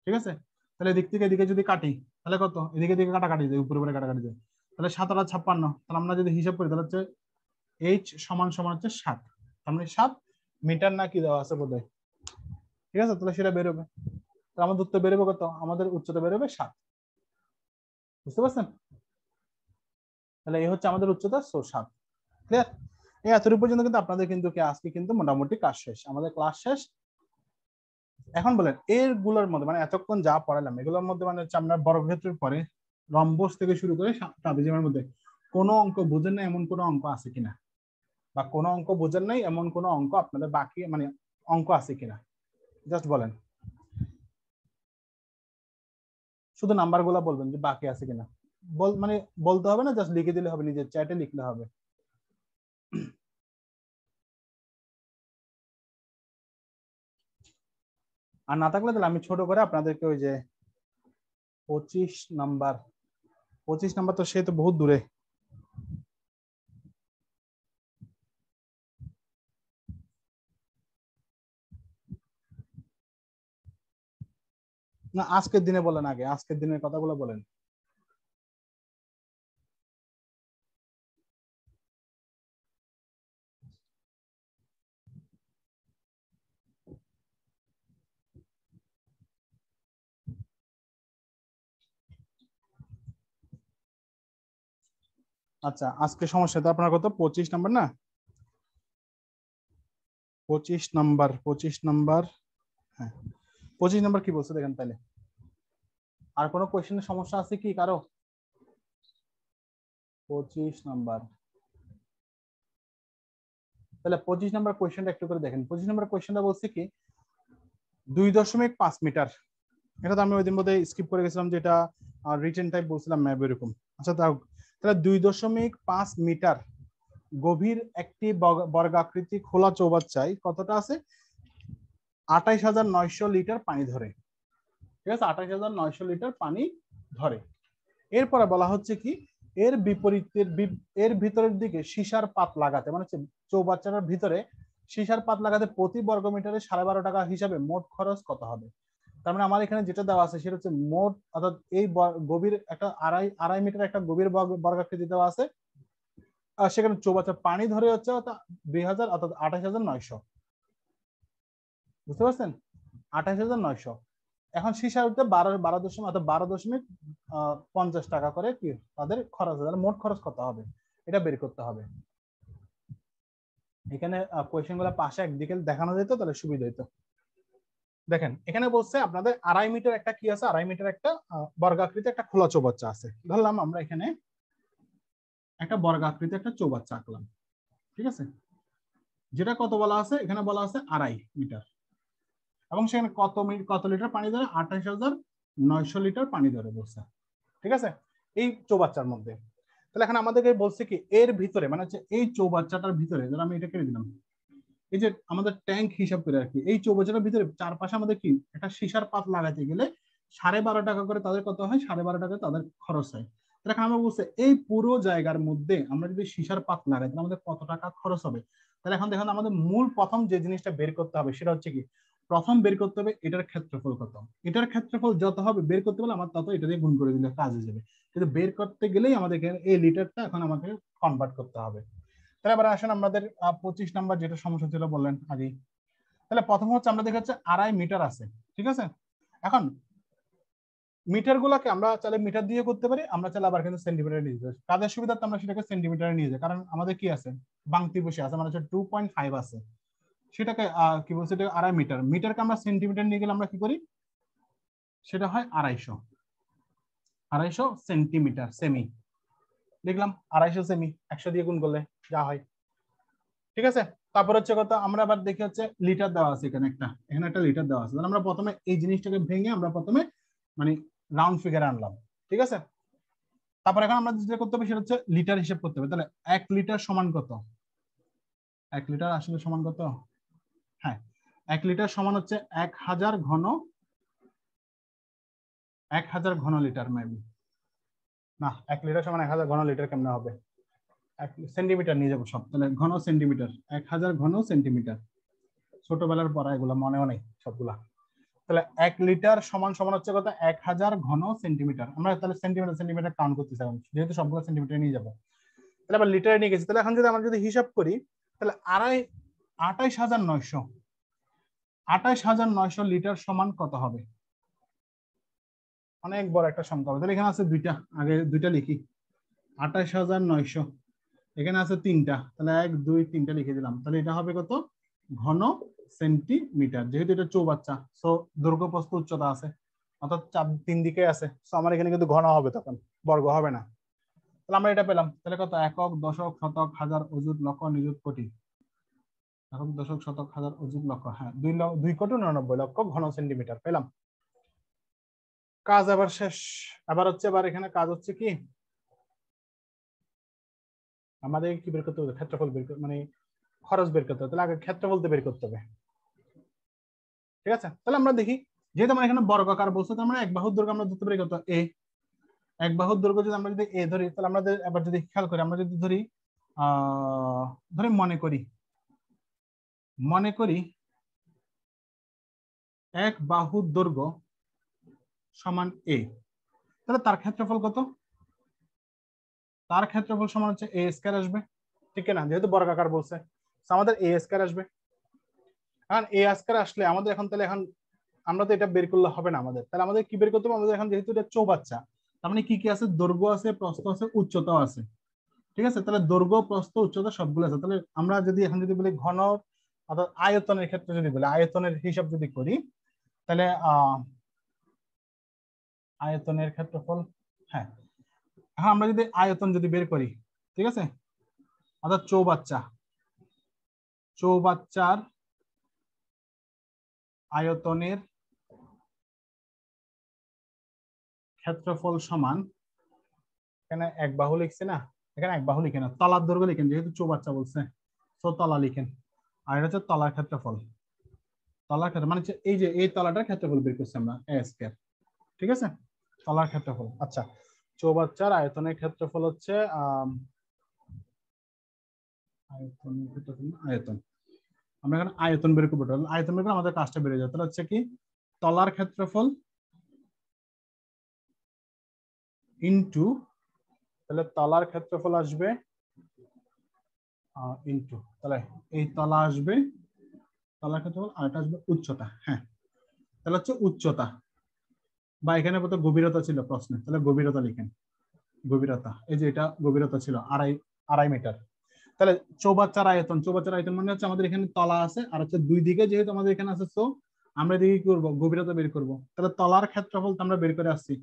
ঠিক আছে? তাহলে এদিক থেকে এদিকে যদি কাটি, তাহলে কত, এদিকে দিকে কাটাকাটি যায়, উপরে উপরে কাটাকাটি যায়, তাহলে 7 আর 56, তাহলে আমরা যদি হিসাব করি তাহলে হচ্ছে এইচ সমান সমান হচ্ছে 7, তার মানে 7 মিটার না কি দেওয়া আছে বোধহয়, ঠিক আছে? তাহলে সেটা বেরোবে, তাহলে আমাদের উত্তর বেরোবে কত, আমাদের উচ্চতা বেরোবে 7, বুঝতে পারছেন? তাহলে এই হচ্ছে আমাদের উচ্চতা 7, ক্লিয়ার? এই এতটুকু পর্যন্ত কিন্তু আপনাদের কিন্তু আজকে কিন্তু মোটামুটি কাজ শেষ, আমাদের ক্লাস শেষ। এখন বলেন এরগুলোর মধ্যে মানে এতক্ষণ যা পড়ালাম এগুলোর মধ্যে মানে হচ্ছে আমরা বর্গক্ষেত্রের পরে রম্বস থেকে শুরু করে ট্রাপিজিয়ামের মধ্যে কোনো অঙ্ক বুঝেন না এমন কোনো অঙ্ক আছে কিনা, বা কোনো অঙ্ক বুঝেন নাই এমন কোনো অঙ্ক আপনাদের বাকি মানে অঙ্ক আছে কিনা, জাস্ট বলেন, শুধু নাম্বার গুলা বলবেন যে বাকি আছে কিনা, মানে বলতে হবে না, জাস্ট লিখে দিলে হবে, নিজের চ্যাটে লিখলে হবে। আর না থাকলে তাহলে আমি ছোট করে আপনাদেরকে ওই যে 25 নাম্বার তো সে তো বহুত দূরে, না আজকের দিনে বলেন, আগে আজকের দিনের কথাগুলো বলেন। আচ্ছা আজকে সমস্যা তো আপনার কত 25 নাম্বার না, 25 নাম্বার, হ্যাঁ 25 নাম্বার কি বলছে দেখেন তাহলে। আর কোনো কোয়েশ্চেনের সমস্যা আছে কি কারো? 25 নাম্বার, তাহলে 25 নাম্বার কোয়েশ্চেনটা একটু করে দেখেন। 25 নাম্বার কোয়েশ্চেনটা বলছে কি 2.5 মিটার, এটা তো আমি ওই দিন মধ্যে স্কিপ করে গেছিলাম, যেটা রিটেন টাইপ বলছিলাম ম্যাপ এরকম। আচ্ছা তাহলে 2.5 মিটার গভীর একটি বর্গাকৃতি খোলা চৌবাচ্চায় কতটা আছে 28,900 লিটার পানি ধরে, ঠিক ঠিক আছে, 28,900 লিটার পানি ধরে। এরপরে বলা হচ্ছে কি, এর বিপরীতের এর ভিতরের দিকে সীসার পাত লাগাতে, মানে চৌবাচ্চাটার ভিতরে সীসার পাত লাগাতে প্রতি বর্গ মিটারে 12.5 টাকা হিসাবে মোট খরচ কত হবে। তার মানে আমার এখানে যেটা দেওয়া আছে সেটা হচ্ছে মোট, অর্থাৎ এই গভীর একটা আড়াই মিটার একটা গভীর বর্গাকৃতি দেওয়া আছে, আর সেখানে চৌবাচ্চা পানি ধরে হচ্ছে 2000, অর্থাৎ 28,900। বুঝতে পারছেন, 28,900। এখন সীসার উঠতে 12.50 টাকা করে কি তাদের খরচ, মোট খরচ কত হবে এটা বের করতে হবে। এখানে কোয়েশ্চেন গুলো পাশে একদিকে দেখানো যেত তাহলে সুবিধা হতো। দেখেন এখানে বলছে আপনাদের 2.5 মিটার একটা কি আছে, 2.5 মিটার একটা বর্গাকৃতি একটা খোলা চৌবাচ্চা আছে। ধরলাম আমরা এখানে একটা বর্গাকৃতি একটা চৌবাচ্চা আঁকলাম, ঠিক আছে, যেটা কত বলা আছে, এখানে বলা আছে 2.5 মিটার, এবং সেখানে কত লিটার পানি ধরে, 28,900 লিটার পানি ধরে বলছে, ঠিক আছে, এই চৌবাচ্চার মধ্যে। তাহলে এখন আমাদেরকে বলছে কি এর ভিতরে, মানে হচ্ছে এই চৌবাচ্চাটার ভিতরে, ধর আমি এটা কেটে দিলাম, এই যে আমাদের ট্যাঙ্ক হিসাব করে আর কি, এই চৌবাচ্চাটার ভিতরে চারপাশে আমাদের কি একটা সীসার পাত লাগাতে গেলে 12.5 টাকা করে তাদের কত হয়, 12.5 টাকা তাদের খরচ হয়। তাহলে এখন আমরা বলছে এই পুরো জায়গার মধ্যে আমরা যদি সীসার পাত লাগাই তাহলে আমাদের কত টাকা খরচ হবে। তাহলে এখন দেখুন আমাদের মূল প্রথম যে জিনিসটা বের করতে হবে সেটা হচ্ছে কি, প্রথম বের করতে হবে এটার ক্ষেত্রফল কত। এটার ক্ষেত্রফল যত হবে বের করতে পারলে আমার তত এটা দিয়ে গুণ করে দিলে কাজ হয়ে যাবে, কিন্তু বের করতে গেলেই আমাদেরকে এই লিটারটা এখন আমাকে কনভার্ট করতে হবে। তাহলে এবার আসেন আমাদের 25 নাম্বার যেটা সমস্যা ছিল বললেন আগেই। তাহলে প্রথম হচ্ছে আমরা দেখে হচ্ছে 2.5 মিটার আছে, ঠিক আছে। এখন মিটার গুলাকে আমরা চাইলে মিটার দিয়ে করতে পারি, আমরা চাইলে আবার কিন্তু সেন্টিমিটারে নিয়ে যাই, কাজের সুবিধার্থে আমরা সেটাকে সেন্টিমিটারে নিয়ে যাই, কারণ আমাদের কি আছে বাংতি বসে আছে, মানে হচ্ছে 2.5 আছে, সেটাকে কি বলছে এটা 2.5 মিটার, মিটারকে আমরা সেন্টিমিটার নিয়ে গেলে আমরা কি করি, সেটা হয় 250 সেন্টিমিটার সেমি, লিখলাম 250 সেমি, 100 দিয়ে গুণ করলে যা হয়, ঠিক আছে। তারপর হচ্ছে কথা, আমরা আবার দেখি হচ্ছে লিটার দেওয়া আছে, এখানে একটা লিটার দেওয়া আছে, আমরা প্রথমে এই জিনিসটাকে ভেঙে আমরা প্রথমে মানে রাউন্ড ফিগার আনলাম, ঠিক আছে। তারপর এখন আমরা যেটা করতে হবে সেটা হচ্ছে লিটার হিসেব করতে হবে। তাহলে 1 লিটার সমান কত, 1 লিটার আসলে সমান কত, হ্যাঁ 1 লিটার সমান হচ্ছে 1000 ঘন লিটার, মেবি না, 1 লিটার সমান 1000 ঘন লিটার কেমনে হবে, সেন্টিমিটার নিয়ে যাবো সব, তাহলে ঘন সেন্টিমিটার, 1000 ঘন সেন্টিমিটার, ছোটবেলার পড়া এগুলা মনেও নেই সবগুলা। তাহলে 1 লিটার সমান সমান হচ্ছে কত, 1000 ঘন সেন্টিমিটার। আমরা তাহলে সেন্টিমিটার কাউন্ট করতে চাই, যেহেতু সবগুলো সেন্টিমিটার নিয়ে যাবো, তাহলে আবার লিটারে নিয়ে গেছি। তাহলে এখন যদি আমরা যদি হিসাব করি তাহলে 28,900 লিটার সমান কত হবে, অনেক বড় একটা সংখ্যা হবে। তাহলে এখানে আছে দুইটা, আগে দুইটা লিখি, 28,900, এখানে আছে 3টা, তাহলে 1 2 3টা লিখে দিলাম। তাহলে এটা হবে কত, ঘন সেন্টিমিটার, যেহেতু এটা চৌবাচ্চা সো দৈর্ঘ্য প্রস্থ উচ্চতা আছে, অর্থাৎ 3 দিকে আছে, সো আমার এখানে কিন্তু ঘন হবে, তখন বর্গ হবে না। তাহলে আমরা এটা পেলাম, তাহলে কত, একক দশক শতক হাজার অযুত লক্ষ নিযুত কোটি, একক দশক শতক হাজার অযুত লক্ষ, হ্যাঁ 2 কোটি 99 লক্ষ ঘন সেন্টিমিটার পেলাম। কাজ আবার শেষ। আবার হচ্ছে এবার এখানে কাজ হচ্ছে কি, আমাদের কি বের করতে হবে, ক্ষেত্রফল বের মানে খরচ বের করতে হবে। তাহলে আগে ক্ষেত্রফলতে বের করতে হবে, ঠিক আছে। তাহলে আমরা দেখি, যেহেতু আমরা এখানে বর্গাকার বলছি, তো আমরা এক বাহুর দৈর্ঘ্য আমরা ধরতে পারি কত, এ, এক বাহুর দৈর্ঘ্য যদি আমরা যদি এ ধরি, তাহলে আমরা এবার যদি খেয়াল করি, আমরা যদি ধরি ধরে মনে করি এক বাহুর দৈর্ঘ্য সমান এ, তাহলে তার ক্ষেত্রফল কত, তার ক্ষেত্রফল সমান হচ্ছে এ স্কয়ার আসবে, ঠিক না, যেহেতু বর্গাকার বলছে আমাদের এ স্কয়ার আসবে। এখন এ স্কয়ার আসলে আমাদের এখন তাহলে এখন আমরা তো এটা বের করলে হবে না আমাদের, তাহলে আমাদের কি বের করতে হবে, আমাদের এখন যেহেতু এটা চৌবাচ্চা, তার মানে কি কি আছে, দৈর্ঘ্য আছে, প্রস্থ আছে, উচ্চতাও আছে, ঠিক আছে। তাহলে দৈর্ঘ্য প্রস্থ উচ্চতা সবগুলো আছে। তাহলে আমরা যদি এখন যদি বলি ঘন, অর্থাৎ আয়তনের ক্ষেত্রে যদি বলি, আয়তনের হিসাব যদি করি, তাহলে আয়তনের ক্ষেত্রফল, হ্যাঁ হ্যাঁ আমরা যদি আয়তন যদি বের করি, ঠিক আছে, অর্থাৎ চৌবাচ্চার আয়তনের ক্ষেত্রফল সমান, এখানে এক বাহু লিখছে না, এখানে এক বাহু লিখেন না, তলার দৈর্ঘ্য লিখেন, যেহেতু চৌবাচ্চা বলছে তো তলা লিখেন, আর এটা হচ্ছে তলার ক্ষেত্রফল, তলার ক্ষেত্র মানে এই যে এই তলাটার ক্ষেত্রফল বের করছি আমরা এ স্কয়ার, ঠিক আছে, তলার ক্ষেত্রফল। আচ্ছা, চৌবাচ্চার আয়তনের ক্ষেত্রফল হচ্ছে আয়তন। আমরা এখানে আয়তন বের করবো, আয়তন বের করে আমাদের কাজটা বেড়ে যায়। তাহলে হচ্ছে কি তলার ক্ষেত্রফল ইনটু, তাহলে তলার ক্ষেত্রফল আসবে ইনটু, তাহলে এই তলা আসবে, তলার ক্ষেত্রফল আর এটা আসবে উচ্চতা। হ্যাঁ, তাহলে হচ্ছে উচ্চতা, বা এখানে প্রথম গভীরতা ছিল প্রশ্নে, তাহলে গভীরতা লিখেন। গভীরতা, এই যে এটা গভীরতা ছিল 2.5 মিটার। তাহলে চৌবাচ্চার আয়তন, চৌবাচ্চার আয়তন মানে হচ্ছে আমাদের এখানে তলা আছে আর হচ্ছে দুই দিকে যেহেতু আমাদের এখানে আছে, তো আমরা এদিকে কি করবো, গভীরতা বের করব। তাহলে তলার ক্ষেত্রফল তো আমরা বের করে আসছি,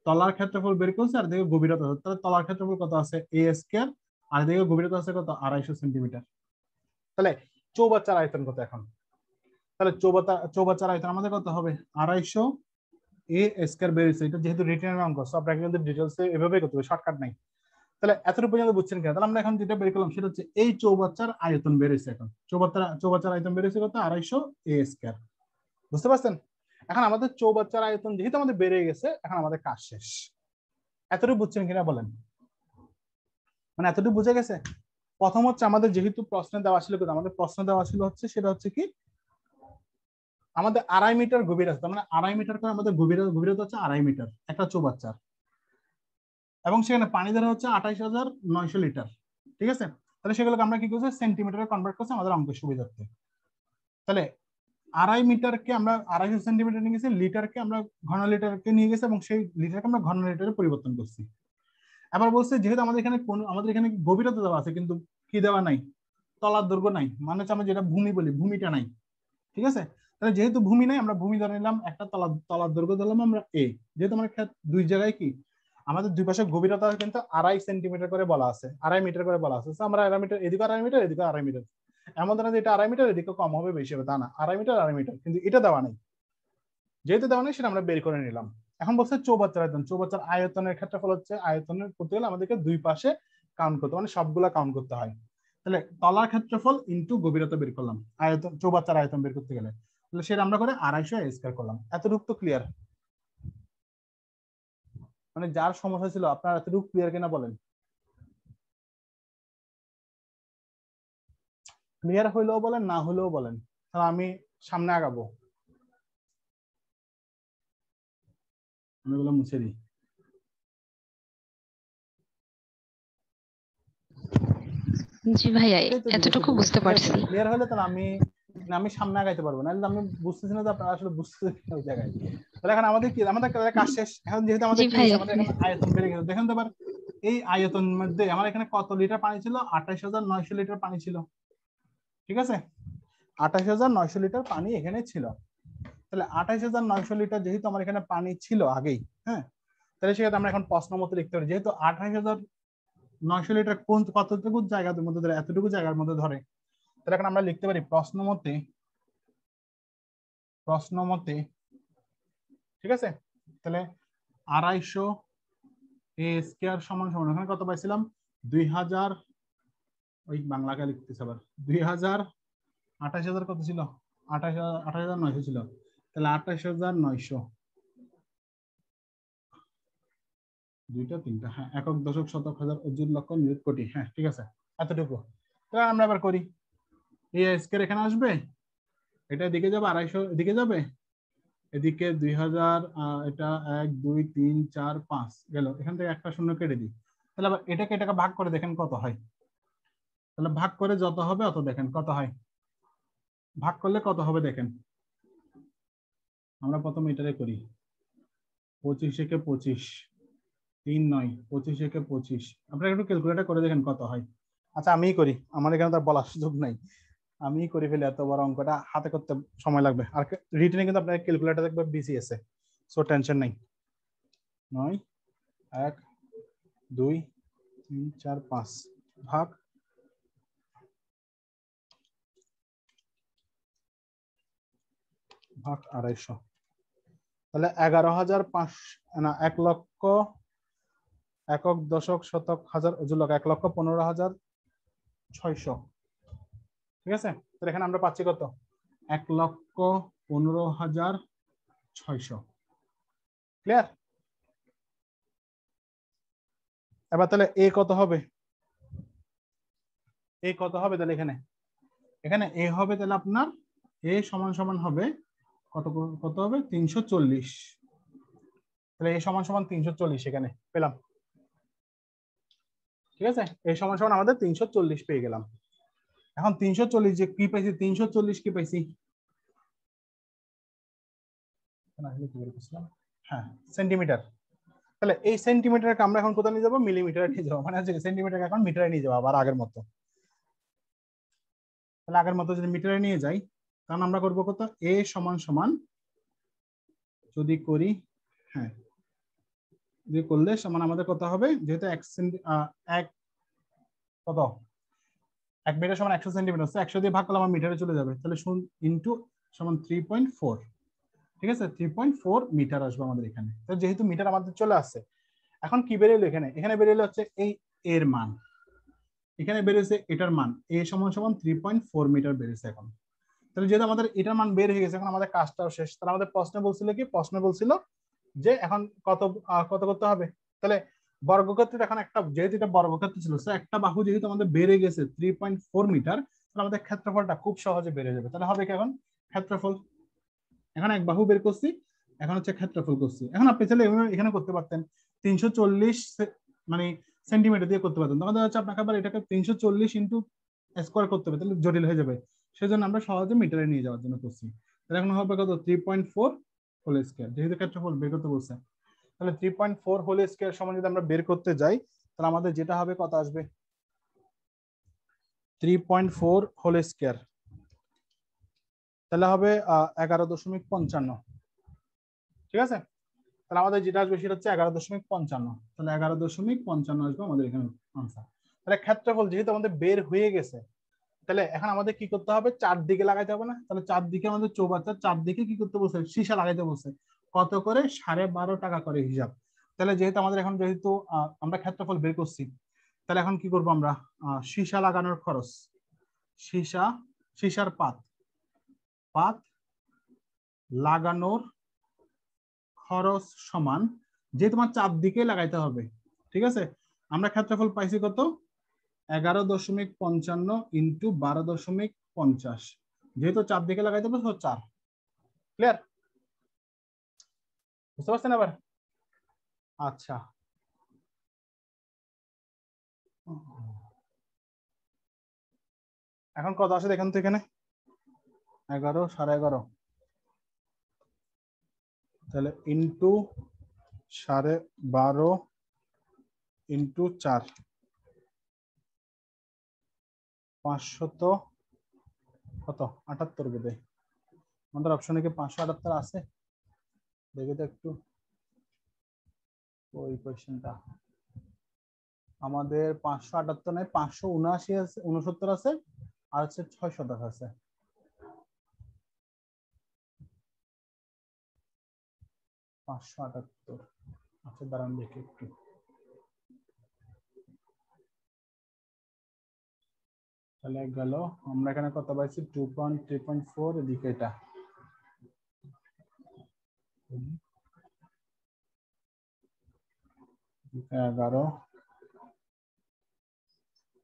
তলার ক্ষেত্রফল বের করছি আর দিকে গভীরতা, তাহলে তলার ক্ষেত্রফল কত আছে a স্কয়ার, আর দিকে গভীরতা আছে কত 250 সেন্টিমিটার। তাহলে চৌবাচ্চার আয়তন কত এখন, তাহলে চৌবাচ্চার আয়তন আমাদের কত হবে 250 a স্কয়ার বেরিয়েছে। এটা যেহেতু রিটেনের অঙ্ক, সো আপনাকে কিন্তু ডিটেইলসে এভাবে করতে হবে, শর্টকাট নাই। তাহলে এতটুকু পর্যন্ত বুঝছেন কিনা? তাহলে আমরা এখন যেটা বের করলাম সেটা হচ্ছে এই চৌবাচ্চার আয়তন বেরিয়েছে। এখন চৌবাচ্চার আয়তন বেরিয়েছে কত 250 a স্কয়ার। বুঝতে পারছেন? এখন আমাদের চৌবাচ্চার আয়তন যেহেতু আমাদের বেড়ে গেছে, এখন আমাদের কাজ শেষ। এতটুকু বুঝছেন কিনা বলেন? মানে এতটুকু বুঝে গেছে? প্রথম হচ্ছে আমাদের যেহেতু প্রশ্নে দেওয়া ছিল, আমাদের প্রশ্ন দেওয়া ছিল হচ্ছে সেটা হচ্ছে কি আমাদের 2.5 মিটার গভীরতা, মানে 2.5 মিটার করে আমাদের গভীরতা হচ্ছে 2.5 মিটার একটা চৌবাচ্চার, এবং সেখানে পানি ধরা হচ্ছে 28,900 লিটার। ঠিক আছে, তাহলে সেগুলোকে আমরা কি করছি, সেন্টিমিটারে কনভার্ট করছি আমাদের অঙ্কের সুবিধার্থে। তাহলে 2.5 মিটারকে আমরা 250 সেন্টিমিটার নিয়ে গেছি, লিটারকে আমরা ঘন লিটারকে নিয়ে গেছি, এবং সেই লিটারকে আমরা ঘন লিটারে পরিবর্তন করছি। আবার বলছে যেহেতু আমাদের এখানে গভীরতা দেওয়া আছে কিন্তু কি দেওয়া নাই, তলার দৈর্ঘ্য নাই, মানে হচ্ছে আমরা যেটা ভূমি বলি, ভূমিটা নাই। ঠিক আছে, তাহলে যেহেতু ভূমি নাই, আমরা ভূমি ধরে নিলাম, একটা তলার দৈর্ঘ্য ধরলাম আমরা a। যেহেতু আমার দুই জায়গায় কি আমাদের দুই পাশে গভীরতা কিন্তু 2.5 সেন্টিমিটার করে বলা আছে, 2.5 মিটার করে বলা আছে। আমরা 2.5 মিটার, এদিকে 2.5 মিটার, এদিকে 2.5 মিটার, এমন না যে এটা 2.5 মিটার এদিকে কম হবে বেশি হবে, তা না, 2.5 মিটার 2.5 মিটার, কিন্তু এটা দেওয়া নেই। যেহেতু দেওয়া নেই সেটা আমরা বের করে নিলাম। এখন বলছে চৌবাচ্চার আয়তন, চৌবাচ্চার আয়তনের ক্ষেত্রফল হচ্ছে, আয়তনের করতে গেলে আমাদেরকে দুই পাশে কাউন্ট করতে, মানে সবগুলা কাউন্ট করতে হয়। তাহলে তলার ক্ষেত্রফল ইনটু গভীরতা বের করলাম, আয়তন চৌবাচ্চার আয়তন বের করতে গেলে, তাহলে সেটা আমরা করে 250 স্কয়ার করলাম। এতটুকু তো ক্লিয়ার? মানে যার সমস্যা ছিল আপনার এতটুকু ক্লিয়ার কিনা বলেন? ক্লিয়ার হইলেও বলেন, না হইলেও বলেন, তাহলে আমি সামনে আগাবো। আমি এগুলো মুছে দিই। জি ভাইয়া, এটাই তো জিজ্ঞেস এতটুকু করতে, বুঝতে পারছি। ক্লিয়ার হলে তাহলে আমি সামনে আগাইতে পারবো, নাহলে আমি বুঝতেছি না যে আপনারা আসলে বুঝতেছি ওই জায়গায়। তাহলে এখন আমাদের কি, আমাদের কাজ শেষ। এখন যেহেতু জি আমাদের কি ভাইয়া, আমাদের এখানে আয়তন বেড়ে গেছে, দেখেন তো এবার এই আয়তন মধ্যে আমার এখানে কত লিটার পানি ছিল, 28,900 লিটার পানি ছিল। ঠিক আছে, 28,900 লিটার পানি এখানে ছিল। তাহলে 28,900 লিটার যেহেতু আমার এখানে পানি ছিল আগেই, হ্যাঁ, তাহলে সেক্ষেত্রে আমরা এখন প্রশ্ন মতো লিখতে পারি, যেহেতু 28,900 লিটার কোন কতটুকু জায়গার মধ্যে ধরে, এতটুকু জায়গার মধ্যে ধরে, তাহলে এখন আমরা লিখতে পারি প্রশ্ন মতে, ঠিক আছে। তাহলে 250 a স্কয়ার সমান সমান, এখানে কত পাইছিলাম 2000, ওই বাংলাকে লিখতেছে আবার 2000, 28,000 কত ছিল, 28,900 ছিল, তাহলে 28,900 দুইটা তিনটা, হ্যাঁ, একক দশক শতক হাজার অযুত লক্ষ নিযুত কোটি, হ্যাঁ ঠিক আছে, এতটুকু। তাহলে আমরা এবার করি, এই স্কয়ার এখানে আসবে, এটা এদিকে যাবে, 250 এদিকে যাবে, এদিকে 2000, এটা 1 2 3 4 5 গেল, এখান থেকে একটা শূন্য কেটে দিই। তাহলে আবার এটাকে ভাগ করে দেখেন কত হয়, তাহলে ভাগ করে যত হবে অত দেখেন কত হয়, ভাগ করলে কত হবে দেখেন। আমরা প্রথমে এটারে করি, 25 একে 25, 3 9, 25 একে 25, আপনারা একটু ক্যালকুলেটর করে দেখেন কত হয়। আচ্ছা আমিই করি, আমার এখানে তো বলার সুযোগ নাই, আমি করে ফেলি, এত বড় অঙ্কটা হাতে করতে সময় লাগবে। আর রিটেনে কিন্তু আপনার ক্যালকুলেটর দেখবে বিসিএস এ, সো টেনশন নাই। 9 1 2 3 4 5 ভাগ 250, তাহলে 11,500 না 1 লক্ষ, একক দশক শতক হাজার অযুত লক্ষ, 1,15,600। ঠিক আছে, তাহলে এখানে আমরা পাচ্ছি কত, 1,15,600। ক্লিয়ার? এবার তাহলে এ কত হবে? এ কত হবে তাহলে এখানে? এখানে এ হবে তাহলে আপনার এ সমান সমান হবে কত, কত হবে 340। তাহলে এ সমান সমান 340 এখানে পেলাম। ঠিক আছে, এ সমান সমান আমাদের 340 পেয়ে গেলাম। এখন 340 যে কি পাইছি, 340 কি পাইছি, হ্যাঁ সেন্টিমিটার। তাহলে এই সেন্টিমিটারকে আমরা এখন কোথায় নিয়ে যাবো, মিলিমিটারে নিয়ে যাবো, মানে হচ্ছে সেন্টিমিটারকে এখন মিটারে নিয়ে যাবো আবার আগের মতো। তাহলে আগের মতো যদি মিটারে নিয়ে যাই, কারণ আমরা করবো কত, এ সমান সমান যদি করি, হ্যাঁ যদি করলে সমান আমাদের কত হবে, যেহেতু এক কত 1 মিটার সমান 100 সেন্টিমিটার, 100 দিয়ে ভাগ করলে আমার মিটারে চলে যাবে, তাহলে ইনটু সমান 3.4। ঠিক আছে, 3.4 মিটার আসবে আমাদের এখানে। তো যেহেতু মিটার আমাদের চলে আসছে, এখন কি বেরিয়ে এলো এখানে, এখানে বেরিয়ে এলো হচ্ছে এই এর মান, এখানে বেরিয়েছে এটার মান, এ সমান সমান 3.4 মিটার বেরিয়েছে এখন। তাহলে যেহেতু আমাদের এটার মান বের হয়ে গেছে, এখন আমাদের কাজটাও শেষ। তাহলে আমাদের প্রশ্নে বলছিল কি, প্রশ্নে বলছিল যে এখন কত কত করতে হবে। তাহলে বর্গক্ষেত্র এখন একটা, যেহেতু এটা বর্গক্ষেত্র ছিল, একটা বাহু যেহেতু আমাদের বেড়ে গেছে 3.4 মিটার, তাহলে আমাদের ক্ষেত্রফলটা খুব সহজে বেড়ে যাবে। তাহলে হবে কি এখন ক্ষেত্রফল, এখন এক বাহু বের করছি, এখন হচ্ছে ক্ষেত্রফল করছি। এখন আপনি চাইলে এখানে করতে পারতেন 340 মানে সেন্টিমিটার দিয়ে করতে পারতেন, তখন হচ্ছে আপনাকে আবার এটাকে 340 ইন্টু স্কোয়ার করতে হবে, তাহলে জটিল হয়ে যাবে। সেজন্য আমরা সহজে মিটারে নিয়ে যাওয়ার জন্য করছি। তাহলে এখন হবে কত, 3.4 হোল স্কয়ার, যেহেতু ক্ষেত্রফল বের করতে বলছে। তাহলে 3.4 হোল স্কয়ার সমান যদি আমরা বের করতে যাই, তাহলে আমাদের যেটা হবে কত আসবে, 3.4 হোল স্কয়ার, তাহলে হবে 11.55। ঠিক আছে, তাহলে আমাদের যেটা আসবে সেটা হচ্ছে 11.55। তাহলে 11.55 আসবে আমাদের এখানে আনসার। তাহলে ক্ষেত্রফল যেহেতু আমাদের বের হয়ে গেছে, তাহলে এখন আমাদের কি করতে হবে, চারদিকে লাগাইতে হবে না? তাহলে চারদিকে আমাদের চৌবাচ্চার চারদিকে কি করতে বলছে, সীসা লাগাইতে বলছে। কত করে, 12.5 টাকা করে হিসাব। তাহলে যেহেতু আমাদের এখন যেহেতু আমরা ক্ষেত্রফল বের করছি, তাহলে এখন কি করব আমরা, সীসা লাগানোর খরচ, সীসার পাত লাগানোর খরচ সমান, যে তোমার চারদিকে লাগাইতে হবে। ঠিক আছে, আমরা ক্ষেত্রফল পাইছি কত, 11.55 ইন্টু 12.50, যেহেতু চারদিকে লাগাইতে হবে 4। ক্লিয়ার? বুঝতে পারছেন আবার? আচ্ছা, এখন কত আসে দেখেন তো এখানে, 11, 11.5, তাহলে ইন্টু 12.5 ইন্টু 4, 500 কত 78 বোধ। আমাদের অপশনে কি 578 আছে? দেখে তো একটু ওই কোয়েশ্চেনটা, আমাদের 578 নয়, 579 আছে, 69 আছে, আর হচ্ছে 610 আছে। পাঁচশো 78, আচ্ছা দাঁড়ান দেখি একটু, তাহলে গেল আমরা এখানে কত পাইছি, 3.4, এদিকে এটা 11,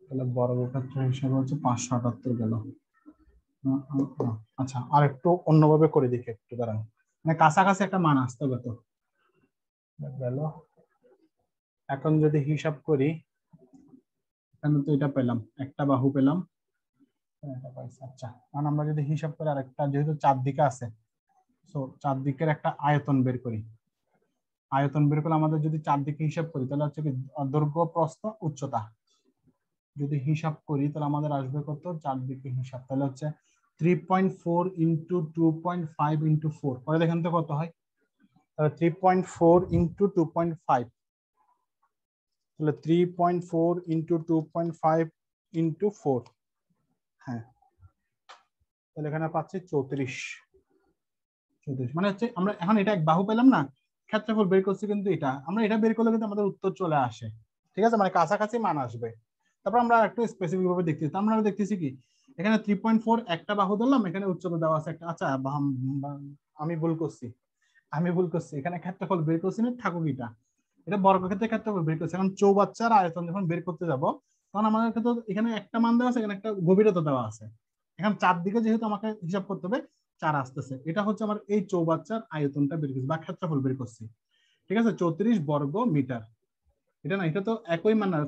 তাহলে বর্গক্ষেত্র হিসাবে হচ্ছে 578 গেল। আচ্ছা আর একটু অন্যভাবে করে দেখি, একটু দাঁড়ান, মানে কাছাকাছি একটা মান আসতে হবে তো। গেল, এখন যদি হিসাব করি, এখানে তো এটা পেলাম, একটা বাহু পেলাম, আচ্ছা কারণ আমরা যদি হিসাব করি আরেকটা, যেহেতু চারদিকে আছে, তো চারদিকের একটা আয়তন বের করি। আয়তন বের করলে আমাদের যদি চারদিকে হিসাব করি, তাহলে হচ্ছে কি দৈর্ঘ্য প্রস্থ উচ্চতা যদি হিসাব করি, তাহলে আমাদের আসবে কত, চারদিকে হিসাব, তাহলে হচ্ছে 3.4 ইন্টু 2.5 ইন্টু 4, পরে দেখেন তো কত হয়, তাহলে 3.4 ইন্টু 2.5, তাহলে 3.4 ইন্টু 2.5 ইন্টু 4, হ্যাঁ তাহলে এখানে পাচ্ছি 34। মানে হচ্ছে আমরা এখন এটা এক বাহু পেলাম না, ক্ষেত্রফল বের করছি, কিন্তু এটা আমরা এটা বের করলে কিন্তু আমাদের উত্তর চলে আসে। ঠিক আছে, মানে কাছাকাছি মান আসবে। তারপর আমরা একটু স্পেসিফিক ভাবে দেখতেছি, আমরা দেখতেছি কি এখানে 3.4 একটা বাহু ধরলাম, এখানে উচ্চতা দেওয়া আছে একটা, আচ্ছা আমি ভুল করছি, আমি ভুল করছি, এখানে ক্ষেত্রফল বের করছি না, থাকুক এটা, এটা বর্গক্ষেত্রের ক্ষেত্রফল বের করছি। এখন চৌবাচ্চার আয়তন যখন বের করতে যাব তখন আমাদের তো এখানে একটা মান দেওয়া আছে, এখানে একটা গভীরতা দেওয়া আছে, এখানে চারদিকে যেহেতু আমাকে হিসাব করতে হবে 4 আসতেছে, এটা হচ্ছে আমার এই চৌবাচ্চার আয়তনটা বের করছি বা ক্ষেত্রফল বের করছি। ঠিক আছে, 34 বর্গ মিটার। এটা না, এটা তো একই মান না,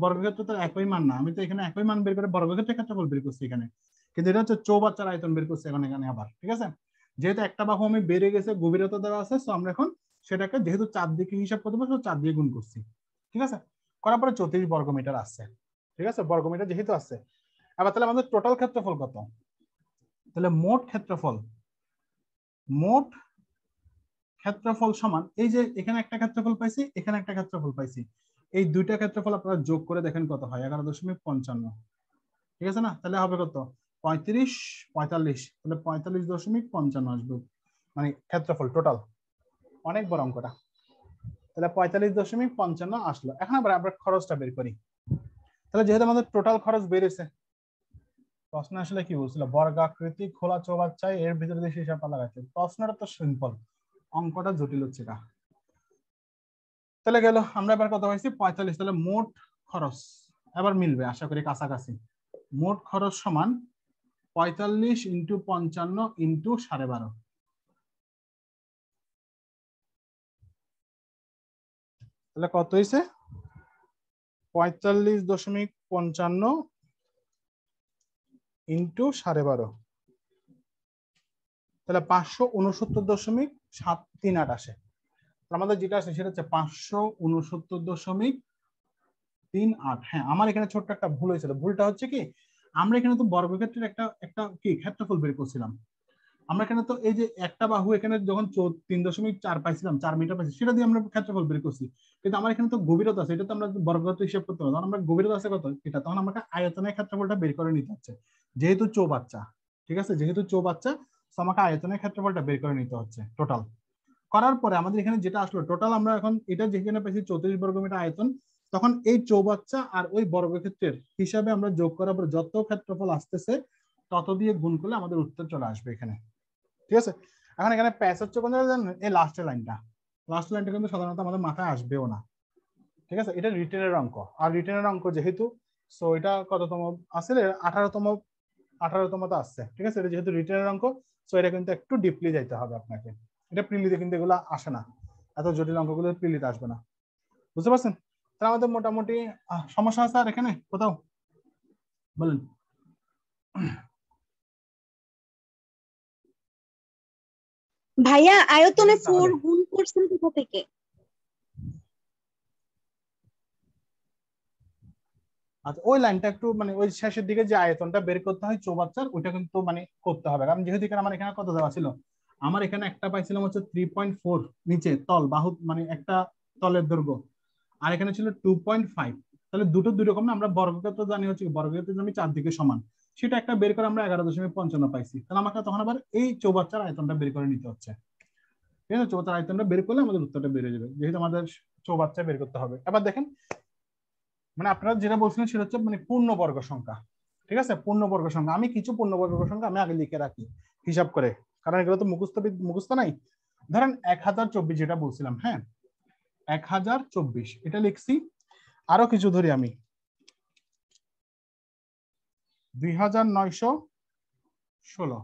বর্গক্ষেত্র তো একই মান না, আমি তো এখানে একই মান বের করে বর্গক্ষেত্রের ক্ষেত্রফল বের করছি এখানে, কিন্তু এটা হচ্ছে চৌবাচ্চার আয়তন বের করছি এখন এখানে আবার। ঠিক আছে, যেহেতু একটা বাহু আমি বেড়ে গেছে, গভীরতা দেওয়া আছে, তো আমরা এখন সেটাকে যেহেতু 4 দিকে হিসাব করতে পারবো 4 দিয়ে গুণ করছি। ঠিক আছে, করার পরে 34 বর্গ মিটার আসছে। ঠিক আছে, বর্গ মিটার যেহেতু আসছে, আবার তাহলে আমাদের টোটাল ক্ষেত্রফল কত? তাহলে মোট ক্ষেত্রফল সমান, এই যে এখানে একটা ক্ষেত্রফল পাইছি, এখানে একটা ক্ষেত্রফল পাইছি, এই দুইটা ক্ষেত্রফল আপনারা যোগ করে দেখেন কত হয়, 11.55। ঠিক আছে না, তাহলে হবে কত? 35 45, তাহলে 45.55 আসবে মানে ক্ষেত্রফল টোটাল। অনেক বড় অঙ্কটা। তাহলে 45.55 আসলো। এখন আবার আমরা খরচটা বের করি। তাহলে যেহেতু আমাদের টোটাল খরচ বেড়েছে, প্রশ্ন আসলে কি বলছিল, বর্গাকৃতি খোলা চৌবাচ্চায় এর ভিতরে দিয়ে হিসাব লাগাচ্ছে। প্রশ্নটা তো সিম্পল, অঙ্কটা জটিল হচ্ছে না। তাহলে গেল, আমরা এবার কত পাইছি 45, তাহলে মোট খরচ এবার মিলবে আশা করি কাছাকাছি। মোট খরচ সমান 45 ইন্টু 55 ইন্টু 12.5। তাহলে কত হয়েছে? 45.55 ইন্টু 12.5, তাহলে 569.78 আসে। আমাদের যেটা আছে সেটা হচ্ছে 569.38। হ্যাঁ, আমার এখানে ছোট্ট একটা ভুল হয়েছিল। ভুলটা হচ্ছে কি, আমরা এখানে তো বর্গক্ষেত্রের একটা একটা কি ক্ষেত্রফল বের করছিলাম। আমরা এখানে তো এই যে একটা বাহু এখানে যখন 3.4 পাইছিলাম, 4 মিটার পাইছি, সেটা দিয়ে আমরা ক্ষেত্রফল বের করছি। কিন্তু আমার এখানে তো গভীরতা আছে, এটা তো আমরা বর্গক্ষেত্র হিসাব করতে পারবো। তখন আমরা গভীরতা আছে কত এটা, তখন আমাকে আয়তনের ক্ষেত্রফলটা বের করে নিতে হচ্ছে, যেহেতু চৌবাচ্চা। ঠিক আছে, যেহেতু চৌবাচ্চা, তো আমাকে আয়তনের ক্ষেত্রফলটা বের করে নিতে হচ্ছে টোটাল। করার পরে আমাদের এখানে যেটা আসলো টোটাল, আমরা এখন এটা যেখানে পেয়েছি 34 বর্গমিটার আয়তন, তখন এই চৌবাচ্চা আর ওই বর্গক্ষেত্রের হিসাবে আমরা যোগ করার পর যত ক্ষেত্রফল আসতেছে তত দিয়ে গুণ করলে আমাদের উত্তর চলে আসবে এখানে। ঠিক আছে, এখন এখানে প্যাচ হচ্ছে কোন জায়গায় জানেন? এই লাস্টের লাইনটা কিন্তু সাধারণত আমাদের মাথায় আসবেও না। ঠিক আছে, এটা রিটেনের অঙ্ক, আর রিটেনের অঙ্ক যেহেতু, সো এটা কততম আসলে 18তম তো আসছে। ঠিক আছে, এটা যেহেতু রিটেনের অঙ্ক, সো এটা কিন্তু একটু ডিপলি যাইতে হবে আপনাকে। এটা প্রিলিতে কিন্তু এগুলো আসে না, এত জটিল অঙ্কগুলো প্রিলিতে আসবে না। বুঝতে পারছেন? তাহলে আমাদের মোটামুটি সমস্যা আছে আর এখানে কোথাও বলেন? ভাইয়া আয়তনে 4 গুণ করছেন কোথা থেকে? আচ্ছা, ওই লাইনটা একটু মানে ওই শেষের দিকে যে আয়তনটা বের করতে হয় চৌবাচ্চার, ওইটা কিন্তু মানে করতে হবে, কারণ যেহেতু এখানে আমার এখানে কত দেওয়া ছিল, আমার এখানে একটা পাইছিলাম হচ্ছে 3.4 নিচে তল বাহু, মানে একটা তলের দৈর্ঘ্য, আর এখানে ছিল 2.5। তাহলে দুটো দুই রকম না, আমরা বর্গক্ষেত্র জানি হচ্ছে বর্গক্ষেত্র আমি চারদিকে সমান, সেটা একটা বের করে আমরা 11.55 পাইছি। তাহলে আমাকে তখন আবার এই চৌবাচ্চার আয়তনটা বের করে নিতে হচ্ছে। ঠিক আছে, চৌবাচ্চার আয়তনটা বের করলে আমাদের উত্তরটা বেড়ে যাবে, যেহেতু আমাদের চৌবাচ্চা বের করতে হবে। এবার দেখেন, মানে আপনারা যেটা বলছিলেন সেটা হচ্ছে মানে পূর্ণবর্গ সংখ্যা। ঠিক আছে, পূর্ণবর্গ সংখ্যা, আমি কিছু পূর্ণবর্গ সংখ্যা আমি আগে লিখে রাখি হিসাব করে, কারণ এগুলো তো মুখস্থ নাই। ধরেন 1024 যেটা বলছিলাম, হ্যাঁ 1024 এটা লিখছি। আরো কিছু ধরি আমি, 2916,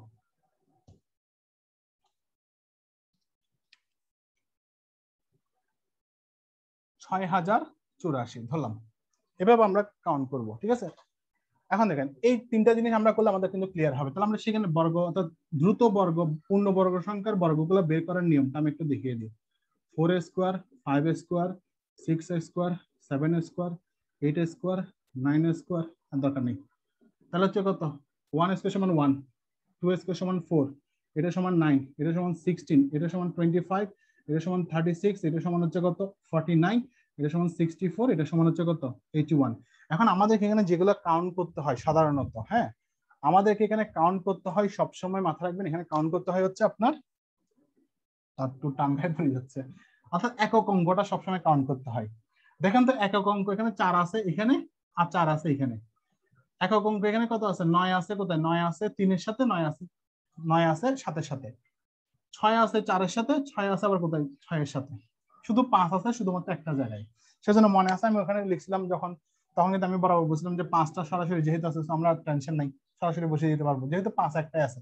6084 ধরলাম। এভাবে আমরা কাউন্ট করব। ঠিক আছে, এখন দেখেন এই তিনটা জিনিস আমরা করলে আমাদের কিন্তু ক্লিয়ার হবে। তাহলে আমরা সেখানে বর্গ অর্থাৎ দ্রুত বর্গ পূর্ণবর্গ সংখ্যার বর্গগুলো বের করার নিয়মটা আমি একটু দেখিয়ে দিই। 4 square, 5 square, 6 square, 7 square, 8 square, 9 square, আর দরকার নেই। তাহলে হচ্ছে কত, 1 স্কোয়ার সমান 1, 2 স্কোয়ার সমান 4, এটা সমান 9, এটা সমান 16, এটা সমান 25, এটা সমান 36, এটা সমান হচ্ছে কত 49, এটা সমান 64, এটা সমান হচ্ছে কত 81। এখন আমাদেরকে এখানে যেগুলো কাউন্ট করতে হয় সাধারণত, হ্যাঁ আমাদেরকে এখানে কাউন্ট করতে হয়, সবসময় মাথা রাখবেন এখানে কাউন্ট করতে হয় হচ্ছে আপনার, একটু টান হয়ে যাচ্ছে, অর্থাৎ একক অঙ্কটা সবসময় কাউন্ট করতে হয়। দেখেন তো একক অঙ্ক এখানে 4 আছে এখানে, আর 4 আছে এখানে। একক অঙ্ক এখানে কত আছে, 9 আছে, কোথায় 9 আছে 3 এর সাথে, 9 আছে 7 এর সাথে। 6 আছে 4-এর সাথে, 6 আছে আবার কোথায় 6-এর সাথে, শুধু 5 আছে শুধুমাত্র একটা জায়গায়। সেজন্য মনে আছে আমি ওখানে লিখছিলাম যখন, তখন কিন্তু আমি বরাবর বুঝলাম যে 5টা সরাসরি যেহেতু আছে আমরা টেনশন নাই, সরাসরি বসে দিতে পারবো যেহেতু 5 একটাই আছে।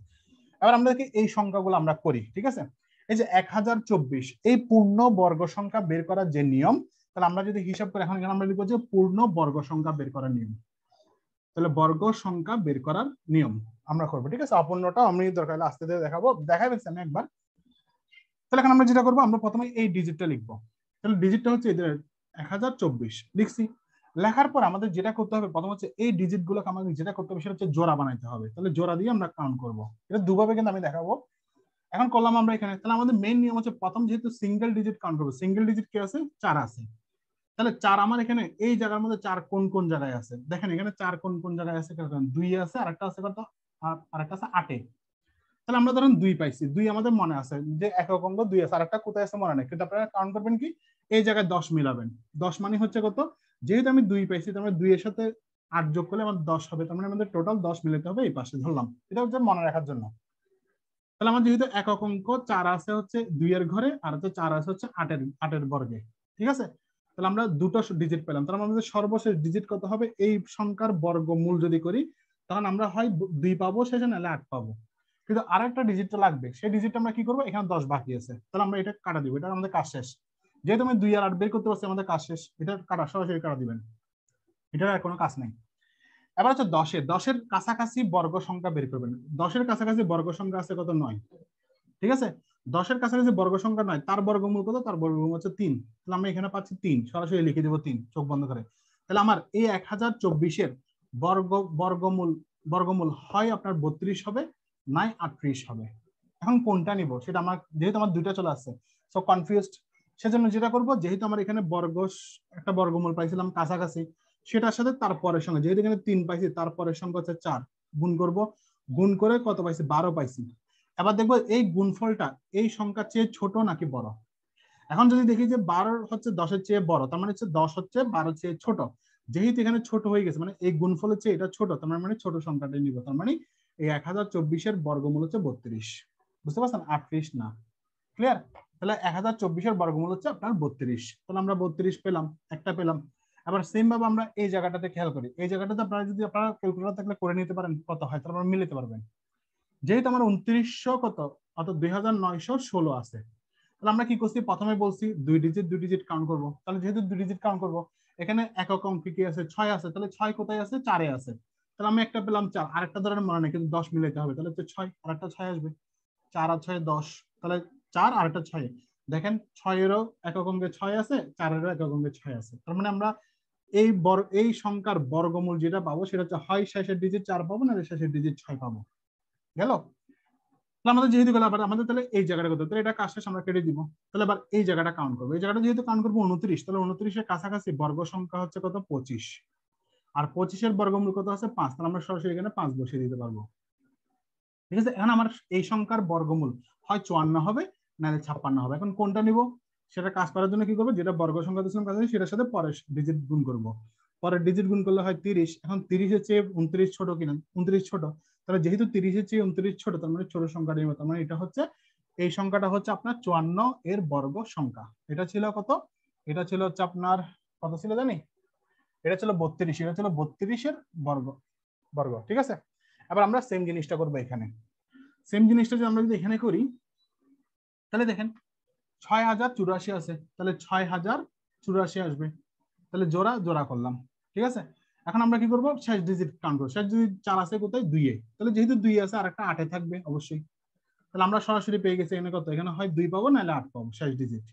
এবার আমরা দেখি এই সংখ্যাগুলো আমরা করি, ঠিক আছে। এই যে 1024 এই পূর্ণ বর্গ সংখ্যা বের করার যে নিয়ম, তাহলে আমরা যদি হিসাব করি এখন এখানে আমরা লিখবো যে পূর্ণ বর্গ সংখ্যা বের করার নিয়ম। তাহলে বর্গ সংখ্যা বের করার নিয়ম আমরা করবো, ঠিক আছে। অপূর্ণটা আমি দরকার হলে আস্তে ধীরে দেখাবো, দেখাই দিচ্ছি আমি একবার। তাহলে এখন আমরা যেটা করবো, আমরা প্রথমে এই ডিজিটটা লিখবো। তাহলে ডিজিটটা হচ্ছে 1024 লিখছি। লেখার পর আমাদের যেটা করতে হবে প্রথম হচ্ছে এই ডিজিট গুলোকে আমাদের যেটা করতে হবে সেটা হচ্ছে জোড়া বানাইতে হবে। তাহলে জোড়া দিয়ে আমরা কাউন্ট করবো, এটা দুভাবে কিন্তু আমি দেখাবো। এখন করলাম আমরা এখানে, তাহলে আমাদের মেইন নিয়ম হচ্ছে প্রথম যেহেতু সিঙ্গেল ডিজিট কাউন্ট করবো, সিঙ্গেল ডিজিট কি আছে 4 আছে। তাহলে 4 আমার এখানে এই জায়গার মধ্যে 4 কোন কোন জায়গায় আছে দেখেন, এখানে 4 কোন কোন জায়গায় আছে, 2 আছে, আরেকটা আছে কত, আরেকটা আছে 8-এ। তাহলে আমরা ধরেন 2 পাইছি, 2 আমাদের মনে আছে যে একক অঙ্ক 2 আছে, আরেকটা কোথায় আছে মনে নেই, কিন্তু আপনারা কাউন্ট করবেন কি এই জায়গায় 10 মিলাবেন। 10 মানে হচ্ছে কত, যেহেতু আমি 2 পাইছি তার মানে 2 এর সাথে 8 যোগ করলে আমার 10 হবে, তার মানে আমাদের টোটাল 10 মিলাতে হবে এই পাশে ধরলাম, এটা হচ্ছে মনে রাখার জন্য। তাহলে আমার যেহেতু একক অঙ্ক 4 আছে হচ্ছে 2 এর ঘরে, আর হচ্ছে 4 আছে হচ্ছে 8-এর বর্গে, ঠিক আছে। তাহলে আমরা দুটো ডিজিট পেলাম, তাহলে আমাদের সর্বশেষ ডিজিট কত হবে, এই সংখ্যার বর্গমূল যদি করি তখন আমরা হয় 2 পাবো শেষে, নাহলে 8 পাবো। কিন্তু আরেকটা ডিজিট তো লাগবে, সেই ডিজিটটা আমরা কি করবো, এখানে 10 বাকি আছে, তাহলে আমরা এটা কাটা দিব, এটা আমাদের কাজ শেষ। যেহেতু আমি 2 আর 8 বের করতে পারছি আমাদের কাজ শেষ, এটা কাটা সরাসরি কাটা দিবেন, এটার আর কোনো কাজ নাই। এবার হচ্ছে 10-এর কাছাকাছি বর্গ সংখ্যা বের করবেন। 10-এর কাছাকাছি বর্গ সংখ্যা আছে কত, 9, ঠিক আছে। 10-এর কাছাকাছি বর্গ সংখ্যা 9, তার বর্গমূল কত, তার বর্গমূল হচ্ছে 3। তাহলে আমরা এখানে পাচ্ছি 3, সরাসরি লিখে দেবো 3 চোখ বন্ধ করে। তাহলে আমার এই 1024-এর বর্গমূল হয় আপনার 32 হবে, নাই 38 হবে। এখন কোনটা নিব সেটা আমার, যেহেতু আমার দুইটা চলে আসছে সো কনফিউজড, সেজন্য যেটা করব, যেহেতু আমার এখানে একটা বর্গমূল পাইছিলাম কাছাকাছি, সেটার সাথে তারপরের সঙ্গে, যেহেতু এখানে 3 পাইছি তারপরের সংখ্যা হচ্ছে 4, গুণ করব, গুণ করে কত পাইছি 12 পাইছি। এবার দেখবো এই গুণফলটা এই সংখ্যার চেয়ে ছোট নাকি বড়। এখন যদি দেখি যে 12 হচ্ছে 10-এর চেয়ে বড়, তার মানে হচ্ছে 10 হচ্ছে 12-এর চেয়ে ছোট। যেহেতু এখানে ছোট হয়ে গেছে মানে এই গুণফলের চেয়ে এটা ছোট, তার মানে ছোট সংখ্যাটাই নিব, তার মানে এই 1024-এর বর্গমূল হচ্ছে 32। বুঝতে পারছেন, 38 না। ক্লিয়ার? তাহলে 1024-এর বর্গমূল হচ্ছে আপনার 32। তাহলে আমরা 32 পেলাম, একটা পেলাম। আবার সেম ভাবে আমরা এই জায়গাটাতে খেয়াল করি, এই জায়গাটাতে আপনারা যদি আপনারা ক্যালকুলেটর থাকলে করে নিতে পারেন কত হয়, তাহলে আপনারা মিলাতে পারবেন। যেহেতু আমার 2900 কত, অর্থাৎ 2916 আছে, তাহলে আমরা কি করছি, প্রথমে বলছি 2 ডিজিট কাউন্ট করব। তাহলে যেহেতু 2 ডিজিট কাউন্ট করব, এখানে একক অঙ্ক কি আছে 6 আছে, তাহলে 6 কোথায় আছে, 4-এ আছে। তাহলে আমি একটা পেলাম 4, আরেকটা ধরেন মনে নেই কিন্তু 10 মিলাইতে হবে, তাহলে হচ্ছে 6, আরেকটা 6 আসবে, 4 আর 6 10, তাহলে 4 আর একটা 6, দেখেন 6-এরও একক অঙ্কে 6 আছে, 4-এরও একক অঙ্কে 6 আছে। তার মানে আমরা এই সংখ্যার বর্গমূল যেটা পাবো সেটা হচ্ছে হয় শেষের ডিজিট 4 পাবো, না শেষের ডিজিট 6 পাবো। গেল? আমাদের যেহেতু গেল, আবার আমাদের তাহলে এই জায়গাটা কত, তাহলে এটা কাজ শেষ আমরা কেটে দিব। তাহলে আবার এই জায়গাটা কাউন্ট করবো, এই জায়গাটা যেহেতু কাউন্ট করবো 29, তাহলে 29-এর কাছাকাছি বর্গ সংখ্যা হচ্ছে কত, 25, আর 25-এর বর্গমূল কত আছে 5, তাহলে আমরা সরাসরি এখানে 5 বসিয়ে দিতে পারবো। ঠিক আছে, এখন আমার এই সংখ্যার বর্গমূল হয় 54 হবে, নাহলে 56 হবে। এখন কোনটা নিব সেটা কাজ করার জন্য কি করবো, যেটা বর্গ সংখ্যা দিয়েছিলাম কাছে সেটার সাথে পরের ডিজিট গুণ করব। পরের ডিজিট গুণ করলে হয় 30। এখন 30-এর চেয়ে 29 ছোট কিনা, 29 ছোট, তাহলে যেহেতু 30-এর চেয়ে 29 ছোট, তার মানে ছোট সংখ্যাটা নিব, তার মানে এটা হচ্ছে এই সংখ্যাটা হচ্ছে আপনার 54 এর বর্গ সংখ্যা। এটা ছিল কত, এটা ছিল হচ্ছে আপনার কত ছিল জানি, এটা ছিল 32, এটা ছিল 32-এর বর্গ। ঠিক আছে, এবার আমরা সেম জিনিসটা করবো এখানে। সেম জিনিসটা যদি আমরা এখানে করি, তাহলে দেখেন 6084 আছে, তাহলে 6084 আসবে, তাহলে জোড়া জোড়া করলাম। ঠিক আছে, এখন আমরা কি করব, শেষ ডিজিট কাউন্ট করব। শেষ ডিজিট 4 আছে কোথায়, 2-এ, তাহলে যেহেতু 2 আছে আর একটা 8-এ থাকবে অবশ্যই, তাহলে আমরা সরাসরি পেয়ে গেছি এখানে কত, এখানে হয় 2 পাবো নাহলে 8 পাবো শেষ ডিজিট।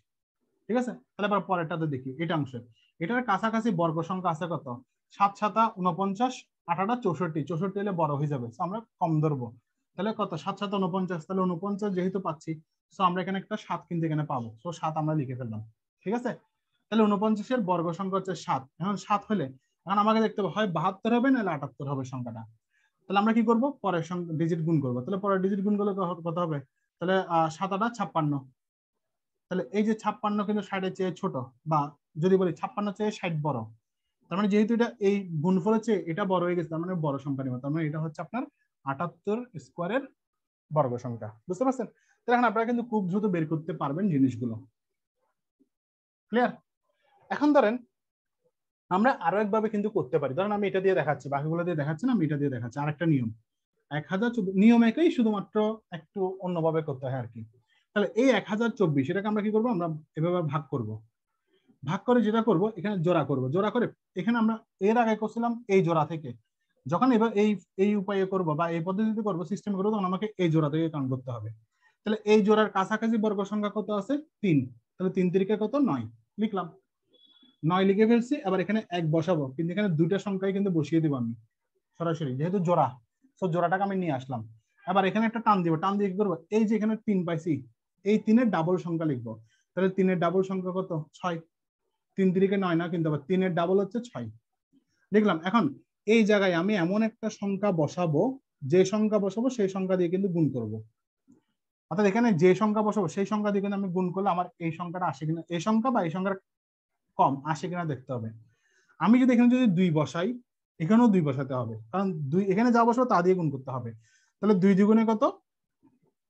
ঠিক আছে, তাহলে এবার পরেরটাতে দেখি, এটা অংশ, এটার কাছাকাছি বর্গ সংখ্যা আছে কত, 7 7 49, 8 8 64, 64 হলে বড় হয়ে যাবে, আমরা কম ধরবো। তাহলে কত, 7 7 49, তাহলে 49 যেহেতু পাচ্ছি, সো আমরা এখানে একটা 7 কিন্তু এখানে পাবো, সো 7 আমরা লিখে ফেললাম। ঠিক আছে, তাহলে 49-এর বর্গ সংখ্যা হচ্ছে 7। এখন 7 হলে এখন আমাকে দেখতে হবে হয় 72 হবে নাহলে 78 হবে সংখ্যাটা। তাহলে আমরা কি করব, পরের সংখ্যা ডিজিট গুণ করবো। তাহলে পরের ডিজিট গুণ করলে কত হবে, তাহলে 7 8 56, তাহলে এই যে 56 কিন্তু 60-এর চেয়ে ছোট, বা যদি বলি 56 চেয়ে 60 বড়, তার মানে যেহেতু এটা এই গুণফলের চেয়ে এটা বড় হয়ে গেছে, তার মানে বড় সংখ্যা নিব, তার মানে এটা হচ্ছে আপনার 78 স্কোয়ারের বর্গ সংখ্যা। বুঝতে পারছেন? তাহলে এখন আপনারা কিন্তু খুব দ্রুত বের করতে পারবেন জিনিসগুলো। ক্লিয়ার? এখন ধরেন আমরা আরো একভাবে কিন্তু করতে পারি। ধরেন আমি এটা দিয়ে দেখাচ্ছি, বাকিগুলো দিয়ে দেখাচ্ছি না, আমি এটা দিয়ে দেখাচ্ছি। আরেকটা নিয়ম, 1024 নিয়ম একই, শুধুমাত্র একটু অন্যভাবে করতে হয় আর কি। তাহলে এই 1024 এটাকে আমরা কি করবো, আমরা এভাবে ভাগ করব। ভাগ করে যেটা করব, এখানে জোড়া করব। জোড়া করে এখানে আমরা এর আগে করছিলাম এই জোড়া থেকে, যখন এবার এই উপায়ে করব বা এই পদ্ধতিতে করব, সিস্টেম করবো, তখন আমাকে এই জোড়া থেকে কাউন্ট করতে হবে। তাহলে এই জোড়ার কাছাকাছি বর্গ সংখ্যা কত আছে? 3। তাহলে 3 তিরিকে কত? 9 লিখলাম। 9 লিখে ফেলছি। আবার এখানে 1 বসাবো, কিন্তু এখানে দুইটা সংখ্যাই কিন্তু বসিয়ে দিব আমি সরাসরি, যেহেতু জোড়া। তো জোড়াটাকে আমি নিয়ে আসলাম। আবার এখানে একটা টান দিব, টান দিয়ে কি করবো, এই যে এখানে 3 পাইছি, এই 3-এর ডাবল সংখ্যা লিখবো। তাহলে 3-এর ডাবল সংখ্যা কত? 6। 3 তিরিকে 9 না, কিন্তু আবার 3-এর ডাবল হচ্ছে 6 লিখলাম। এখন এই জায়গায় আমি এমন একটা সংখ্যা বসাবো, যে সংখ্যা বসাবো সেই সংখ্যা দিয়ে কিন্তু গুণ করব। অর্থাৎ এখানে যে সংখ্যা বসাবো সেই সংখ্যা দিয়ে কিন্তু আমি গুণ করলে আমার এই সংখ্যাটা আসে কিনা, এই সংখ্যা বা এই সংখ্যার কম আসে কিনা দেখতে হবে। আমি যদি এখানে যদি 2 বসাই, এখানেও 2 বসাতে হবে, কারণ 2 এখানে যা বসাবো তা দিয়ে গুণ করতে হবে। তাহলে 2 দ্বিগুণে কত?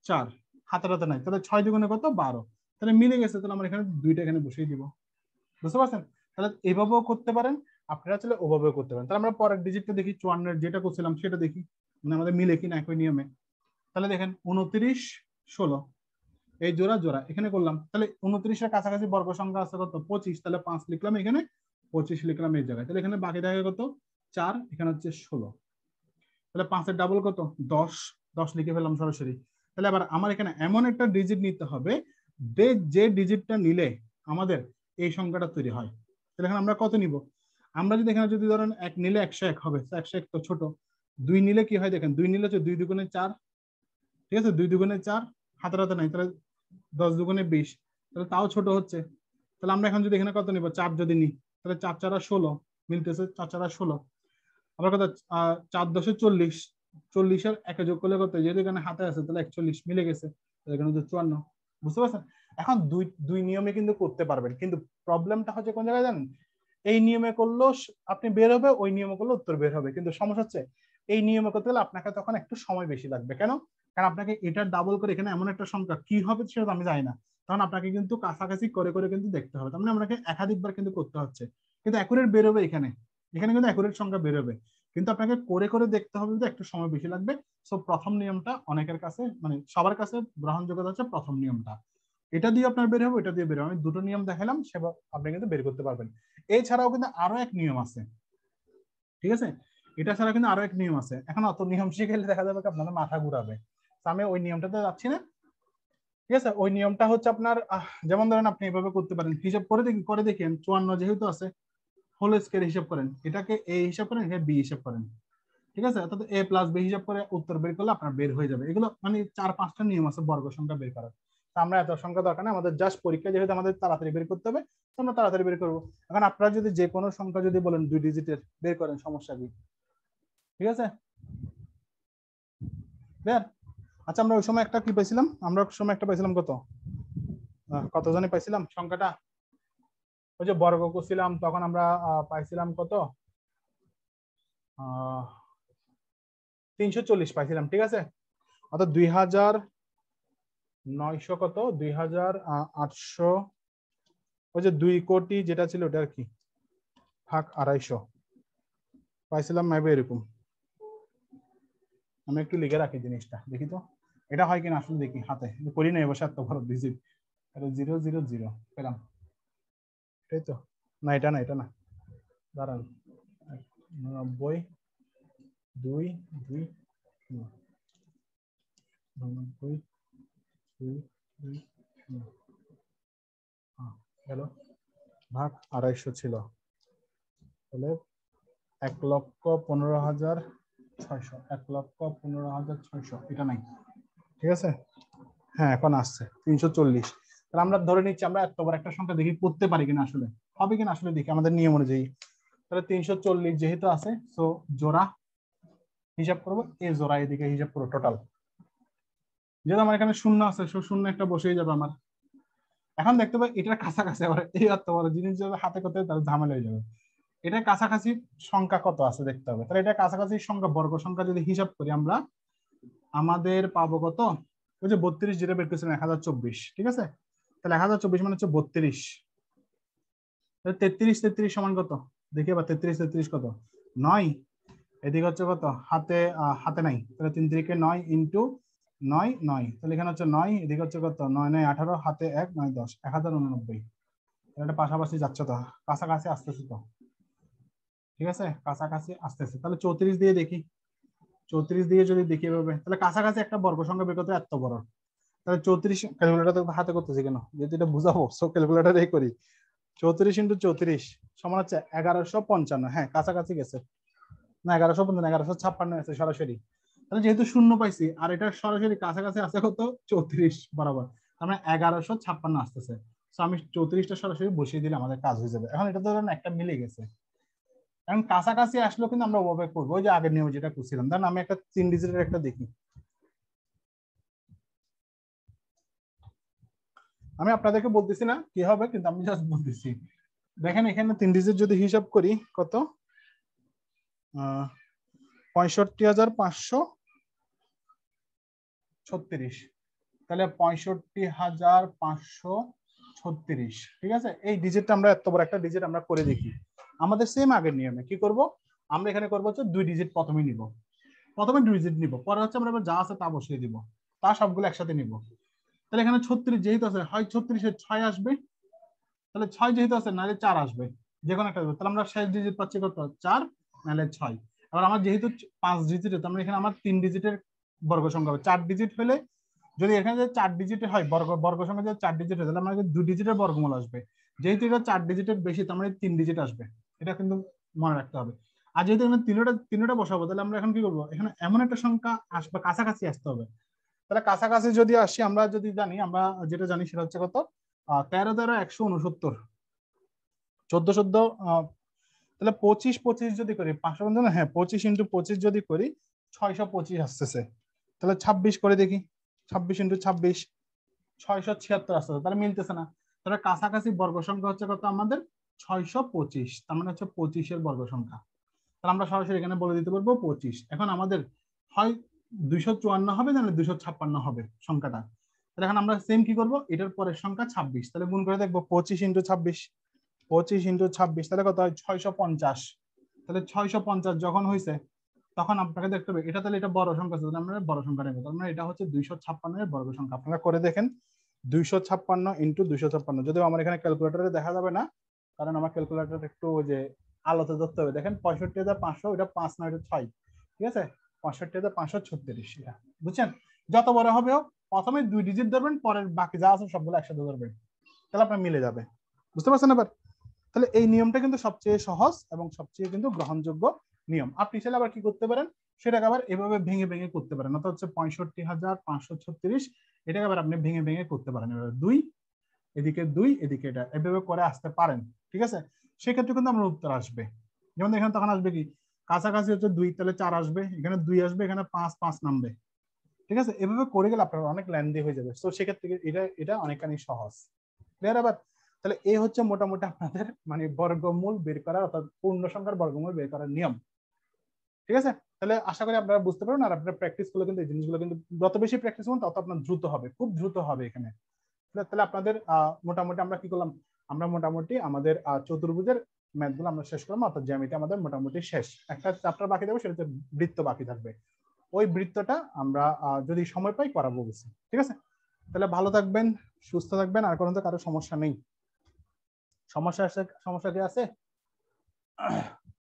4, হাতে নাই। তাহলে 6 দ্বিগুণে কত? 12। তাহলে মিলে গেছে। তাহলে আমরা এখানে 2টা এখানে বসিয়ে দিব। বুঝতে পারছেন? তাহলে এভাবেও করতে পারেন, আপনারা চাইলে ওভাবেও করতে পারেন। তাহলে আমরা পরের ডিজিটটা দেখি, 54 যেটা করছিলাম সেটা দেখি, মানে আমাদের মিলে কিনা একই নিয়মে। তাহলে দেখেন 29, 16 এই জোড়া জোড়া এখানে করলাম। তাহলে 29-এর কাছাকাছি বর্গ সংখ্যা আছে কত? 25। তাহলে 5 লিখলাম এখানে, 25 লিখলাম এই জায়গায়। তাহলে এখানে বাকি থাকে কত? 4, এখানে হচ্ছে 16। তাহলে 5-এর ডাবল কত? 10। 10 লিখে ফেললাম সরাসরি। তাহলে আবার আমার এখানে এমন একটা ডিজিট নিতে হবে যে ডিজিটটা নিলে আমাদের এই সংখ্যাটা তৈরি হয়। তাহলে এখানে আমরা কত নিব? আমরা যদি এখানে যদি ধরেন 1 নিলে 101 হবে, 101 তো ছোট। 2 নিলে কি হয় দেখেন, 2 নিলে হচ্ছে 2 দুগুণে 4, ঠিক আছে? 2 দুগুণে 4, হাতে নাই। তাহলে 10 দুগুণে 20, তাহলে তাও ছোট হচ্ছে। তাহলে আমরা এখন যদি এখানে কত নিব? 4 যদি নিই, তাহলে 4 4 16 মিলতেছে, 4 4 16। আবার কত? 4 10 40, 40-এর একে যোগ করলে কত? যেহেতু এখানে হাতে আছে তাহলে 41 মিলে গেছে। এখানে হচ্ছে 54। বুঝতে পারছেন? এখন দুই নিয়মে কিন্তু করতে পারবেন, কিন্তু প্রবলেমটা হচ্ছে কোন জায়গায় জানেন? এই নিয়মে করলেও আপনি বের হবে, ওই নিয়মে করলে উত্তর বের হবে, কিন্তু সমস্যা হচ্ছে এই নিয়মে করতে গেলে আপনাকে তখন একটু সময় বেশি লাগবে। কেন? কারণ আপনাকে এটা ডাবল করে এখানে এমন একটা সংখ্যা কি হবে সেটা আমি জানি না, তখন আপনাকে কিন্তু কাছাকাছি করে করে কিন্তু দেখতে হবে। তার মানে আপনাকে একাধিকবার কিন্তু করতে হচ্ছে, কিন্তু অ্যাকুরেট বের হবে এখানে কিন্তু অ্যাকুরেট সংখ্যা বের হবে, কিন্তু আপনাকে করে করে দেখতে হবে, যে একটু সময় বেশি লাগবে। সো প্রথম নিয়মটা অনেকের কাছে, মানে সবার কাছে গ্রহণযোগ্যতা হচ্ছে প্রথম নিয়মটা। এটা দিয়ে আপনার বের হবে, এটা দিয়ে বের হবে। আমি দুটো নিয়ম দেখালাম, সেটা আপনি কিন্তু বের করতে পারবেন। এছাড়াও কিন্তু আরো এক নিয়ম আছে, ঠিক আছে? এটা ছাড়া কিন্তু আরো এক নিয়ম আছে। এখন অত নিয়ম শিখে দেখা যাবে আপনাদের মাথা ঘুরাবে, আমি ওই নিয়মটাতে যাচ্ছি না। ঠিক আছে? ওই নিয়মটা হচ্ছে আপনার যেমন ধরেন আপনি এভাবে করতে পারেন, হিসাব করে দেখেন 54 যেহেতু আছে, হোল স্কয়ার হিসাব করেন, এটাকে এ হিসাব করেন, এটাকে বি হিসাব করেন, ঠিক আছে? অর্থাৎ এ প্লাস বি হিসাব করে উত্তর বের করলে আপনার বের হয়ে যাবে। এগুলো মানে 4-5টা নিয়ম আছে বর্গ সংখ্যা বের করার। আমরা এত সংখ্যা দরকার নেই, আমাদের জাস্ট পরীক্ষা যেহেতু আমাদের তাড়াতাড়ি বের করতে হবে, আমরা তাড়াতাড়ি বের করবো। এখন আপনারা যদি যে কোনো সংখ্যা যদি বলেন 2 ডিজিটের বের করেন, সমস্যা কি? ঠিক আছে? আচ্ছা, আমরা ওই সময় একটা কি পাইছিলাম? আমরা ওই সময় একটা পাইছিলাম কত জানি পাইছিলাম সংখ্যাটা, ওই যে বর্গ করছিলাম তখন আমরা পাইছিলাম কত? 340 পাইছিলাম, ঠিক আছে? অর্থাৎ 2900 কত 2800, ওই যে 2 কোটি যেটা ছিল ওটা আর কি, ভাগ 250 পাইছিলাম মেবি এরকম। আমি একটু লিখে রাখি জিনিসটা, দেখি তো এটা হয় কিনা আসলে, দেখি হাতে করি না এবছর এত বড় ডিজিট। 000 পেলাম, তাই তো? না এটা না, এটা না, দাঁড়ান, 90 2 2 90 2 2 হ্যালো, ভাগ 250 ছিল, তাহলে 1,15,600, 1,15,600 এটা নাই, ঠিক আছে? হ্যাঁ এখন আসছে 340। তাহলে আমরা ধরে নিচ্ছি আমরা এত বড় একটা সংখ্যা দেখি করতে পারি কিনা, আসলে হবে কিনা আসলে দেখি আমাদের নিয়ম অনুযায়ী। তাহলে 340 যেহেতু আছে, সো জোড়া হিসাব করবো, এই জোড়া এদিকে হিসাব করবো টোটাল। যেহেতু আমার এখানে শূন্য আছে, শূন্য একটা বসেই যাবে আমার। এখন দেখতে পাই এটার কাছাকাছি, আবার এই এত বড় জিনিস যাবে হাতে করতে তাহলে ঝামেলা হয়ে যাবে। এটার কাছাকাছি সংখ্যা কত আছে দেখতে হবে। তাহলে এটা কাছাকাছি সংখ্যা বর্গ সংখ্যা যদি হিসাব করি আমরা, আমাদের পাবো কত? ওই যে 32 যেটা বের করেছিলেন 1024, ঠিক আছে? তাহলে 1024 মানে হচ্ছে 32। তাহলে 33 সমান কত দেখি এবার। 33 কত? 9। এদিকে হচ্ছে কত? হাতে নাই, তাহলে 3 3 কে 9 ইন্টু 9 9, তাহলে এখানে হচ্ছে 9, এদিকে হচ্ছে কত? 9 9 18, হাতে 1 9 10, 1089। এটা পাশাপাশি যাচ্ছে তো, কাছাকাছি আসতেছে তো, ঠিক আছে? কাছাকাছি আসতেছে। তাহলে 34 দিয়ে দেখি, 34 দিয়ে যদি দেখি এভাবে, তাহলে কাছাকাছি একটা বর্গ সংখ্যা বের করতে এত বড়, তাহলে 34 ক্যালকুলেটর হাতে করতেছি কেন, যেহেতু এটা বুঝাবো সো ক্যালকুলেটরে করি। 34 ইন্টু 34 সমান হচ্ছে 1155। হ্যাঁ, কাছাকাছি গেছে না, 1155 1156 আছে সরাসরি। তাহলে যেহেতু শূন্য পাইছি আর এটা সরাসরি কাছাকাছি আছে কত? 34 বরাবর, মানে 1156 আসতেছে। তো আমি 34টা সরাসরি বসিয়ে দিলে আমাদের কাজ হয়ে যাবে। এখন এটা ধরেন একটা মিলে গেছে, কারণ কাছাকাছি আসলেও কিন্তু আমরা ওভাবে করবো, ওই যে আগের নিয়ম যেটা করছিলাম। ধরেন আমি একটা 3 ডিজিটের একটা দেখি, আমি আপনাদেরকে বলতেছি না কি হবে, কিন্তু আমি জাস্ট বলতেছি। দেখেন এখানে 3 ডিজিট যদি হিসাব করি কত, 65,536, তাহলে 65,536, ঠিক আছে? এই ডিজিটটা আমরা এত বড় একটা ডিজিট আমরা করে দেখি। আমাদের সেম আগের নিয়মে কি করব, আমরা এখানে করবো হচ্ছে 2 ডিজিট প্রথমে নিব, প্রথমে 2 ডিজিট নিব, পরে হচ্ছে আমরা যা আছে তা বসিয়ে দিব, তা সবগুলো একসাথে নিব। তাহলে এখানে 36 যেহেতু আছে, হয় 36-এর 6 আসবে, তাহলে 6 যেহেতু আছে নাহলে 4 আসবে, যে কোনো একটা। তাহলে আমরা শেষ ডিজিট পাচ্ছি কত? 4 নাহলে 6। এবার আমার যেহেতু 5 ডিজিটের, তার মানে এখানে আমার 3 ডিজিটের বর্গ সংখ্যা হবে। 4 ডিজিট হলে, যদি এখানে যে 4 ডিজিটের হয় বর্গ সংখ্যা যদি 4 ডিজিট হয়, তাহলে আমাদের 2 ডিজিটের বর্গমূল আসবে। যেহেতু এটা 4 ডিজিটের বেশি, তার মানে 3 ডিজিট আসবে, এটা কিন্তু মনে রাখতে হবে। আর যেহেতু এখানে তিনটা বসাবো, তাহলে আমরা এখন কি করবো, এখানে এমন একটা সংখ্যা আসবে, কাছাকাছি আসতে হবে। তাহলে কাছাকাছি যদি আসি, আমরা যদি জানি, আমরা যেটা জানি সেটা হচ্ছে কত, 13 13 169, 14 14, তাহলে 25 25 যদি করি 500, হ্যাঁ 25 ইন্টু 25 যদি করি 625 আসতেছে। তাহলে 26 করে দেখি, 26 ইন্টু 26 676 আসতেছে, তাহলে মিলতেছে না। তাহলে কাছাকাছি বর্গ সংখ্যা হচ্ছে কত আমাদের? 625, তার মানে হচ্ছে 25-এর বর্গ সংখ্যা। তাহলে আমরা সরাসরি এখানে বলে দিতে পারবো 25। এখন আমাদের হয় 254 হবে, নাহলে 256 হবে সংখ্যাটা। তাহলে এখন আমরা সেম কি করব, এটার পরের সংখ্যা 26, তাহলে গুণ করে দেখবো 25 ইন্টু 26, 25 ইন্টু 26, তাহলে কত হয়? 650। তাহলে 650 যখন হয়েছে, তখন আপনাকে দেখতে হবে এটা, তাহলে এটা বড় সংখ্যা, তাহলে আমরা বড় সংখ্যা নেব, তার মানে এটা হচ্ছে 256 এর বর্গ সংখ্যা। আপনারা করে দেখেন 256 ইন্টু 256, যদিও আমার এখানে ক্যালকুলেটরে দেখা যাবে না, কারণ আমার ক্যালকুলেটর একটু ওই যে আলোতে ধরতে হবে। দেখেন 65,500, এটা 5 9 এটা 6, ঠিক আছে? 65,536, এটা বুঝছেন? যত বড় হবে হোক, প্রথমে 2 ডিজিট ধরবেন, পরের বাকি যা আছে সবগুলো একসাথে ধরবেন, তাহলে আপনার মিলে যাবে। বুঝতে পারছেন এবার? তাহলে এই নিয়মটা কিন্তু সবচেয়ে সহজ এবং সবচেয়ে কিন্তু গ্রহণযোগ্য নিয়ম। আপনি চাইলে আবার কি করতে পারেন, সেটাকে আবার এভাবে ভেঙে ভেঙে করতে পারেন, অর্থাৎ হচ্ছে 65,536, এটাকে আবার আপনি ভেঙে ভেঙে করতে পারেন। এবার 2 এদিকে 2 এদিকে, এটা এভাবে করে আসতে পারেন, ঠিক আছে? সেক্ষেত্রে কিন্তু আমার উত্তর আসবে। যেমন এখানে তখন আসবে কি, কাছাকাছি হচ্ছে 2, তাহলে 4 আসবে, এখানে 2 আসবে, এখানে 5 5 নামবে, ঠিক আছে? এভাবে করে গেলে আপনার অনেক লেন্দি হয়ে যাবে। তো সেক্ষেত্রে এটা অনেকখানি সহজ। ক্লিয়ার? আবার তাহলে এই হচ্ছে মোটামুটি আপনাদের মানে বর্গমূল বের করার, অর্থাৎ পূর্ণ সংখ্যার বর্গমূল বের করার নিয়ম, ঠিক আছে? তাহলে আশা করি আপনারা বুঝতে পারবেন। আর আপনারা প্র্যাকটিস করলে কিন্তু এই জিনিসগুলো কিন্তু যত বেশি প্র্যাকটিস করবেন তত আপনার দ্রুত হবে, খুব দ্রুত হবে এখানে। তাহলে আপনাদের মোটামুটি আমরা কি করলাম, আমরা মোটামুটি আমাদের চতুর্ভুজের ম্যাথগুলো আমরা শেষ করলাম, অর্থাৎ জ্যামিতি আমাদের মোটামুটি শেষ। একটা চ্যাপ্টার বাকি থাকবে, সেটা হচ্ছে বৃত্ত বাকি থাকবে। ওই বৃত্তটা আমরা যদি সময় পাই করাবো বেশি, ঠিক আছে? তাহলে ভালো থাকবেন, সুস্থ থাকবেন, আর কোনো তো কারো সমস্যা নেই। সমস্যা কি আছে?